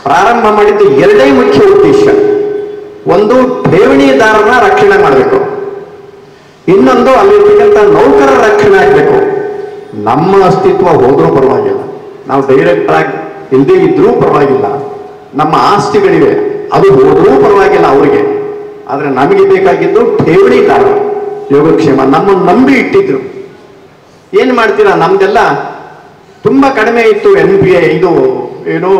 ಪ್ರಾರಂಭ ಮಾಡಿದ್ದು 2 ಮುಖ್ಯ ಉದ್ದೇಶ. ಒಂದು, ಠೇವಣಿದಾರನ ರಕ್ಷಣೆ ಮಾಡಬೇಕು. ಇನ್ನೊಂದು, ಅಲ್ಲಿರ್ತಕ್ಕಂಥ ನೌಕರರ ರಕ್ಷಣೆ ಆಗಬೇಕು. ನಮ್ಮ ಅಸ್ತಿತ್ವ ಹೋದ್ರೂ ಪರವಾಗಿಲ್ಲ, ನಾವು ಡೈರೆಕ್ಟ್ ಆಗಿ ಇಲ್ಲದೇ ಇದ್ರೂ ಪರವಾಗಿಲ್ಲ, ನಮ್ಮ ಆಸ್ತಿಗಳಿವೆ ಅದು ಹೋದ್ರೂ ಪರವಾಗಿಲ್ಲ ಅವರಿಗೆ. ಆದರೆ ನಮಗೆ ಬೇಕಾಗಿದ್ದು ಠೇವಣಿದಾರ ಯೋಗಕ್ಷೇಮ. ನಮ್ಮನ್ನು ನಂಬಿ ಇಟ್ಟಿದ್ರು. ಏನು ಮಾಡ್ತೀರಾ, ನಮ್ದೆಲ್ಲ ತುಂಬಾ ಕಡಿಮೆ ಇತ್ತು. NPA ಇದು ಏನು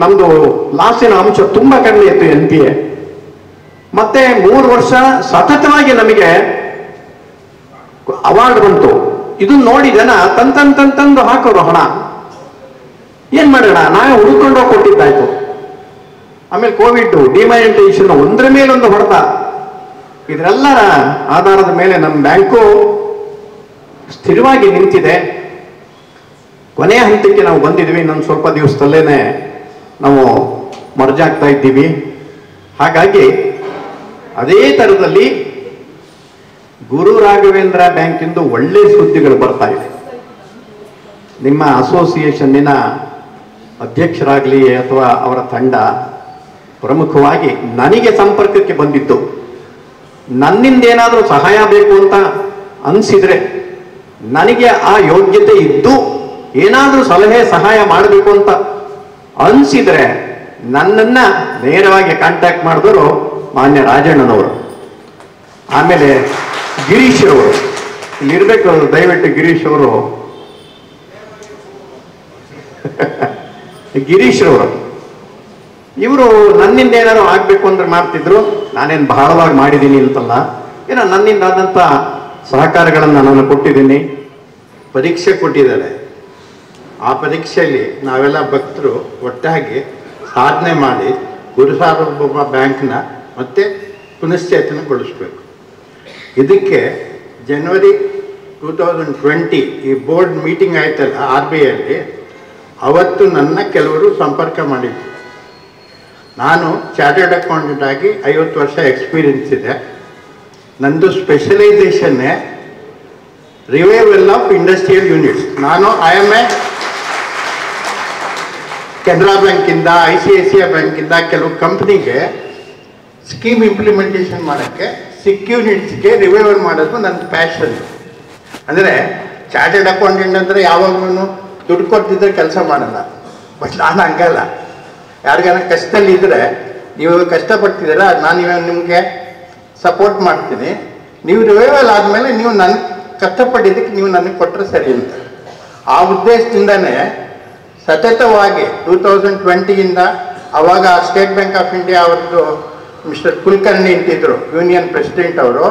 ನಮ್ದು ಲಾಸಿನ ಅಂಶ ತುಂಬಾ ಕಡಿಮೆ ಇತ್ತು NPA. ಮತ್ತೆ 3 ವರ್ಷ ಸತತವಾಗಿ ನಮಗೆ ಅವಾರ್ಡ್ ಬಂತು. ಇದನ್ನ ನೋಡಿ ಜನ ತಂದು ಹಾಕೋರು ಹಣ. ಏನ್ ಮಾಡೋಣ, ನಾವೇ ಹುಡುಕೊಂಡೋಗಿ ಕೊಟ್ಟಿದ್ದಾಯ್ತು. ಆಮೇಲೆ ಕೋವಿಡ್, ಡಿಮಾನಿಟೈಸೇಷನ್, ಒಂದರ ಮೇಲೊಂದು ಹೊಡೆತ. ಇದರೆಲ್ಲರ ಆಧಾರದ ಮೇಲೆ ನಮ್ಮ ಬ್ಯಾಂಕು ಸ್ಥಿರವಾಗಿ ನಿಂತಿದೆ. ಕೊನೆಯ ಹಂತಕ್ಕೆ ನಾವು ಬಂದಿದ್ವಿ. ಇನ್ನೊಂದು ಸ್ವಲ್ಪ ದಿವಸದಲ್ಲೇನೆ ನಾವು ಮರ್ಜ್ ಆಗ್ತಾ ಇದ್ದೀವಿ. ಹಾಗಾಗಿ ಅದೇ ಥರದಲ್ಲಿ ಗುರು ರಾಘವೇಂದ್ರ ಬ್ಯಾಂಕಿಂದು ಒಳ್ಳೆ ಸುದ್ದಿಗಳು ಬರ್ತಾ ಇದೆ. ನಿಮ್ಮ ಅಸೋಸಿಯೇಷನ್ನಿನ ಅಧ್ಯಕ್ಷರಾಗಲಿ ಅಥವಾ ಅವರ ತಂಡ ಪ್ರಮುಖವಾಗಿ ನನಗೆ ಸಂಪರ್ಕಕ್ಕೆ ಬಂದಿದ್ದು. ನನ್ನಿಂದ ಏನಾದರೂ ಸಹಾಯ ಬೇಕು ಅಂತ ಅನಿಸಿದ್ರೆ, ನನಗೆ ಆ ಯೋಗ್ಯತೆ ಇದ್ದು ಏನಾದರೂ ಸಲಹೆ ಸಹಾಯ ಮಾಡಬೇಕು ಅಂತ ಅನಿಸಿದ್ರೆ ನನ್ನನ್ನ ನೇರವಾಗಿ ಕಾಂಟ್ಯಾಕ್ಟ್ ಮಾಡಿದವರು ಮಾನ್ಯ ರಾಜಣ್ಣನವರು. ಆಮೇಲೆ ಗಿರೀಶ್ ಅವರು ಇಲ್ಲಿರ್ಬೇಕು, ದಯವಿಟ್ಟು ಗಿರೀಶ್ ಅವರು ಗಿರೀಶ್ ಅವರು ಇವರು ನನ್ನಿಂದ ಏನಾದ್ರು ಆಗ್ಬೇಕು ಅಂದ್ರೆ ಮಾಡ್ತಿದ್ರು. ನಾನೇನು ಬಹಳವಾಗಿ ಮಾಡಿದ್ದೀನಿ ಅಂತಲ್ಲ, ಏನೋ ನನ್ನಿಂದ ಆದಂಥ ಸಹಕಾರಗಳನ್ನು ನಾನು ಕೊಟ್ಟಿದ್ದೀನಿ. ಪರೀಕ್ಷೆ ಕೊಟ್ಟಿದ್ದಾರೆ. ಆ ಪರೀಕ್ಷೆಯಲ್ಲಿ ನಾವೆಲ್ಲ ಭಕ್ತರು ಒಟ್ಟಾಗಿ ಸಾಧನೆ ಮಾಡಿ ಗುರುಸಾರ್ವಭೌಮ ಬ್ಯಾಂಕ್ನ ಮತ್ತೆ ಪುನಶ್ಚೇತನಗೊಳಿಸಬೇಕು. ಇದಕ್ಕೆ ಜನವರಿ 2020 ಈ ಬೋರ್ಡ್ ಮೀಟಿಂಗ್ ಆಯ್ತಲ್ಲ RBIಯಲ್ಲಿ, ಅವತ್ತು ನನ್ನ ಕೆಲವರು ಸಂಪರ್ಕ ಮಾಡಿದ್ರು. ನಾನು ಚಾರ್ಟರ್ಡ್ ಅಕೌಂಟೆಂಟ್ ಆಗಿ 50 ವರ್ಷ ಎಕ್ಸ್ಪೀರಿಯನ್ಸ್ ಇದೆ. ನಂದು ಸ್ಪೆಷಲೈಸೇಷನ್ನೇ ರಿವೈವಲ್ ಆಫ್ ಇಂಡಸ್ಟ್ರಿಯಲ್ ಯೂನಿಟ್ಸ್. ನಾನು IMA ಕೆನರಾ ಬ್ಯಾಂಕಿಂದ ICICI ಬ್ಯಾಂಕಿಂದ ಕೆಲವು ಕಂಪ್ನಿಗೆ ಸ್ಕೀಮ್ ಇಂಪ್ಲಿಮೆಂಟೇಷನ್ ಮಾಡೋಕ್ಕೆ ಸಿಕ್ ಯೂನಿಟ್ಸ್ಗೆ ರಿವೈವಲ್ ಮಾಡೋದು ನನ್ನ ಪ್ಯಾಷನ್. ಅಂದರೆ ಚಾರ್ಟರ್ಡ್ ಅಕೌಂಟೆಂಟ್ ಅಂದರೆ ಯಾವಾಗಲೂ ದುಡ್ಡು ಕೊಡ್ತಿದ್ರೆ ಕೆಲಸ ಮಾಡಲ್ಲ. ಬಟ್ ನಾನು ಹಂಗಲ್ಲ. ಯಾರಿಗಾನ ಕಷ್ಟದಲ್ಲಿದ್ದರೆ, ನೀವು ಕಷ್ಟಪಡ್ತಿದ್ದೀರಾ, ನಾನು ಇವಾಗ ನಿಮಗೆ ಸಪೋರ್ಟ್ ಮಾಡ್ತೀನಿ, ನೀವು ರಿವೈವಲ್ ಆದಮೇಲೆ ನೀವು ನನ್ನ ಕಷ್ಟಪಟ್ಟಿದ್ದಕ್ಕೆ ನೀವು ನನಗೆ ಕೊಟ್ಟರೆ ಸರಿ ಅಂತ. ಆ ಉದ್ದೇಶದಿಂದನೇ ಸತತವಾಗಿ 2020ಇಂದ ಅವಾಗ ಸ್ಟೇಟ್ ಬ್ಯಾಂಕ್ ಆಫ್ ಇಂಡಿಯಾ ಅವ್ರದ್ದು ಮಿಸ್ಟರ್ ಕುಲಕರ್ಣಿ ಅಂತಿದ್ರು, ಯೂನಿಯನ್ ಪ್ರೆಸಿಡೆಂಟ್ ಅವರು,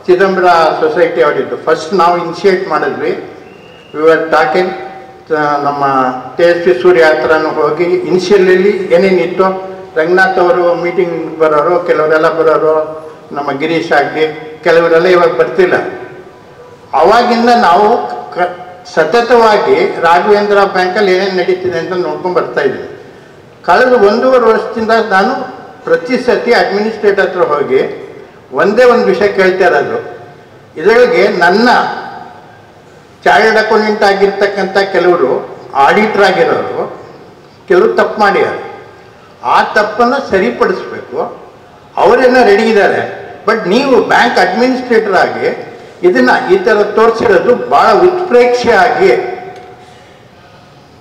ಚಿದಂಬರ ಸೊಸೈಟಿ ಅವರಿದ್ದು. ಫಸ್ಟ್ ನಾವು ಇನಿಷಿಯೇಟ್ ಮಾಡಿದ್ವಿ. ವಿ ಆರ್ ಟಾಕಿಂಗ್ ನಮ್ಮ ತೇಜಸ್ವಿ ಸೂರ್ಯ ಹತ್ರನೂ ಹೋಗಿ ಇನಿಷಿಯಲಲ್ಲಿ ಏನೇನಿತ್ತು, ರಂಗನಾಥ್ ಅವರು ಮೀಟಿಂಗ್ ಬರೋರು, ಕೆಲವರೆಲ್ಲ ಬರೋರು, ನಮ್ಮ ಗಿರೀಶ್ ಆಗಲಿ ಕೆಲವರೆಲ್ಲ ಇವಾಗ ಬರ್ತಿಲ್ಲ. ಅವಾಗಿಂದ ನಾವು ಸತತವಾಗಿ ರಾಘವೇಂದ್ರ ಬ್ಯಾಂಕಲ್ಲಿ ಏನೇನು ನಡೀತಿದೆ ಅಂತ ನೋಡ್ಕೊಂಡು ಬರ್ತಾ ಇದ್ದೀವಿ. ಕಳೆದ 1.5 ವರ್ಷದಿಂದ ನಾನು ಪ್ರತಿ ಸತಿ ಅಡ್ಮಿನಿಸ್ಟ್ರೇಟರ್ ಹತ್ರ ಹೋಗಿ ಒಂದೇ ಒಂದು ವಿಷಯ ಕೇಳ್ತಾ ಇರೋದು, ಇದರೊಳಗೆ ನನ್ನ ಚಾರ್ಟರ್ಡ್ ಅಕೌಂಟೆಂಟ್ ಆಗಿರ್ತಕ್ಕಂಥ ಕೆಲವರು ಆಡಿಟರ್ ಆಗಿರೋರು ಕೆಲವರು ತಪ್ಪು ಮಾಡ್ಯಾರೆ, ಆ ತಪ್ಪನ್ನು ಸರಿಪಡಿಸ್ಬೇಕು. ಅವರೇನೋ ರೆಡಿ ಇದ್ದಾರೆ, ಬಟ್ ನೀವು ಬ್ಯಾಂಕ್ ಅಡ್ಮಿನಿಸ್ಟ್ರೇಟರ್ ಆಗಿ ಇದನ್ನು ಈ ಥರ ತೋರಿಸಿರೋದು ಭಾಳ ಉತ್ಪ್ರೇಕ್ಷೆ ಆಗಿ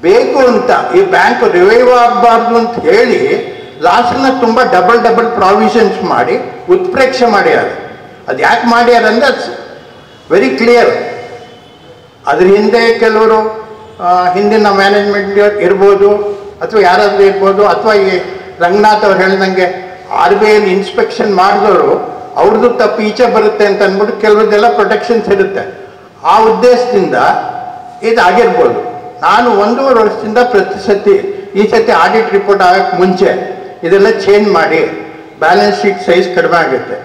ಬೇಕು ಅಂತ, ಈ ಬ್ಯಾಂಕ್ ರಿವೈವ್ ಆಗಬಾರ್ದು ಅಂತ ಹೇಳಿ ಲಾಸ್ಟನ್ನ ತುಂಬ ಡಬಲ್ ಪ್ರಾವಿಷನ್ಸ್ ಮಾಡಿ ಉತ್ಪ್ರೇಕ್ಷೆ ಮಾಡ್ಯಾರ. ಅದು ಯಾಕೆ ಮಾಡ್ಯಾರ ಅಂದರೆ ಅದು ವೆರಿ ಕ್ಲಿಯರ್. ಅದ್ರ ಹಿಂದೆ ಕೆಲವರು ಹಿಂದಿನ ಮ್ಯಾನೇಜ್ಮೆಂಟ್ ಇರ್ಬೋದು, ಅಥವಾ ಯಾರಾದರೂ ಇರ್ಬೋದು, ಅಥವಾ ಈ ರಂಗನಾಥ್ ಅವ್ರು ಹೇಳ್ದಂಗೆ RBIಯಲ್ಲಿ ಇನ್ಸ್ಪೆಕ್ಷನ್ ಮಾಡಿದವರು ಅವ್ರದ್ದು ತಪ್ಪು ಈಚೆ ಬರುತ್ತೆ ಅಂತ ಅಂದ್ಬಿಟ್ಟು ಕೆಲವ್ರದ್ದೆಲ್ಲ ಪ್ರೊಟೆಕ್ಷನ್ಸ್ ಇರುತ್ತೆ. ಆ ಉದ್ದೇಶದಿಂದ ಇದಾಗಿರ್ಬೋದು. ನಾನು 1.5 ವರ್ಷದಿಂದ ಪ್ರತಿ ಸತಿ ಈ ಸತಿ ಆಡಿಟ್ ರಿಪೋರ್ಟ್ ಆಗೋಕ್ಕೆ ಮುಂಚೆ ಇದೆಲ್ಲ ಚೇಂಜ್ ಮಾಡಿ ಬ್ಯಾಲೆನ್ಸ್ ಶೀಟ್ ಸೈಜ್ ಕಡಿಮೆ ಆಗುತ್ತೆ.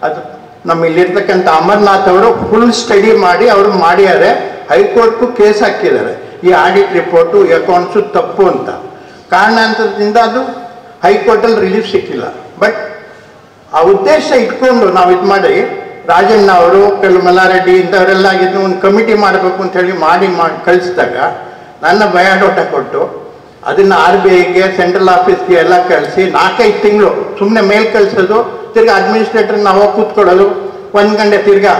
ಅದು ನಮ್ಮ ಇಲ್ಲಿರ್ತಕ್ಕಂಥ ಅಮರ್ನಾಥ್ ಅವರು ಫುಲ್ ಸ್ಟಡಿ ಮಾಡಿ ಅವರು ಮಾಡ್ಯಾರೆ, ಹೈಕೋರ್ಟ್ಗೂ ಕೇಸ್ ಹಾಕಿದ್ದಾರೆ ಈ ಆಡಿಟ್ ರಿಪೋರ್ಟು ಈ ಅಕೌಂಟ್ಸು ತಪ್ಪು ಅಂತ. ಕಾರಣಾಂತರದಿಂದ ಅದು ಹೈಕೋರ್ಟಲ್ಲಿ ರಿಲೀಫ್ ಸಿಕ್ಕಿಲ್ಲ. ಬಟ್ ಆ ಉದ್ದೇಶ ಇಟ್ಕೊಂಡು ನಾವು ಇದು ಮಾಡಿ, ರಾಜಣ್ಣ ಅವರು, ಕೆಲವು ಮಲ್ಲಾರೆಡ್ಡಿ ಇಂಥವರೆಲ್ಲ ಇದನ್ನು ಒಂದು ಕಮಿಟಿ ಮಾಡಬೇಕು ಅಂತ ಹೇಳಿ ಮಾಡಿ ಕಳಿಸಿದಾಗ ನನ್ನ ಬಯೋಡಾಟ ಕೊಟ್ಟು ಅದನ್ನು RBIಗೆ ಸೆಂಟ್ರಲ್ ಆಫೀಸ್ಗೆ ಎಲ್ಲ ಕಳಿಸಿ 4-5 ತಿಂಗಳು ಸುಮ್ಮನೆ ಮೇಲ್ ಕಳಿಸೋದು, ತಿರ್ಗಾ ಅಡ್ಮಿನಿಸ್ಟ್ರೇಟರ್ ನಾವು ಕೂತ್ಕೊಳ್ಳೋದು, 1 ಗಂಟೆ ತಿರ್ಗಾ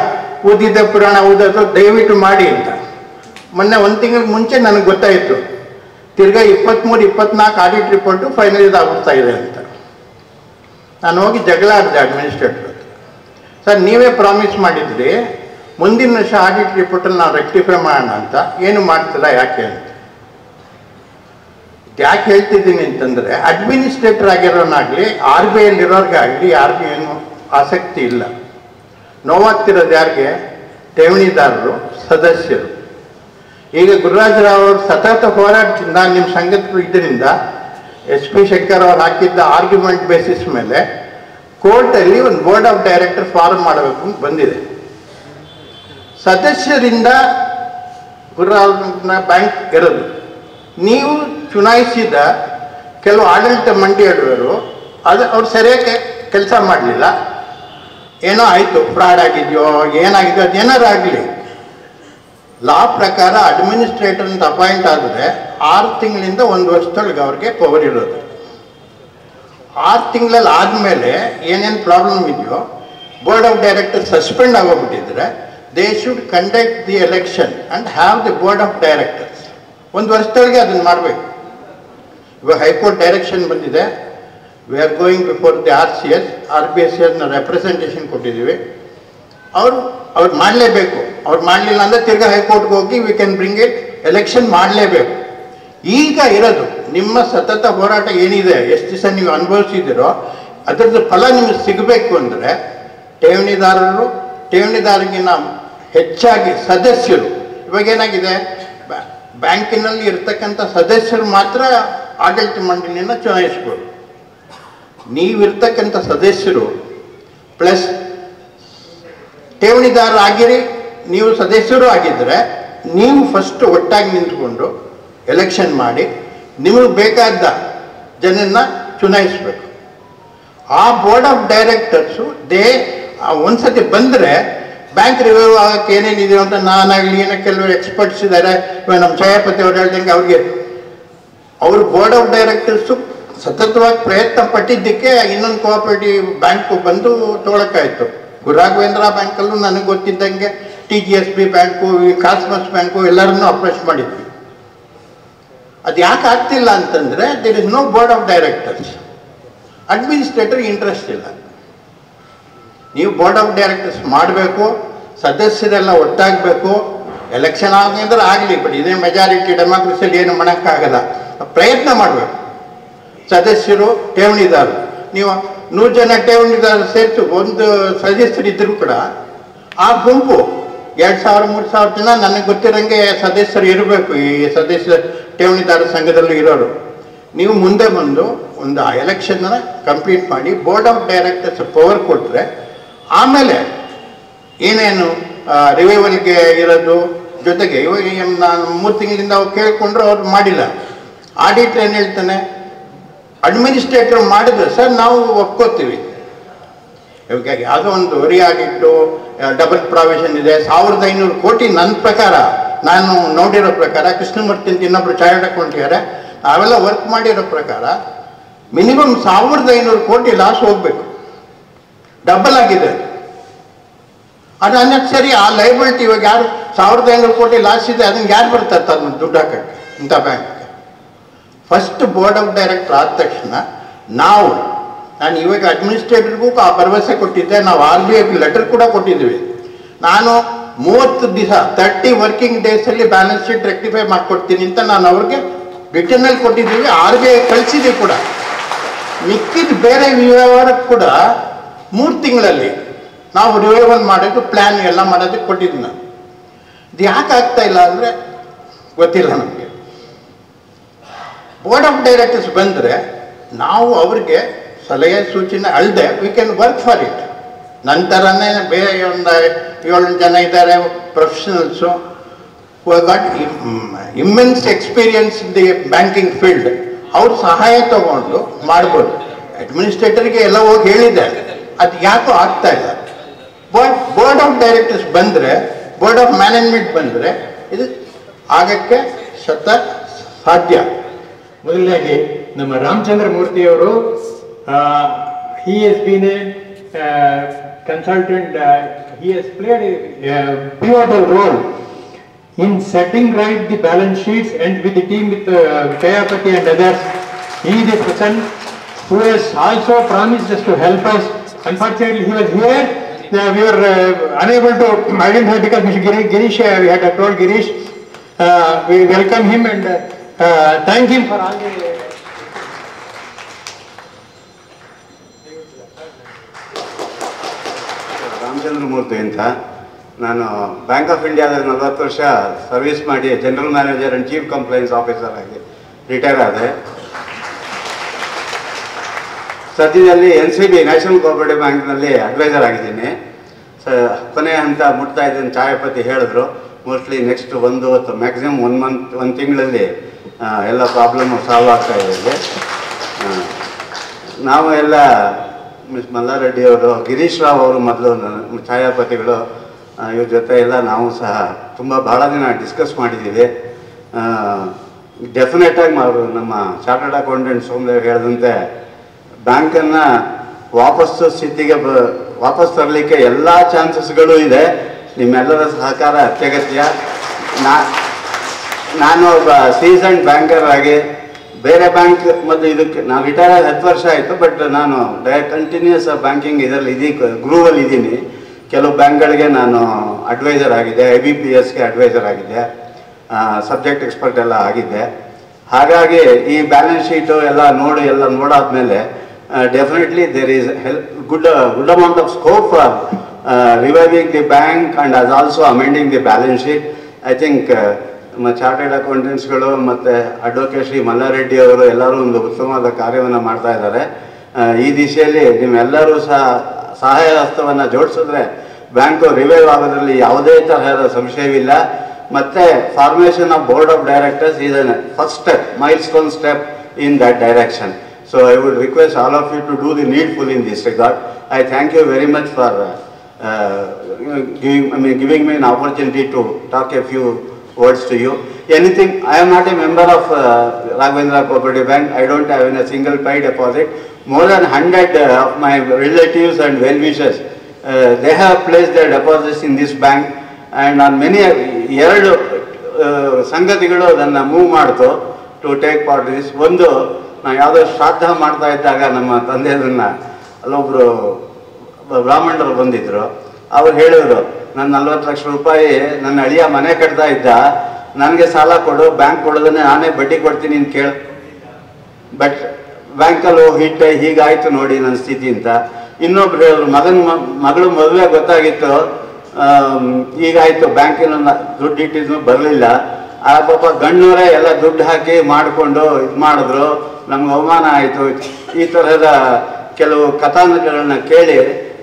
ಓದಿದ್ದ ಪುರಾಣ ಓದೋದು, ದಯವಿಟ್ಟು ಮಾಡಿ ಅಂತ. ಮೊನ್ನೆ 1 ತಿಂಗಳ ಮುಂಚೆ ನನಗೆ ಗೊತ್ತಾಯಿತು, ತಿರ್ಗಾ 23-24 ಆಡಿಟ್ ರಿಪೋರ್ಟು ಫೈನಲೈಸ್ ಆಗ್ಬಿಡ್ತಾ ಇದೆ ಅಂತ. ನಾನು ಹೋಗಿ ಜಗಳ ಆಡಿದೆ ಅಡ್ಮಿನಿಸ್ಟ್ರೇಟರ್ ಹತ್ರ. ಸರ್, ನೀವೇ ಪ್ರಾಮಿಸ್ ಮಾಡಿದ್ರಿ ಮುಂದಿನ ವರ್ಷ ಆಡಿಟ್ ರಿಪೋರ್ಟಲ್ಲಿ ನಾವು ರೆಕ್ಟಿಫೈ ಮಾಡೋಣ ಅಂತ, ಏನು ಮಾಡ್ತಿಲ್ಲ ಯಾಕೆ ಅಂತ. ಯಾಕೆ ಹೇಳ್ತಿದ್ದೀನಿ ಅಂತಂದರೆ, ಅಡ್ಮಿನಿಸ್ಟ್ರೇಟರ್ ಆಗಿರೋನಾಗಲಿ RBIಯಲ್ಲಿರೋರ್ಗಾಗಲಿ ಯಾರಿಗೂ ಏನು ಆಸಕ್ತಿ ಇಲ್ಲ. ನೋವಾಗ್ತಿರೋದು ಯಾರಿಗೆ? ಠೇವಣಿದಾರರು, ಸದಸ್ಯರು. ಈಗ ಗುರುರಾಜರಾವ್ ಅವರು ಸತತ ಹೋರಾಟದಿಂದ ನಿಮ್ಮ ಸಂಘದ ಇದರಿಂದ SP ಶಂಕರ್ ಅವರು ಹಾಕಿದ್ದ ಆರ್ಗ್ಯುಮೆಂಟ್ ಬೇಸಿಸ್ ಮೇಲೆ ಕೋರ್ಟಲ್ಲಿ ಒಂದು ಬೋರ್ಡ್ ಆಫ್ ಡೈರೆಕ್ಟರ್ ಫಾರ್ಮ್ ಮಾಡಬೇಕು ಅಂತ ಬಂದಿದೆ. ಸದಸ್ಯರಿಂದ ಗುರುರಾಜ ಬ್ಯಾಂಕ್ ಇರೋದು. ನೀವು ಚುನಾಯಿಸಿದ ಕೆಲವು ಆಡಳಿತ ಮಂಡಳಿಯವರು ಅವ್ರು ಸರಿಯಾಗಿ ಕೆಲಸ ಮಾಡಲಿಲ್ಲ, ಏನೋ ಆಯಿತು, ಫ್ರಾಡ್ ಆಗಿದೆಯೋ ಏನಾಗಿದೆಯೋ ಅದೇನಾರು ಆಗಲಿ, ಲಾ ಪ್ರಕಾರ ಅಡ್ಮಿನಿಸ್ಟ್ರೇಟರ್ ಅಂತ ಅಪಾಯಿಂಟ್ ಆದರೆ 6 ತಿಂಗಳಿಂದ 1 ವರ್ಷದೊಳಗೆ ಅವ್ರಿಗೆ ಪವರ್ ಇರೋದು. 6 ತಿಂಗಳಲ್ಲಿ ಆದಮೇಲೆ ಏನೇನು ಪ್ರಾಬ್ಲಮ್ ಇದೆಯೋ, ಬೋರ್ಡ್ ಆಫ್ ಡೈರೆಕ್ಟರ್ ಸಸ್ಪೆಂಡ್ ಆಗೋಗ್ಬಿಟ್ಟಿದ್ರೆ they should conduct the election and have the board of directors. 1 ವರ್ಷದೊಳಗೆ ಅದನ್ನು ಮಾಡಬೇಕು. ಇವಾಗ ಹೈಕೋರ್ಟ್ ಡೈರೆಕ್ಷನ್ ಬಂದಿದೆ, we are going before the RBSನ ರೆಪ್ರೆಸೆಂಟೇಷನ್ ಕೊಟ್ಟಿದ್ದೀವಿ. ಅವ್ರು ಮಾಡಲೇಬೇಕು. ಅವ್ರು ಮಾಡಲಿಲ್ಲ ಅಂದರೆ ತಿರ್ಗಾ ಹೈಕೋರ್ಟ್ಗೆ ಹೋಗಿ we can bring it, election ಮಾಡಲೇಬೇಕು. ಈಗ ಇರೋದು ನಿಮ್ಮ ಸತತ ಹೋರಾಟ ಏನಿದೆ, ಎಷ್ಟು ದಿವಸ ನೀವು ಅನುಭವಿಸಿದಿರೋ ಅದರದ್ದು ಫಲ ನಿಮಗೆ ಸಿಗಬೇಕು ಅಂದರೆ ಠೇವಣಿದಾರರಿಗಿನ್ನ ಹೆಚ್ಚಾಗಿ ಸದಸ್ಯರು. ಇವಾಗೇನಾಗಿದೆ, ಬ್ಯಾಂಕಿನಲ್ಲಿ ಇರ್ತಕ್ಕಂಥ ಸದಸ್ಯರು ಮಾತ್ರ ಆಡಳಿತ ಮಂಡಳಿಯನ್ನು ಚುನಾಯಿಸ್ಬೋದು. ನೀವಿರ್ತಕ್ಕಂಥ ಸದಸ್ಯರು ಪ್ಲಸ್ ಠೇವಣಿದಾರರು ಆಗಿರಿ, ನೀವು ಸದಸ್ಯರು ಆಗಿದ್ದರೆ ನೀವು ಫಸ್ಟ್ ಒಟ್ಟಾಗಿ ನಿಂತ್ಕೊಂಡು ಎಲೆಕ್ಷನ್ ಮಾಡಿ ನಿಮಗೆ ಬೇಕಾದ ಜನನ್ನ ಚುನಾಯಿಸಬೇಕು. ಆ ಬೋರ್ಡ್ ಆಫ್ ಡೈರೆಕ್ಟರ್ಸು ಒಂದ್ಸತಿ ಬಂದರೆ ಬ್ಯಾಂಕ್ ರಿವ್ಯೂ ಆಗೋಕ್ಕೆ ಏನೇನಿದೆ ಅಂತ ನಾನಾಗಲಿ ಏನೋ ಕೆಲವರು ಎಕ್ಸ್ಪರ್ಟ್ಸ್ ಇದ್ದಾರೆ, ಇವಾಗ ನಮ್ಮ ಛಾಯಾಪತಿ ಅವ್ರು ಹೇಳ್ದಂಗೆ ಅವ್ರ ಬೋರ್ಡ್ ಆಫ್ ಡೈರೆಕ್ಟರ್ಸು ಸತತವಾಗಿ ಪ್ರಯತ್ನ ಪಟ್ಟಿದ್ದಕ್ಕೆ ಇನ್ನೊಂದು ಕೋಆಪರೇಟಿವ್ ಬ್ಯಾಂಕು ಬಂದು ತೊಗೊಳಕ್ಕಾಯಿತು. ರಾಘವೇಂದ್ರ ಬ್ಯಾಂಕಲ್ಲೂ ನನಗೆ ಗೊತ್ತಿದ್ದಂಗೆ TGSB ಬ್ಯಾಂಕು, ಕಾಸ್ಮಸ್ ಬ್ಯಾಂಕು ಎಲ್ಲರನ್ನೂ ಅಪ್ರೋಚ್ ಮಾಡಿದ್ವಿ. ಅದು ಯಾಕೆ ಆಗ್ತಿಲ್ಲ ಅಂತಂದರೆ there is no board of directors, administrator interest ಇಲ್ಲ. ನೀವು ಬೋರ್ಡ್ ಆಫ್ ಡೈರೆಕ್ಟರ್ಸ್ ಮಾಡಬೇಕು, ಸದಸ್ಯರೆಲ್ಲ ಒಟ್ಟಾಗಬೇಕು, ಎಲೆಕ್ಷನ್ ಆಗಂದ್ರೆ ಆಗಲಿ, ಬಟ್ ಇದೇ ಮೆಜಾರಿಟಿ ಡೆಮಾಕ್ರಸಿಯಲ್ಲಿ ಏನು ಮಾಡೋಕ್ಕಾಗಲ್ಲ. ಪ್ರಯತ್ನ ಮಾಡಬೇಕು. ಸದಸ್ಯರು ಠೇವಣಿದಾರರು, ನೀವು 100 ಜನ ಠೇವಣಿದಾರರು ಸೇರಿಸಿ ಒಂದು ಸದಸ್ಯರಿದ್ದರೂ ಕೂಡ ಆ ಗುಂಪು 2000-3000 ಜನ ನನಗೆ ಗೊತ್ತಿರೋಂಗೆ ಸದಸ್ಯರು ಇರಬೇಕು. ಈ ಸದಸ್ಯ ಠೇವಣಿದಾರ ಸಂಘದಲ್ಲಿ ಇರೋರು ನೀವು ಮುಂದೆ ಬಂದು ಒಂದು ಎಲೆಕ್ಷನ್ನ ಕಂಪ್ಲೀಟ್ ಮಾಡಿ ಬೋರ್ಡ್ ಆಫ್ ಡೈರೆಕ್ಟರ್ಸ್ ಪವರ್ ಕೊಟ್ಟರೆ ಆಮೇಲೆ ಏನೇನು ರಿವೈವಲ್ಗೆ ಇರೋದು ಜೊತೆಗೆ ಇವಾಗ ನಾನು 3 ತಿಂಗಳಿಂದ ಅವ್ರು ಕೇಳಿಕೊಂಡ್ರು ಅವ್ರು ಮಾಡಿಲ್ಲ. ಆಡಿಟರ್ ಏನು ಹೇಳ್ತಾನೆ, ಅಡ್ಮಿನಿಸ್ಟ್ರೇಟರ್ ಮಾಡಿದ್ರೆ ಸರ್ ನಾವು ಒಪ್ಕೋತೀವಿ. ಇವಾಗ ಯಾವುದೋ ಒಂದು ಆಡಿಟ್ಟು ಡಬಲ್ ಪ್ರಾವಿಷನ್ ಇದೆ, 1500 ಕೋಟಿ ನನ್ನ ಪ್ರಕಾರ, ನಾನು ನೋಡಿರೋ ಪ್ರಕಾರ, ಕೃಷ್ಣಮೂರ್ತಿ ಅಂತ ಇನ್ನೊಬ್ರು ಚಾರ್ಟರ್ಡ್ ಅಕೌಂಟ್ ಇದ್ದಾರೆ, ನಾವೆಲ್ಲ ವರ್ಕ್ ಮಾಡಿರೋ ಪ್ರಕಾರ ಮಿನಿಮಮ್ 1500 ಕೋಟಿ ಲಾಸ್ ಹೋಗ್ಬೇಕು. ಡಬಲ್ ಆಗಿದೆ ಅದು ಅನ್ನೆಸರಿ. ಆ ಲೈಬಿಲಿಟಿ ಇವಾಗ ಯಾರು 1500 ಕೋಟಿ ಲಾಸ್ ಇದೆ, ಅದನ್ನು ಯಾರು ಬರ್ತಾರೆ ಅದನ್ನ ದುಡ್ಡು ಹಾಕಕ್ಕೆ ಇಂಥ ಬ್ಯಾಂಕ್ಗೆ? ಫಸ್ಟ್ ಬೋರ್ಡ್ ಆಫ್ ಡೈರೆಕ್ಟರ್ ಆದ ತಕ್ಷಣ ನಾನು ಇವಾಗ ಅಡ್ಮಿನಿಸ್ಟ್ರೇಟರ್ಗೂ ಆ ಭರವಸೆ ಕೊಟ್ಟಿದ್ದೆ. ನಾವು RBI ಲೆಟರ್ ಕೂಡ ಕೊಟ್ಟಿದ್ದೀವಿ. ನಾನು 30 ದಿವಸ 30 ವರ್ಕಿಂಗ್ ಡೇಸಲ್ಲಿ ಬ್ಯಾಲೆನ್ಸ್ ಶೀಟ್ ರೆಕ್ಟಿಫೈ ಮಾಡಿಕೊಡ್ತೀನಿ ಅಂತ ನಾನು ಅವ್ರಿಗೆ ರಿಟರ್ನಲ್ಲಿ ಕೊಟ್ಟಿದ್ದೀವಿ. RBI ಕಳಿಸಿದ್ದೀವಿ ಕೂಡ. ಮಿಕ್ಕಿದ ಬೇರೆ ವ್ಯವಹಾರಕ್ಕೆ ಕೂಡ 3 ತಿಂಗಳಲ್ಲಿ ನಾವು ರಿವೈವಲ್ ಮಾಡೋದು ಪ್ಲ್ಯಾನ್ ಎಲ್ಲ ಮಾಡೋದಕ್ಕೆ ಕೊಟ್ಟಿದ್ದು ನಾನು. ಇದು ಯಾಕೆ ಆಗ್ತಾ ಇಲ್ಲ ಅಂದರೆ ಗೊತ್ತಿಲ್ಲ ನಮಗೆ. ಬೋರ್ಡ್ ಆಫ್ ಡೈರೆಕ್ಟರ್ಸ್ ಬಂದರೆ ನಾವು ಅವ್ರಿಗೆ ಸಲಹೆ ಸೂಚನೆ ಅಲ್ಲದೆ we can work for it. ನಂತರನೇ ಬೇರೆ ಒಂದು 7 ಜನ ಇದ್ದಾರೆ professionals, got immense experience in the banking field. ಅವ್ರ ಸಹಾಯ ತಗೊಂಡು ಮಾಡ್ಬೋದು. ಅಡ್ಮಿನಿಸ್ಟ್ರೇಟರ್ಗೆ ಎಲ್ಲ ಹೋಗಿ ಹೇಳಿದೆ, ಅದು ಯಾಕೋ ಆಗ್ತಾ ಇಲ್ಲ. ಬೋರ್ಡ್ ಆಫ್ ಡೈರೆಕ್ಟರ್ಸ್ ಬಂದರೆ, ಬೋರ್ಡ್ ಆಫ್ ಮ್ಯಾನೇಜ್ಮೆಂಟ್ ಬಂದರೆ ಇದು ಆಗಕ್ಕೆ ಸಾಧ್ಯ. ಮೊದಲನೇದಾಗಿ ನಮ್ಮ Ramachandra ಮೂರ್ತಿಯವರು he has been a consultant, he has played a pivotal role in setting right the balance sheets, and with the team with Chayapati and others, he is the person who has also promised us to help us. Unfortunately he was here, we were unable to identify because Mr. Girish, we had told Girish, we welcome him and thank him for all the Ramachandra ಮೂರ್ತಿ ಅಂತ. ನಾನು bank of ಇಂಡಿಯಾದಲ್ಲಿ 40 ವರ್ಷ service ಮಾಡಿ general manager and chief compliance officer ಆಗಿ retire ಆದೆ. ಸದ್ಯದಲ್ಲಿ NCB national cooperative ಬ್ಯಾಂಕ್ನಲ್ಲಿ adviser ಆಗಿದ್ದೀನಿ. ಕೊನೆಯ ಹಂತ ಮುಟ್ತಾ ಇದ್ದೀನಿ. ಛಾಯಾಪತಿ ಹೇಳಿದ್ರು ಮೋಸ್ಟ್ಲಿ ನೆಕ್ಸ್ಟ್ ಮ್ಯಾಕ್ಸಿಮಮ್ 1 ಮಂತ್ 1 ತಿಂಗಳಲ್ಲಿ ಎಲ್ಲ ಪ್ರಾಬ್ಲಮ್ಮು ಸಾಲ್ವ್ ಆಗ್ತಾ ಇದೆ. ನಾವು ಎಲ್ಲ ಮಿಸ್ ಮಲ್ಲಾರೆಡ್ಡಿ ಅವರು, ಗಿರೀಶ್ ರಾವ್ ಅವರು ಮೊದಲು ಛಾಯಾಪತಿಗಳು, ಇವ್ರ ಜೊತೆ ಎಲ್ಲ ನಾವು ಸಹ ಭಾಳ ದಿನ ಡಿಸ್ಕಸ್ ಮಾಡಿದ್ದೀವಿ. ಡೆಫಿನೆಟಾಗಿ ಅವರು ನಮ್ಮ ಚಾರ್ಟರ್ಡ್ ಅಕೌಂಟೆಂಟ್ ಸೋಮದೇವ್ ಹೇಳಿದಂತೆ ಬ್ಯಾಂಕನ್ನು ವಾಪಸ್ಸು ಸ್ಥಿತಿಗೆ ವಾಪಸ್ ತರಲಿಕ್ಕೆ ಎಲ್ಲ ಚಾನ್ಸಸ್ಗಳು ಇದೆ. ನಿಮ್ಮೆಲ್ಲರ ಸಹಕಾರ ಅತ್ಯಗತ್ಯ. ನಾನು ಒಬ್ಬ ಸೀಸನ್ಡ್ ಬ್ಯಾಂಕರ್ ಆಗಿ ಬೇರೆ ಬ್ಯಾಂಕ್ ಮತ್ತು ಇದಕ್ಕೆ ನಾವು ರಿಟೈರ್ ಆಗಿ 10 ವರ್ಷ ಆಯಿತು, ಬಟ್ ನಾನು ಕಂಟಿನ್ಯೂಸ್ ಬ್ಯಾಂಕಿಂಗ್ ಇದರಲ್ಲಿ ಗ್ರೂವಲ್ಲಿ ಇದ್ದೀನಿ. ಕೆಲವು ಬ್ಯಾಂಕ್ಗಳಿಗೆ ನಾನು ಅಡ್ವೈಸರ್ ಆಗಿದೆ, IBPSಗೆ ಅಡ್ವೈಸರ್ ಆಗಿದೆ, ಸಬ್ಜೆಕ್ಟ್ ಎಕ್ಸ್ಪರ್ಟ್ ಎಲ್ಲ ಆಗಿದ್ದೆ. ಹಾಗಾಗಿ ಈ ಬ್ಯಾಲೆನ್ಸ್ ಶೀಟು ಎಲ್ಲ ನೋಡಾದ್ಮೇಲೆ definitely there is good amount of scope for reviving the bank and as also amending the balance sheet. I think chartered ಅಕೌಂಟೆಂಟ್ಸ್ಗಳು ಮತ್ತು ಅಡ್ವೊಕೇಟ್ ಶ್ರೀ ಮಲ್ಲಾರೆಡ್ಡಿ ಅವರು ಎಲ್ಲರೂ ಒಂದು ಉತ್ತಮವಾದ ಕಾರ್ಯವನ್ನು ಮಾಡ್ತಾ ಇದ್ದಾರೆ. ಈ ದಿಶೆಯಲ್ಲಿ ನಿಮ್ಮೆಲ್ಲರೂ ಸಹ ಸಹಾಯ ಹಸ್ತವನ್ನು ಜೋಡಿಸಿದ್ರೆ ಬ್ಯಾಂಕು ರಿವೈವ್ ಆಗೋದ್ರಲ್ಲಿ ಯಾವುದೇ ತರಹದ ಸಂಶಯವಿಲ್ಲ. ಮತ್ತು formation of board of directors is an first step, milestone step in that direction. So I would request all of you to do the needful in this regard. I thank you very much for giving me an opportunity to talk a few words to you. Anything, I am not a member of Raghavendra Cooperative Bank. I don't have a single pay deposit. More than 100 of my relatives and well-wishers, they have placed their deposits in this bank, and on many ಎರಡು ಸಂಗತಿಗಳು ಅದನ್ನು move ಮಾಡ್ತು to take part this. ಒಂದು, ನಾವು ಯಾವುದೋ ಶ್ರಾದ್ದ ಮಾಡ್ತಾ ಇದ್ದಾಗ ನಮ್ಮ ತಂದೆಯದನ್ನು ಅಲ್ಲೊಬ್ಬರು ಬ್ರಾಹ್ಮಣರು ಬಂದಿದ್ದರು. ಅವ್ರು ಹೇಳಿದ್ರು, ನನ್ನ 40 ಲಕ್ಷ ರೂಪಾಯಿ ನನ್ನ ಅಳಿಯ ಮನೆ ಕಟ್ತಾ ಇದ್ದ, ನನಗೆ ಸಾಲ ಕೊಡು, ಬ್ಯಾಂಕ್ ಕೊಡೋದನ್ನೇ ನಾನೇ ಬಡ್ಡಿ ಕೊಡ್ತೀನಿ ಅಂತ ಕೇಳ. ಬಟ್ ಬ್ಯಾಂಕಲ್ಲಿ ಹಿಟ್ಟೆ ಹೀಗಾಯಿತು ನೋಡಿ ನನ್ನ ಸ್ಥಿತಿ ಅಂತ. ಇನ್ನೊಬ್ರು ಹೇಳಿದ್ರು, ಮಗಳು ಮದುವೆ ಗೊತ್ತಾಗಿತ್ತು, ಹೀಗಾಯಿತು, ಬ್ಯಾಂಕಿನ ದುಡ್ಡು ಇಟ್ಟಿದ್ದು ಬರಲಿಲ್ಲ. ಆ ಪಾಪ ಗಣ್ಣವರೇ ಎಲ್ಲ ದುಡ್ಡು ಹಾಕಿ ಮಾಡಿಕೊಂಡು ಇದು ಮಾಡಿದ್ರು, ನಮ್ಗೆ ಅವಮಾನ ಆಯಿತು. ಈ ತರಹದ ಕೆಲವು ಕಥಾನಕಗಳನ್ನ ಕೇಳಿ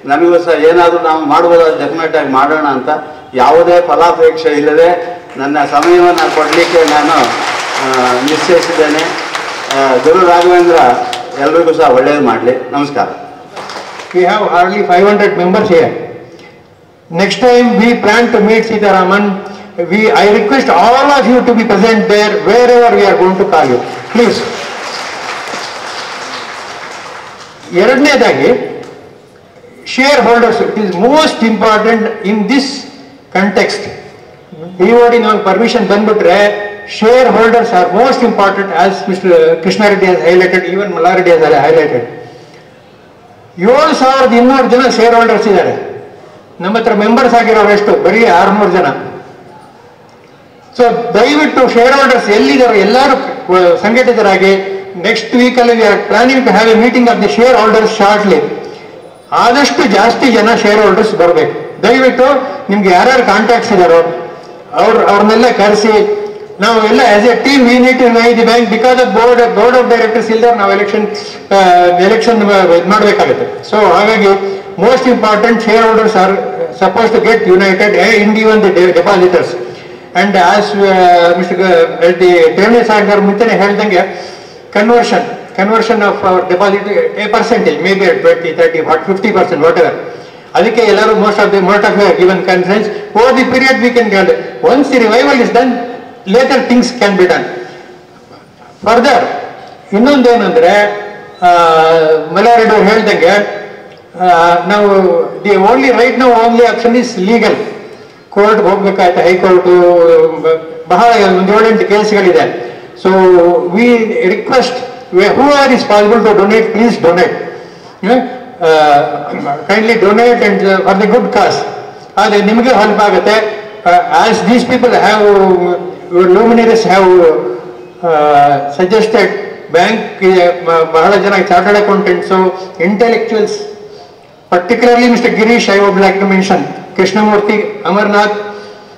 ನನಗೂ ಸಹ ಏನಾದರೂ ನಾವು ಮಾಡ್ಬೋದಾದ ಡೆಫಿನೆಟಾಗಿ ಮಾಡೋಣ ಅಂತ ಯಾವುದೇ ಫಲಾಪೇಕ್ಷೆ ಇಲ್ಲದೆ ನನ್ನ ಸಮಯವನ್ನು ಕೊಡಲಿಕ್ಕೆ ನಾನು ನಿಶ್ಚಯಿಸಿದ್ದೇನೆ. ಗುರು ರಾಘವೇಂದ್ರ ಎಲ್ರಿಗೂ ಸಹ ಒಳ್ಳೆಯದು ಮಾಡಲಿ. ನಮಸ್ಕಾರ. We have hardly 500 members here. Next time we plan to meet Sitaraman, I request all of you to be present there wherever we are going to call you. Please. ಎರಡನೇದಾಗಿ shareholders, it is most important in this context. BOD ನಾವು permission ಬಂದ್ಬಿಟ್ರೆ shareholders are most important, as Mr. Krishna Reddy has highlighted, even Mallar Reddy has highlighted. 7,200 ಜನ share holders ಇದ್ದಾರೆ. ನಮ್ಮ ಹತ್ರ members ಆಗಿರೋರು ಎಷ್ಟು? ಬರೀ 600 ಜನ. ಸೊ ದಯವಿಟ್ಟು ಶೇರ್ ಹೋಲ್ಡರ್ಸ್ ಎಲ್ಲಿದ್ದಾರೆ ಎಲ್ಲರೂ ಸಂಘಟಿತರಾಗಿ next weekly we are planning to have a meeting of the shareholders shortly. ಆದಷ್ಟು ಜಾಸ್ತಿ ಜನ ಶೇರ್ ಹೋಲ್ಡರ್ಸ್ ಬರಬೇಕು. ದಯವಿಟ್ಟು ನಿಮ್ಗೆ ಯಾರ್ಯಾರು ಕಾಂಟ್ಯಾಕ್ಟ್ಸ್ ಇದ್ದಾರೋ ಅವ್ರನ್ನೆಲ್ಲ ಕರೆಸಿ ನಾವು ಎಲ್ಲ as a team we need to nigh the bank. Because of board of directors ಇಲ್ದಾರೆ ನಾವು ಎಲೆಕ್ಷನ್ ಇದು ಮಾಡಬೇಕಾಗುತ್ತೆ. ಸೊ ಹಾಗಾಗಿ most important share holders are suppose to get united in even the depositors. And as mister the ಠೇವಣಿ ಸಾಗರ್ ಮುಂಚೆನೆ ಹೇಳ್ದಂಗೆ conversion of our deposit a percentage, maybe at 20, 30, 50%, whatever. ಅದಕ್ಕೆ ಎಲ್ಲರೂ most of given consensus over the period we can get. Once the revival is done, later things can be done. Further, ಇನ್ನೊಂದೇನೆಂದರೆ ಮಲ್ಲಾರೆಡ್ಡಿ ಅವರು ಹೇಳ್ದಂಗೆ ನಾವು the only right ನಾವು only option is legal. Court ಹೋಗ್ಬೇಕಾಯ್ತು, high court, ಬಹಳ ಒಂದು 7-8 ಕೇಸ್ಗಳಿದೆ. So we request who are is possible to donate, please donate, kindly donate and for the good cause. ಆದರೆ ನಿಮಗೆ ಹೆಲ್ಪ್ ಆಗುತ್ತೆ. As these people have luminaries have suggested, bank ಬಹಳ ಜನ chartered accountants, intellectuals, particularly Mr. Girish, I would like to mention, Krishnamurthy, Amarnath,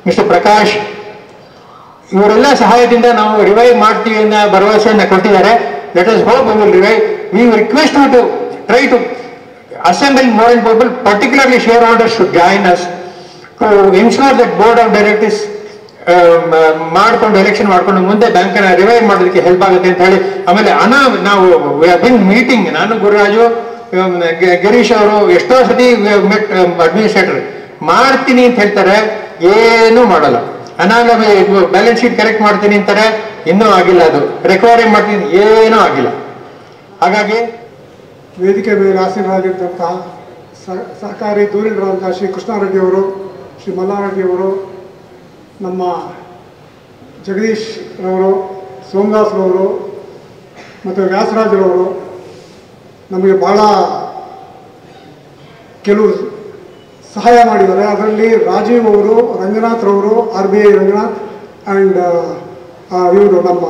Mr. Prakash, ಇವರೆಲ್ಲ ಸಹಾಯದಿಂದ ನಾವು revive ಮಾಡ್ತೀವಿ ಅನ್ನೋ ಭರವಸೆಯನ್ನು ಕೊಟ್ಟಿದ್ದಾರೆ. Let us hope we will revive. We request to try to assemble more and people, particularly shareholders should join us to ensure that board of directors ಮಾಡಿಕೊಂಡು election ಮಾಡಿಕೊಂಡು ಮುಂದೆ ಬ್ಯಾಂಕನ್ನು ರಿವೈವ್ ಮಾಡೋದಕ್ಕೆ ಹೆಲ್ಪ್ ಆಗುತ್ತೆ ಅಂತ ಹೇಳಿ. ಆಮೇಲೆ ನಾವು ಬಿನ್ ಮೀಟಿಂಗ್, ನಾನು ಗುರುರಾಜು, ಗಿರೀಶ್ ಅವರು ಎಷ್ಟೋ ಸತಿ ಮೆಟ್ ಅಡ್ಮಿನಿಸ್ಟ್ರೇಟರ್ ಮಾಡ್ತೀನಿ ಅಂತ ಹೇಳ್ತಾರೆ, ಏನೂ ಮಾಡಲ್ಲ. ಬ್ಯಾಲೆನ್ಸ್ ಶೀಟ್ ಕರೆಕ್ಟ್ ಮಾಡ್ತೀನಿ ಅಂತಾರೆ, ಇನ್ನೂ ಆಗಿಲ್ಲ. ಅದು ರಿಕವರಿ ಮಾಡ್ತೀನಿ, ಏನೂ ಆಗಿಲ್ಲ. ಹಾಗಾಗಿ ವೇದಿಕೆ ಮೇಲೆ ಆಸೀನರಾಗಿದ್ದಂತಹ ಸಹಕಾರಿ ಧುರೀಣರಾದಂತಹ ಶ್ರೀ ಕೃಷ್ಣಾರೆಡ್ಡಿಯವರು, ಶ್ರೀ ಮಲ್ಲಾರೆಡ್ಡಿಯವರು, ನಮ್ಮ ಜಗದೀಶ್ ರವರು, ಸೋಮದಾಸ್ರವರು ಮತ್ತು ವ್ಯಾಸರಾಜರವರು ನಮಗೆ ಭಾಳ ಕೆಲವು ಸಹಾಯ ಮಾಡಿದ್ದಾರೆ. ಅದರಲ್ಲಿ ರಾಜೀವ್ ಅವರು, ರಂಗನಾಥ್ ರವರು, RBI ರಂಗನಾಥ್, ಆ್ಯಂಡ್ ಇವರು ನಮ್ಮ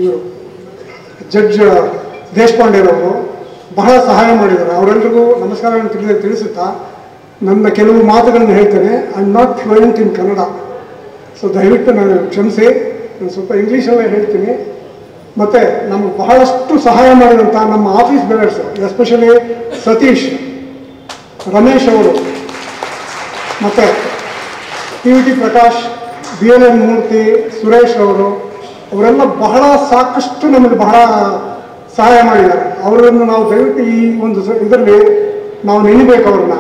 ಇವರು ಜಡ್ಜ್ ದೇಶಪಾಂಡೆರವರು ಬಹಳ ಸಹಾಯ ಮಾಡಿದ್ದಾರೆ. ಅವರೆಲ್ಲರಿಗೂ ನಮಸ್ಕಾರಗಳನ್ನು ತಿಳಿಸುತ್ತಾ ನನ್ನ ಕೆಲವು ಮಾತುಗಳನ್ನು ಹೇಳ್ತೇನೆ. I am not fluent in Kannada. So ದಯವಿಟ್ಟು ನಾನು ಕ್ಷಮಿಸಿ, ನಾನು ಸ್ವಲ್ಪ ಇಂಗ್ಲೀಷಲ್ಲೇ ಹೇಳ್ತೀನಿ. ಮತ್ತು ನಮಗೆ ಬಹಳಷ್ಟು ಸಹಾಯ ಮಾಡಿದಂಥ ನಮ್ಮ office bearers, especially Satish, Ramesh ಅವರು, ಮತ್ತು PVT ಪ್ರಕಾಶ್, BLN ಮೂರ್ತಿ, ಸುರೇಶ್ ಅವರು, ಅವರೆಲ್ಲ ಬಹಳ ಸಾಕಷ್ಟು ನಮಗೆ ಬಹಳ ಸಹಾಯ ಮಾಡಿದ್ದಾರೆ. ಅವರನ್ನು ನಾವು ದಯವಿಟ್ಟು ಈ ಒಂದು ಇದರಲ್ಲಿ ನಾವು ನೆನಬೇಕು ಅವ್ರನ್ನ.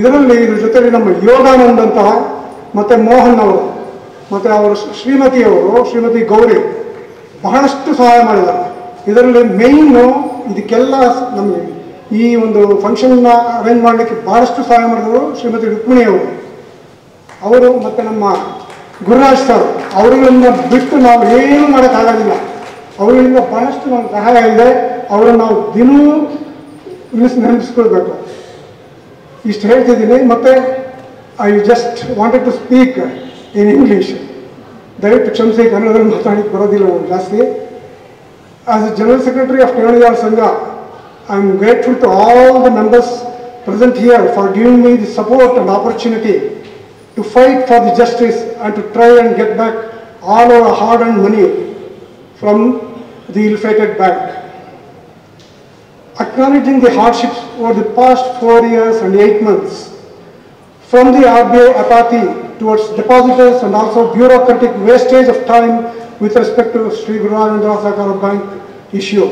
ಇದರಲ್ಲಿ ಇದ್ರ ಜೊತೆಲಿ ನಮ್ಮ ಯೋಗಾನಂದ್ ಅಂತ, ಮತ್ತು ಮೋಹನ್ ಅವರು, ಮತ್ತು ಅವರು ಶ್ರೀಮತಿ ಗೌರಿ ಬಹಳಷ್ಟು ಸಹಾಯ ಮಾಡಿದ್ದಾರೆ. ಇದರಲ್ಲಿ ಮೇಯ್ನು ಇದಕ್ಕೆಲ್ಲ ನಮಗೆ ಈ ಒಂದು ಫಂಕ್ಷನ್ನ ಅರೇಂಜ್ ಮಾಡಲಿಕ್ಕೆ ಬಹಳಷ್ಟು ಸಹಾಯ ಮಾಡಿದವರು ಶ್ರೀಮತಿ ರುಕ್ಮಿಣಿ ಅವರು ಮತ್ತು ನಮ್ಮ ಗುರುರಾಜ್ ಸರ್. ಅವರುಗಳನ್ನ ಬಿಟ್ಟು ನಾವು ಏನೂ ಮಾಡೋಕ್ಕಾಗೋದಿಲ್ಲ. ಅವರಿಂದ ಬಹಳಷ್ಟು ನಮ್ಗೆ ಸಹಾಯ ಇದೆ. ಅವರನ್ನು ನಾವು ದಿನವೂ ನೆನೆಸ್ಕೊಳ್ಬೇಕು. ಇಷ್ಟು ಹೇಳ್ತಿದ್ದೀನಿ. ಮತ್ತು I just wanted to speak in English. ದಯವಿಟ್ಟು ಕ್ಷಮಿಸಿ, ಕನ್ನಡದಲ್ಲಿ ಮಾತಾಡಲಿಕ್ಕೆ ಬರೋದಿಲ್ಲ ನನಗೆ ಜಾಸ್ತಿ. As a general secretary of ಠೇವಣಿದಾರ ಸಂಘ, I am grateful to all the members present here for giving me the support and opportunity to fight for the justice and to try and get back all our hard-earned money from the ill-fated bank. Acknowledging the hardships over the past 4 years and 8 months, from the RBI apathy towards depositors and also bureaucratic wastage of time with respect to Sri Guru Raghavendra Sahakara Bank issue.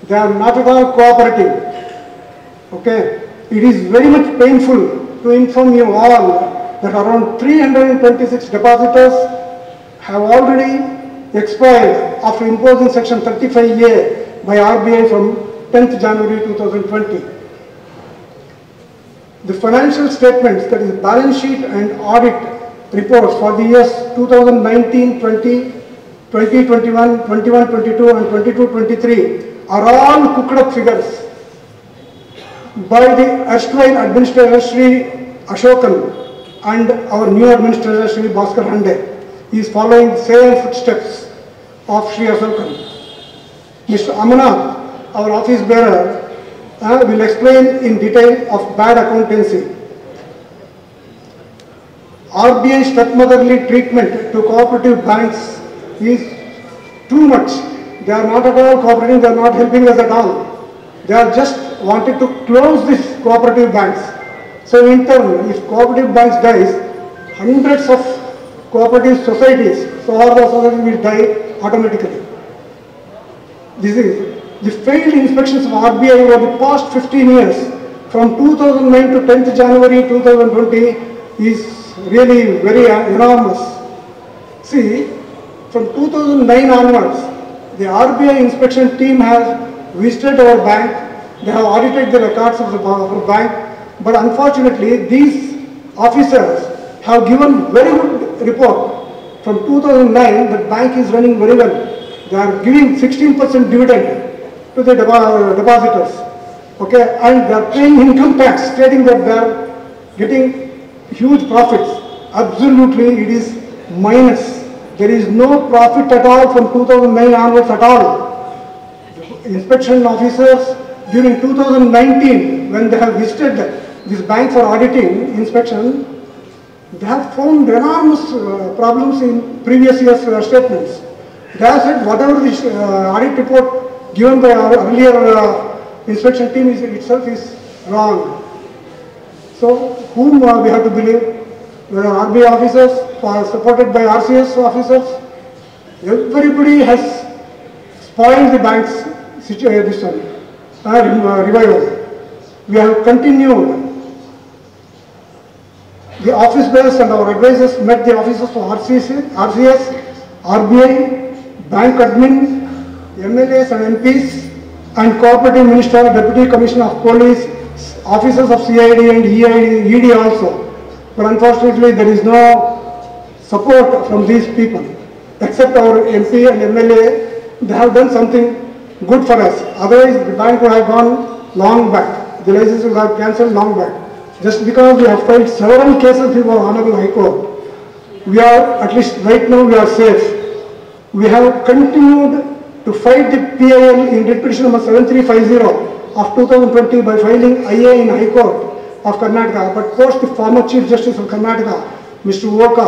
They are not at all cooperating. Okay, it is very much painful to inform you all that around 326 depositors have already expired after imposing Section 35A by RBI from 10th January 2020. The financial statements, that is balance sheet and audit reports for the years 2019-20, 2021, 21-22 and 22-23 are all cooked up figures by the erstwhile administrator Sri Ashokan and our new administrator Sri Bhaskar Hande. He is following the same footsteps of Sri Ashokan. Mr. Amanath, our office bearer, will explain in detail of bad accountancy. RBI stepmotherly treatment to cooperative banks is too much. They are not at all cooperating, they are not helping us at all. They are just wanted to close these cooperative banks. So in turn, if cooperative banks dies, hundreds of cooperative societies, societies will die automatically. This is the failed inspections of RBI over the past 15 years, from 2009 to 10th January 2020, is really very enormous. See, from 2009 onwards, the RBI inspection team has visited our bank. They have audited the records of our bank. But unfortunately, these officers have given very good report. From 2009, the bank is running very well. They are giving 16% dividend to the depositors. Okay, and they are paying income tax, stating that they are getting huge profits. Absolutely, it is minus. There is no profit at all from 2009 onwards at all. Inspection officers during 2019, when they have visited this bank for auditing inspection, they have found enormous problems in previous year's statements. They have said whatever this audit report given by our earlier inspection team itself is wrong. So whom we have to believe? Whether RBI officers or supported by RCS officers? Everybody has spoiled the bank's revival. We have continued. The office bearers and our advisors met the officers of RCS, RBI, bank admin, MLAs and MPs, and cooperative minister, deputy commissioner of police, officers of CID and ED also. But unfortunately, there is no support from these people. Except our MP and MLA, they have done something good for us. Otherwise, the bank would have gone long back. The license would have cancelled long back. Just because we have filed several cases before Honorable High Court, we are, at least right now, we are safe. We have continued to fight the PIL in writ petition number 7350 of 2020 by filing IA in High Court of Karnataka. But post the former Chief Justice of Karnataka, Mr. Oka,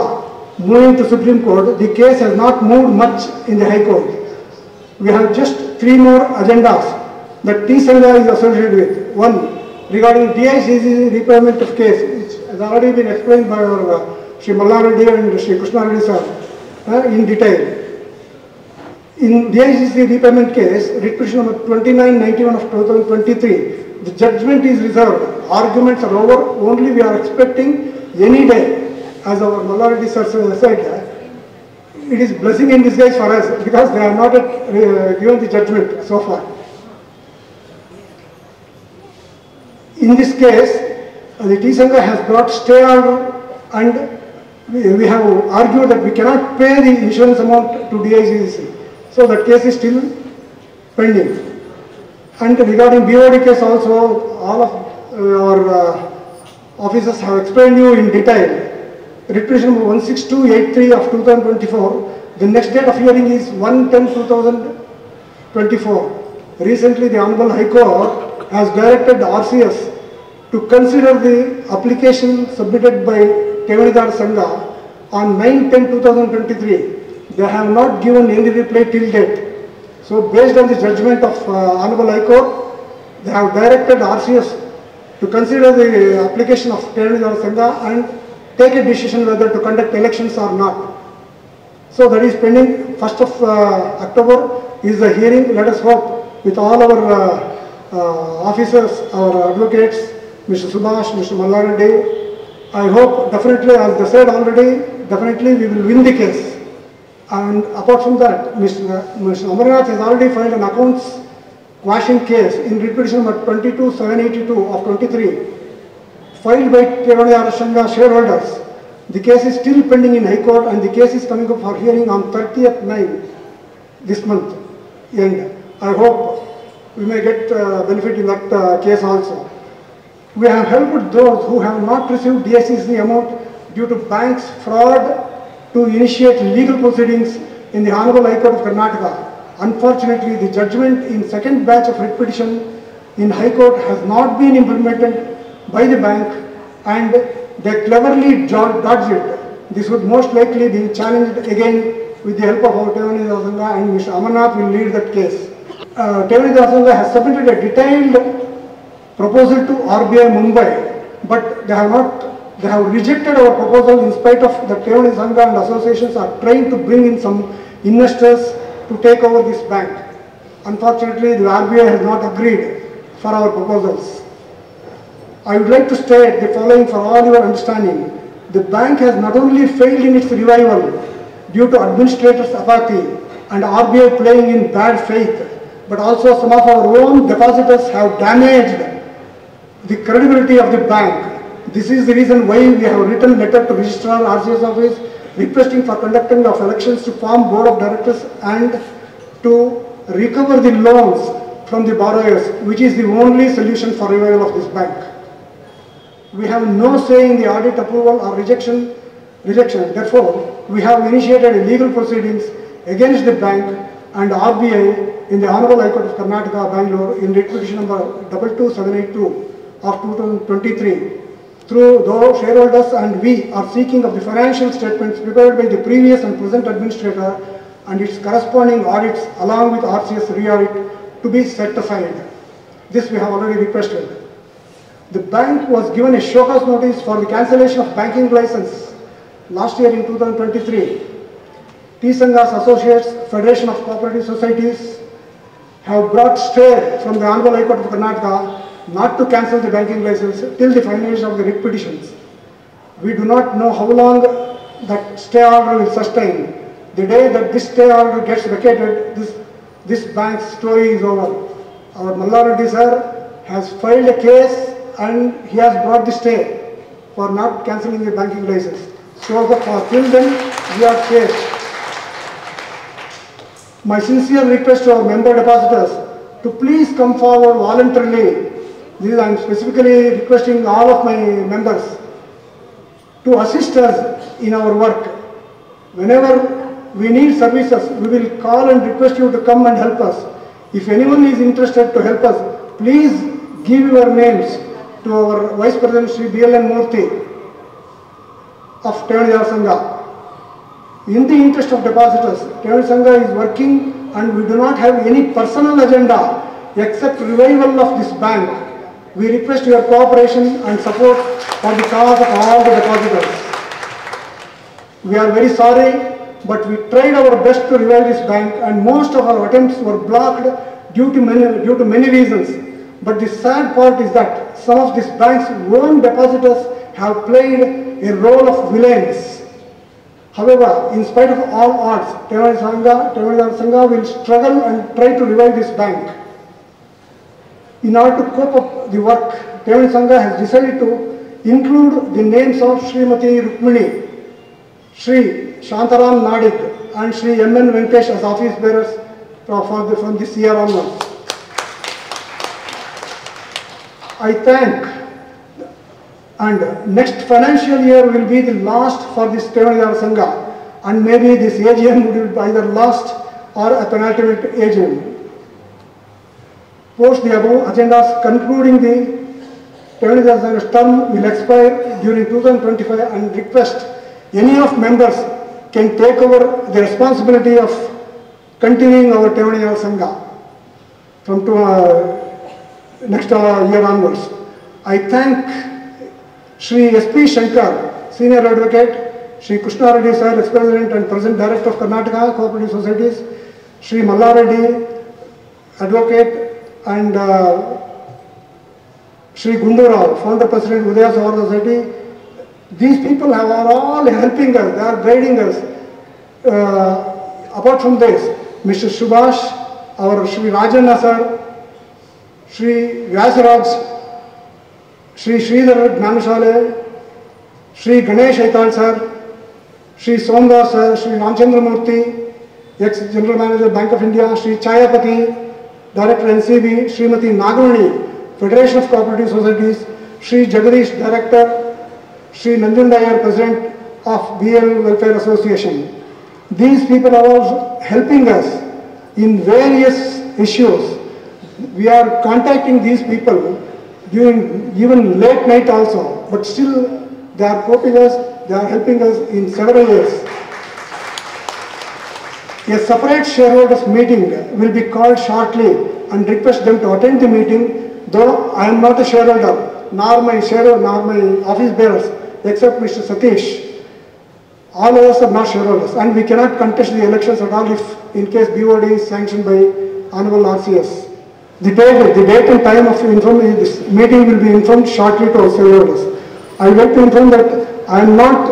moving to Supreme Court, the case has not moved much in the High Court. We have just 3 more agendas that T Sangha is associated with. One, regarding DICC repayment of case, which has already been explained by our Shri Malla Reddy and Shri Krishna Reddy sir in detail. In DICC repayment case, writ petition number 2991 of 2023, the judgment is reserved. Arguments are over. Only we are expecting any day, as our Malla Reddy sir said, it is blessing in disguise for us because they have not given the judgment so far. In this case, the T Sangha has brought stay order and we have argued that we cannot pay the insurance amount to DICC. So that case is still pending. And regarding BOD case also, all of our officers have explained you in detail. Writ petition 16283 of 2024, the next date of hearing is 1/10/2024. Recently, the Honorable High Court has directed RCS to consider the application submitted by Tevanidar Sangha on 9/10/2023. They have not given any reply till date. So based on the judgment of Honorable High Court, they have directed RCS to consider the application of Tevanidar Sangha and take a decision whether to conduct elections or not. So that is pending. 1st of October is the hearing. Let us hope with all our officers, our advocates, Mr. Subhash, Mr. Malla Reddy, I hope definitely, as they said already, definitely we will win the case. And apart from that, Mr. Amarnath has already filed an accounts quashing case in writ petition number 22782 of 23, filed by Tevanidar Sangha shareholders. The case is still pending in High Court and the case is coming up for hearing on 30th/9 this month. And I hope we may get benefit in that case also. We have helped those who have not received DICC amount due to banks' fraud to initiate legal proceedings in the Honorable High Court of Karnataka. Unfortunately, the judgment in second batch of writ petition in High Court has not been implemented by the bank and they cleverly dodged it. This would most likely be challenged again with the help of our Tevanidar Sangha and Mr. Amarnath will lead that case. Tevanidar Sangha has submitted a detailed proposal to RBI Mumbai, but they have rejected our proposal in spite of the Tevanidar Sangha and associations are trying to bring in some investors to take over this bank. Unfortunately, the RBI has not agreed for our proposals. I would like to state the following for all your understanding. The bank has not only failed in its revival due to administrators' apathy and RBI playing in bad faith, but also some of our own depositors have damaged the credibility of the bank. This is the reason why we have written a letter to Registrar RCS office requesting for conducting of elections to form board of directors and to recover the loans from the borrowers, which is the only solution for revival of this bank. We have no say in the audit approval or rejection. Therefore, we have initiated legal proceedings against the bank and RBI in the Honorable High Court of Karnataka, Bangalore, in writ petition number 22782 of 2023. Through those shareholders and we are seeking of the financial statements prepared by the previous and present administrator and its corresponding audits along with RCS re-audit to be certified. This we have already requested. The bank was given a show cause notice for the cancellation of banking license last year in 2023. T Sangha's Associates, Federation of Cooperative Societies have brought stay from the Honorable High Court of Karnataka not to cancel the banking license till the finalization of the writ petitions. We do not know how long that stay order will sustain. The day that this stay order gets vacated, this bank's story is over. Our Malla Reddy sir has filed a case and he has brought the stay for not cancelling the banking license. So till then, we are safe. My sincere request to our member depositors to please come forward voluntarily. This I am specifically requesting all of my members to assist us in our work. Whenever we need services, we will call and request you to come and help us. If anyone is interested to help us, please give your names to our Vice President Sri BLN Murthy of Tevanidar Sangha. In the interest of depositors, Tevani Sangha is working and we do not have any personal agenda except revival of this bank. We request your cooperation and support for the cause of all the depositors. We are very sorry, but we tried our best to revive this bank and most of our attempts were blocked due to many reasons. But the sad part is that some of this bank's own depositors have played a role of villains. However, in spite of all odds, Tevani Sangha will struggle and try to revive this bank. In order to cope up the work, Tevani Sangha has decided to include the names of Srimati Rukmini, Sri Shantaram Nadig and Sri M.N. Venkatesh as office bearers from this year onwards. I thank, and next financial year will be the last for this Tevani Sangha, and maybe this AGM will be either last or a penultimate AGM. Post the above agendas, concluding the Tevani Sangha's term will expire during 2025 and request any of members can take over the responsibility of continuing our Tevani Sangha from next year onwards. I thank Sri S.P. Shankar, Senior Advocate, Sri Krishna Reddy Sir, Ex-President and Present Director of Karnataka Cooperative Societies, Sri Malla Reddy, Advocate, and Sri Gundurao, Founder President Udaya Savar Society. These people are all helping us, they are guiding us. Apart from this, Mr. Subhash, our Sri Rajanna Sir, Sri Vyasaraj, Sri Sridhar Gnanashale, Sri Ganesh Aital Sir, Sri Somdar Sir, Sri Ramchandra Murthy, ex-General Manager Bank of India, Sri Chayapati, Director NCB, Srimati Nagavani, Federation of Cooperative Societies, Sri Jagadish, Director, Sri Nanjundayar, President of BL Welfare Association. These people are also helping us in various issues. We are contacting these people during even late night also, but still they are coping us, they are helping us in several ways. A separate shareholders meeting will be called shortly and request them to attend the meeting, though I am not a shareholder, nor my office bearers, except Mr. Satish. All of us are not shareholders and we cannot contest the elections at all if in case BOD is sanctioned by Honorable RCS. The date and time of this meeting will be informed shortly to our shareholders. I would like to inform that I am not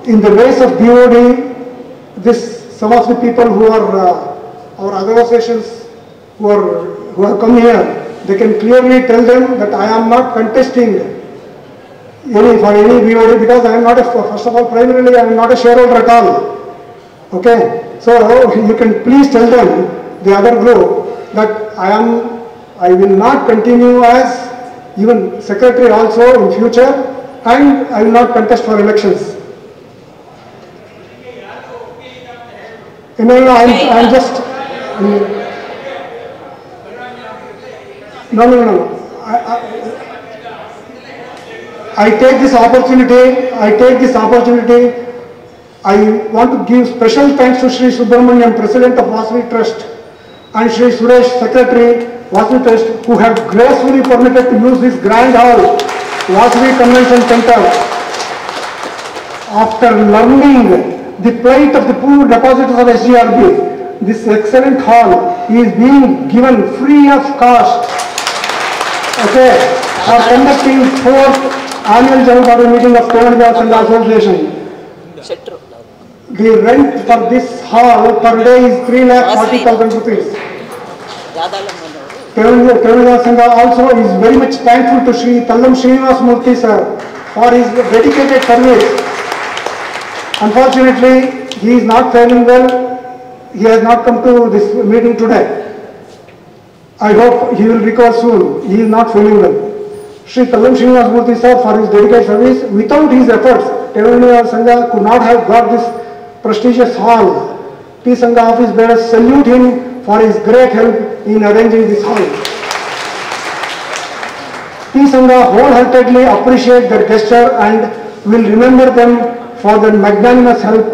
in the race of BOD. Some of the people who are our other associations who have come here, they can clearly tell them that I am not contesting for any BOD because I am not first of all, primarily I am not a shareholder at all. Okay, so you can please tell them, the other group, that I will not continue as even secretary also in future, and I will not contest for elections. No, I'm just no. I take this opportunity. I want to give special thanks to Sri Subramaniam, President of Vasavi Trust, and Sri Suresh, Secretary, Vasavi Trust, who have gracefully permitted to use this grand hall, Vasavi Convention Center. After learning the plight of the poor depositors of SGRB, this excellent hall is being given free of cost, okay, for conducting 4th Annual General Body Meeting of Tevani Sangha Association. The rent for this hall per day is 3,40,000 rupees. Tevani Sangha also is very much thankful to Sri Tallam Srinivas Murthy sir for his dedicated service. Unfortunately, he is not feeling well. He has not come to this meeting today. I hope he will recover soon. He is not feeling well. Sri Tallam Srinivas Murthy sir for his dedicated service. Without his efforts, Tevani Sangha could not have got this prestigious hall. T Sangha office bearers salute him for his great help in arranging this hall. T Sangha wholeheartedly appreciate their gesture and will remember them for their magnanimous help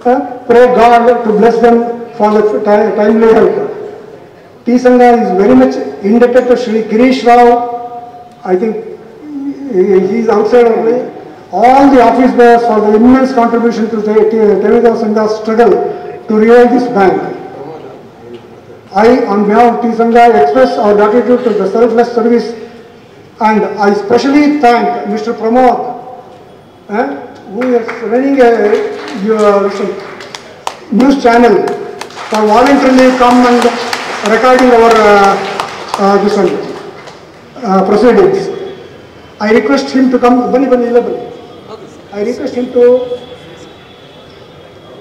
pray God to bless them for the timely help. T Sangha is very much indebted to Shri Girish Rao. I think he is outside only. All the office bearers for the immense contribution to the Telugu Sangha's struggle to revive this bank. I, on behalf of T Sangha, express our gratitude to the selfless service, and I especially thank Mr. Pramod, who is running a news channel, for voluntarily come and recording our proceedings. I request him to come. I request him to.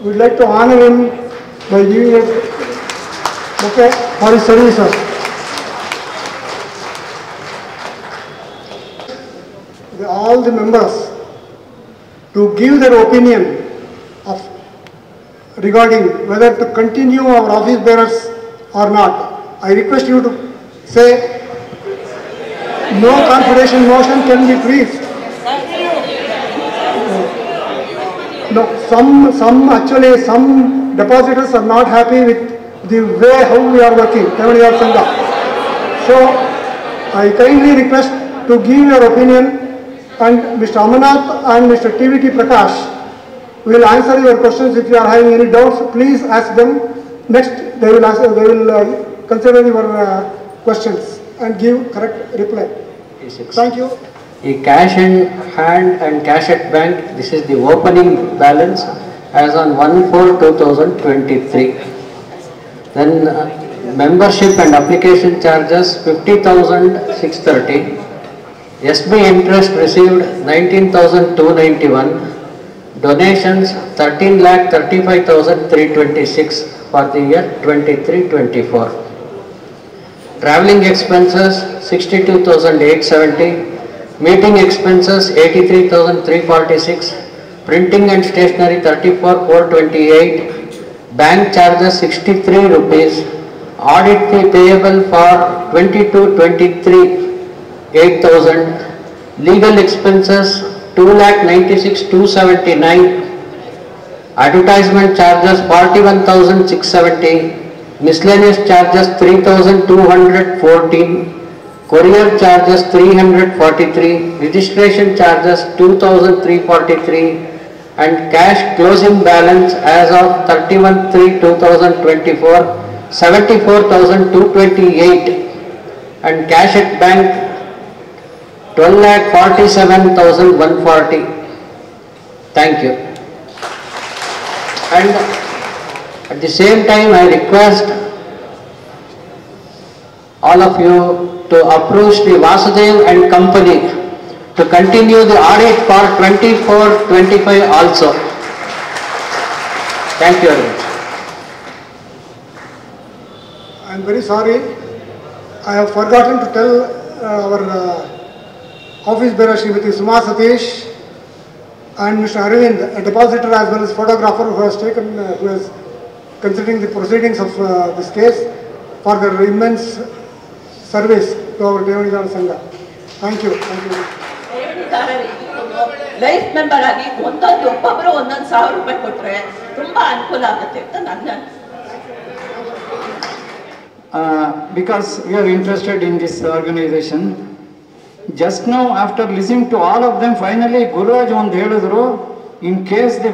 We'd like to honor him by giving a bouquet for his services. All the members to give their opinion of regarding whether to continue our office bearers or not. I request you to say no confirmation motion can be brief. No, some depositors are not happy with the way how we are working, Telugu Sangha. So I kindly request to give your opinion, and Mr. Amanath and Mr. TVT Prakash will answer your questions. If you are having any doubts, please ask them. Next, they will consider your questions and give correct reply. Thank you. The cash in hand and cash at bank, this is the opening balance as on 1/4/2023. Then membership and application charges 50,630. SB interest received 19,291. Donations 13,35,326 for the year 23-24. Travelling expenses 62,870. Meeting expenses 83,346. Printing and stationery 34,428. Bank charges 63 rupees. Audit fee payable for 22-23 8,000. Legal expenses 2,96,279. Advertisement charges 41,670. Miscellaneous charges 3,214. Courier charges 343. Registration charges 2,343. And cash closing balance as of 31/3/2024 74,228. And cash at bank 12,47,140. Thank you. And at the same time, I request all of you to approve Sri Vasudev and Company to continue the audit for 24-25 also. Thank you very much. I am very sorry. I have forgotten to tell our office bearer Srimati Suma Satish and Mr. Arvind, a depositor as well as photographer who has considering the proceedings of this case, for their immense service to our Telugu Sangha. Thank you. Thank you. Life member ಆಗಿ ಒಬ್ಬೊಬ್ಬರು 1,000 ರೂಪಾಯಿ ಕೊಟ್ಟರೆ ತುಂಬಾ ಅನುಕೂಲ ಆಗುತ್ತೆ ಅಂತ ನನ್ನ because we are interested in this organization. Just now, after listening to all of them, finally Gururaj ಒಂದು ಹೇಳಿದ್ರು, in case the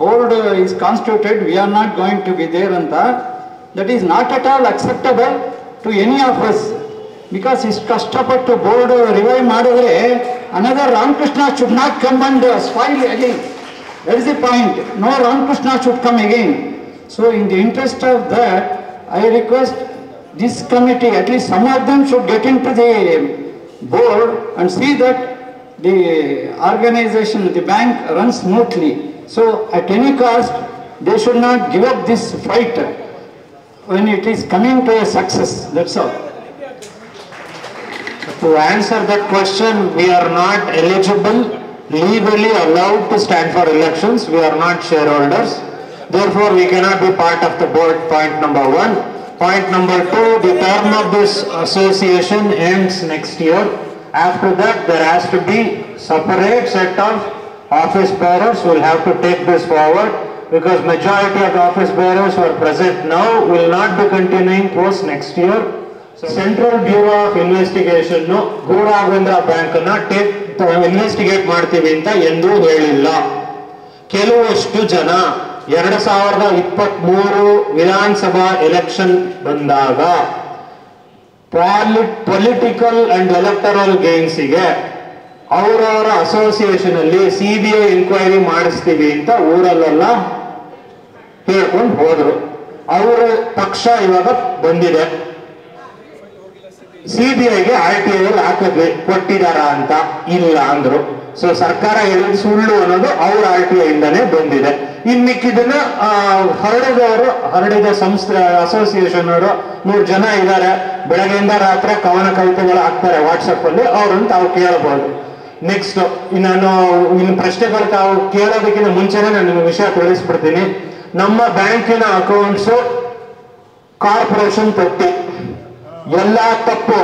board is constituted, we are not going to be there anta. That is not at all acceptable to any of us, because ಇಷ್ಟು ಕಷ್ಟಪಟ್ಟು board revive ಮಾಡಿದ್ರೆ another Ramakrishna should not come and spoil again. That is the point. No Ramakrishna should come again. So in the interest of that, I request this committee, at least some of them should get into the board and see that the organization, the bank runs smoothly. So at any cost, they should not give up this fight when it is coming to a success. That's all. To answer that question, we are not eligible, legally allowed to stand for elections. We are not shareholders. Therefore, we cannot be part of the board, point number 1. Point number 2, the term of this association ends next year. After that, there has to be separate set of office bearers who will have to take this forward. because majority of the office bearers who are present now will not be continuing post next year. Central bureau of investigation Guru Raghavendra bank investigate ಮಾಡ್ತೀವಿ ಅಂತ ಎಂದೂ ಹೇಳಿಲ್ಲ. ಕೆಲವಷ್ಟು ಜನ 2023 ವಿಧಾನಸಭಾ election ಬಂದಾಗ political and electoral ಗೇನ್ಸಿಗೆ ಅವರವರ association ಅಲ್ಲಿ CBI ಎನ್ಕ್ವೈರಿ ಮಾಡಿಸ್ತೀವಿ ಅಂತ ಊರಲ್ಲೆಲ್ಲ ಹೇಳ್ಕೊಂಡು ಹೋದ್ರು. ಅವರ ಪಕ್ಷ ಇವಾಗ ಬಂದಿದೆ, CBIಗೆ RTI ಹಾಕಿದ್ವಿ ಕೊಟ್ಟಿದಾರ ಅಂತ, ಇಲ್ಲ ಅಂದ್ರು. ಸೊ ಸರ್ಕಾರ ಹೇಳಿದ ಸುಳ್ಳು ಅನ್ನೋದು ಅವ್ರ RTI ಇಂದಾನೆ ಬಂದಿದೆ. ಇನ್ ಮಿಕ್ಕಿದನ್ನ ಹರಡಿದ ಸಂಸ್ಥೆ ಅಸೋಸಿಯೇಷನ್ ಅವರು 100 ಜನ ಇದ್ದಾರೆ, ಬೆಳಗ್ಗೆಯಿಂದ ರಾತ್ರಿ ಕವನ ಕವಿತೆಗಳು ಹಾಕ್ತಾರೆ ವಾಟ್ಸಪ್ ಅಲ್ಲಿ, ಅವ್ರನ್ನ ತಾವು ಕೇಳಬಹುದು. ನೆಕ್ಸ್ಟ್ ನಾನು ಇನ್ನು ಪ್ರಶ್ನೆಗಳು ತಾವು ಕೇಳೋದಕ್ಕಿಂತ ಮುಂಚೆನೆ ನಾನು ನಿಮ್ಗೆ ವಿಷಯ ತಿಳಿಸ್ಬಿಡ್ತೀನಿ. ನಮ್ಮ ಬ್ಯಾಂಕಿನ ಅಕೌಂಟ್ಸು ಕಾರ್ಪೊರೇಷನ್ ಪಟ್ಟಿ ಎಲ್ಲ ತಪ್ಪು,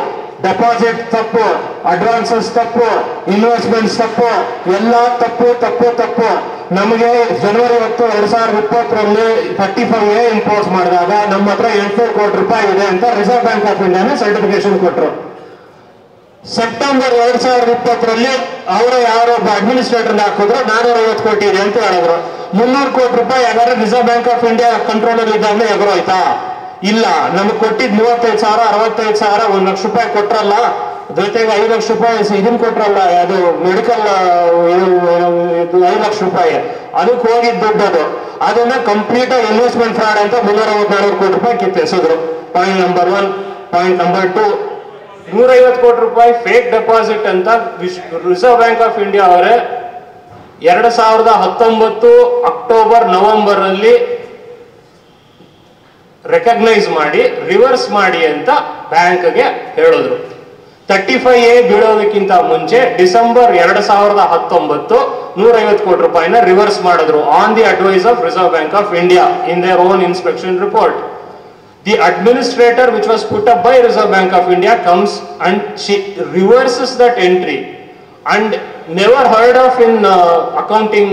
ಡೆಪಾಸಿಟ್ ತಪ್ಪು, ಅಡ್ವಾನ್ಸಸ್ ತಪ್ಪು, ಇನ್ವೆಸ್ಟ್ಮೆಂಟ್ಸ್ ತಪ್ಪು, ಎಲ್ಲ ತಪ್ಪು ತಪ್ಪು ತಪ್ಪು. ನಮಗೆ ಜನವರಿ 10, 2020 35A ಇಂಪೋಸ್ ಮಾಡಿದಾಗ ನಮ್ಮ ಹತ್ರ 800 ಕೋಟಿ ರೂಪಾಯಿ ಇದೆ ಅಂತ ರಿಸರ್ವ್ ಬ್ಯಾಂಕ್ ಆಫ್ ಇಂಡಿಯಾನೇ ಸರ್ಟಿಫಿಕೇಶನ್ ಕೊಟ್ಟರು. ಸೆಪ್ಟೆಂಬರ್ 2020 ಅವರ ಯಾರೊಬ್ಬ ಅಡ್ಮಿನಿಸ್ಟ್ರೇಟರ್ ಹಾಕಿದ್ರು 450 ಕೋಟಿ ಇದೆ ಅಂತ ಹೇಳಿದ್ರು. 300 ಕೋಟಿ ರೂಪಾಯಿ ಯಾರು reserve bank of India control ಅಲ್ಲಿ ಇದ್ದಾಗಲೇ ಎಗರೋಯ್ತಾ? ಇಲ್ಲ, ನಮಗೆ ಕೊಟ್ಟಿದ್ 35,000 65,000 1 ಲಕ್ಷ ರೂಪಾಯಿ ಕೊಟ್ರಲ್ಲ, ಜೊತೆಗೆ 5 ಲಕ್ಷ ರೂಪಾಯಿ ಇದನ್ನ ಕೊಟ್ರಲ್ಲ, ಅದು ಮೆಡಿಕಲ್ 5 ಲಕ್ಷ ರೂಪಾಯಿ ಅದಕ್ಕೆ ಹೋಗಿದ್ ದುಡ್ಡು ಅದು. ಅದನ್ನ ಕಂಪ್ಲೀಟ್ ಇನ್ವೆಸ್ಟ್ಮೆಂಟ್ ಫ್ರಾಡ್ ಅಂತ 364 ಕೋಟಿ ರೂಪಾಯಿ ಕಿತ್ತೆಸಿದ್ರು. Point number 1. ಪಾಯಿಂಟ್ ನಂಬರ್ 2, 150 ಕೋಟಿ ರೂಪಾಯಿ ಫೇಕ್ ಡೆಪಾಸಿಟ್ ಅಂತ ರಿಸರ್ವ್ ಬ್ಯಾಂಕ್ ಆಫ್ ಇಂಡಿಯಾ ಅವರೇ 2019 ಅಕ್ಟೋಬರ್ ನವೆಂಬರ್ ಅಲ್ಲಿ ರೆಕಗ್ನೈಸ್ ಮಾಡಿ ರಿವರ್ಸ್ ಮಾಡಿ ಅಂತ ಬ್ಯಾಂಕ್ಗೆ ಹೇಳಿದ್ರು. 35A ಬೀಳೋದಕ್ಕಿಂತ ಮುಂಚೆ ಡಿಸೆಂಬರ್ 2019 150 ಕೋಟಿ ರೂಪಾಯಿನ ರಿವರ್ಸ್ ಮಾಡಿದ್ರು on the advice of reserve bank of India in their own inspection report. The administrator which was put up by Reserve Bank of India comes and she reverses that entry, and never heard of in accounting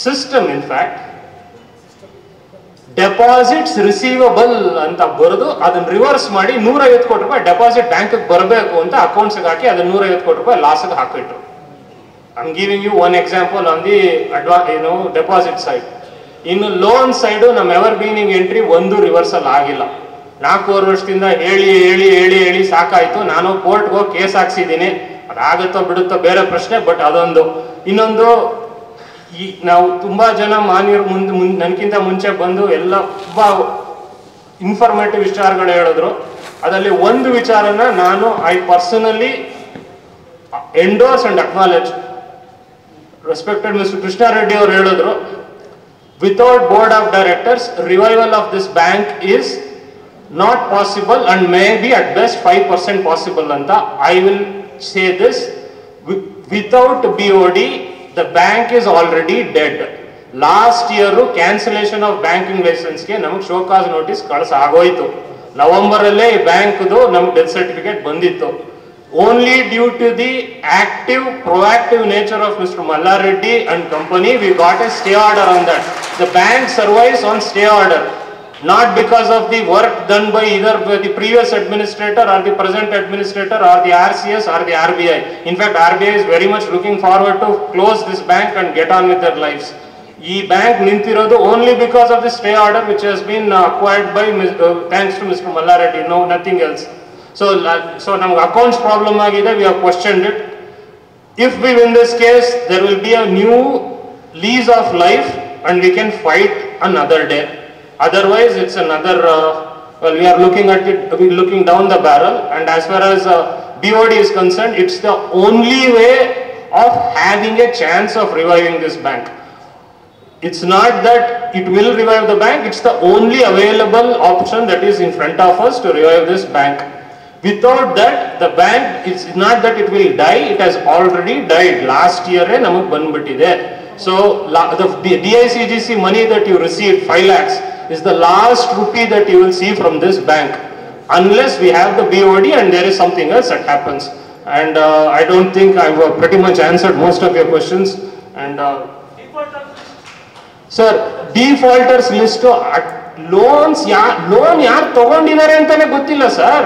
system. In fact, deposits receivable ಅಂತ ಬರೆದು ಅದನ್ನ reverse ಮಾಡಿ 150 ಕೋಟಿ ರೂಪಾಯಿ deposit bank ಬರಬೇಕು ಅಂತ ಅಕೌಂಟ್ಸ್ಗೆ ಹಾಕಿ ಅದನ್ನ 150 ಕೋಟಿ ರೂಪಾಯಿ ಲಾಸ್ಗೆ ಹಾಕಿಟ್ರು. I am giving you one example on the deposit side. ಇನ್ನು ಲೋನ್ ಸೈಡು ನಮ್ಮ ಎವರ್ ಬೀನಿಂಗ್ ಎಂಟ್ರಿ ಒಂದು ರಿವರ್ಸಲ್ ಆಗಿಲ್ಲ. 4 ವರ್ಷದಿಂದ ಹೇಳಿ ಹೇಳಿ ಹೇಳಿ ಹೇಳಿ ಸಾಕಾಯ್ತು. ನಾನು ಕೋರ್ಟ್ಗೆ ಹೋಗಿ ಕೇಸ್ ಹಾಕ್ಸಿದ್ದೀನಿ, ಅದಾಗುತ್ತೋ ಬಿಡುತ್ತೋ ಬೇರೆ ಪ್ರಶ್ನೆ. ಬಟ್ ಅದೊಂದು. ಇನ್ನೊಂದು, ಈ ನಾವು ತುಂಬಾ ಜನ ಮಾನ್ಯರು ನನಗಿಂತ ಮುಂಚೆ ಬಂದು ಎಲ್ಲ ತುಂಬಾ ಇನ್ಫಾರ್ಮೇಟಿವ್ ವಿಚಾರಗಳು ಹೇಳಿದ್ರು. ಅದರಲ್ಲಿ ಒಂದು ವಿಚಾರನ ನಾನು I personally endorse and acknowledge. Respected mister Krishna Reddy ಅವರು ಹೇಳಿದ್ರು, without board of directors revival of this bank is not possible and may be at best 5% possible ಅಂತ. I will say this, without BOD the bank is already dead. Last year cancellation of banking license ಗೆ ನಮಗೆ show cause notice ಕಳಿಸಾಗೋಯ್ತು. November ಅಲ್ಲೇ ಈ ಬ್ಯಾಂಕ್ದು ನಮ್ಗೆ death certificate ಬಂದಿತ್ತು. Only due to the active proactive nature of mister Mallareddy and company we got a stay order on that. The bank survives on stay order, not because of the work done by either the previous administrator or the present administrator or the RCS or the RBI. In fact, RBI is very much looking forward to close this bank and get on with their lives. Ee bank nintirodu only because of the stay order which has been acquired by thanks to Mr. Mallareddy, no nothing else. So namage accounts problem agide, we have questioned it. If we win this case, there will be a new lease of life and we can fight another day. Otherwise, it's another, well, we are looking at it, we're looking down the barrel, and as far as BOD is concerned, it's the only way of having a chance of reviving this bank. It's not that it will revive the bank, it's the only available option that is in front of us to revive this bank. Without that, the bank, it's not that it will die, it has already died. Last year, namak banbittide. So, the DICGC money that you received, 5 lakhs, is the last rupee that you will see from this bank, unless we have the BOD and there is something else that happens. And I don't think I've pretty much answered most of your questions. And sir defaulters list loan ಯಾರು ತಗೊಂಡಿದ್ದಾರೆ ಅಂತಾನೆ ಗೊತ್ತಿಲ್ಲ sir.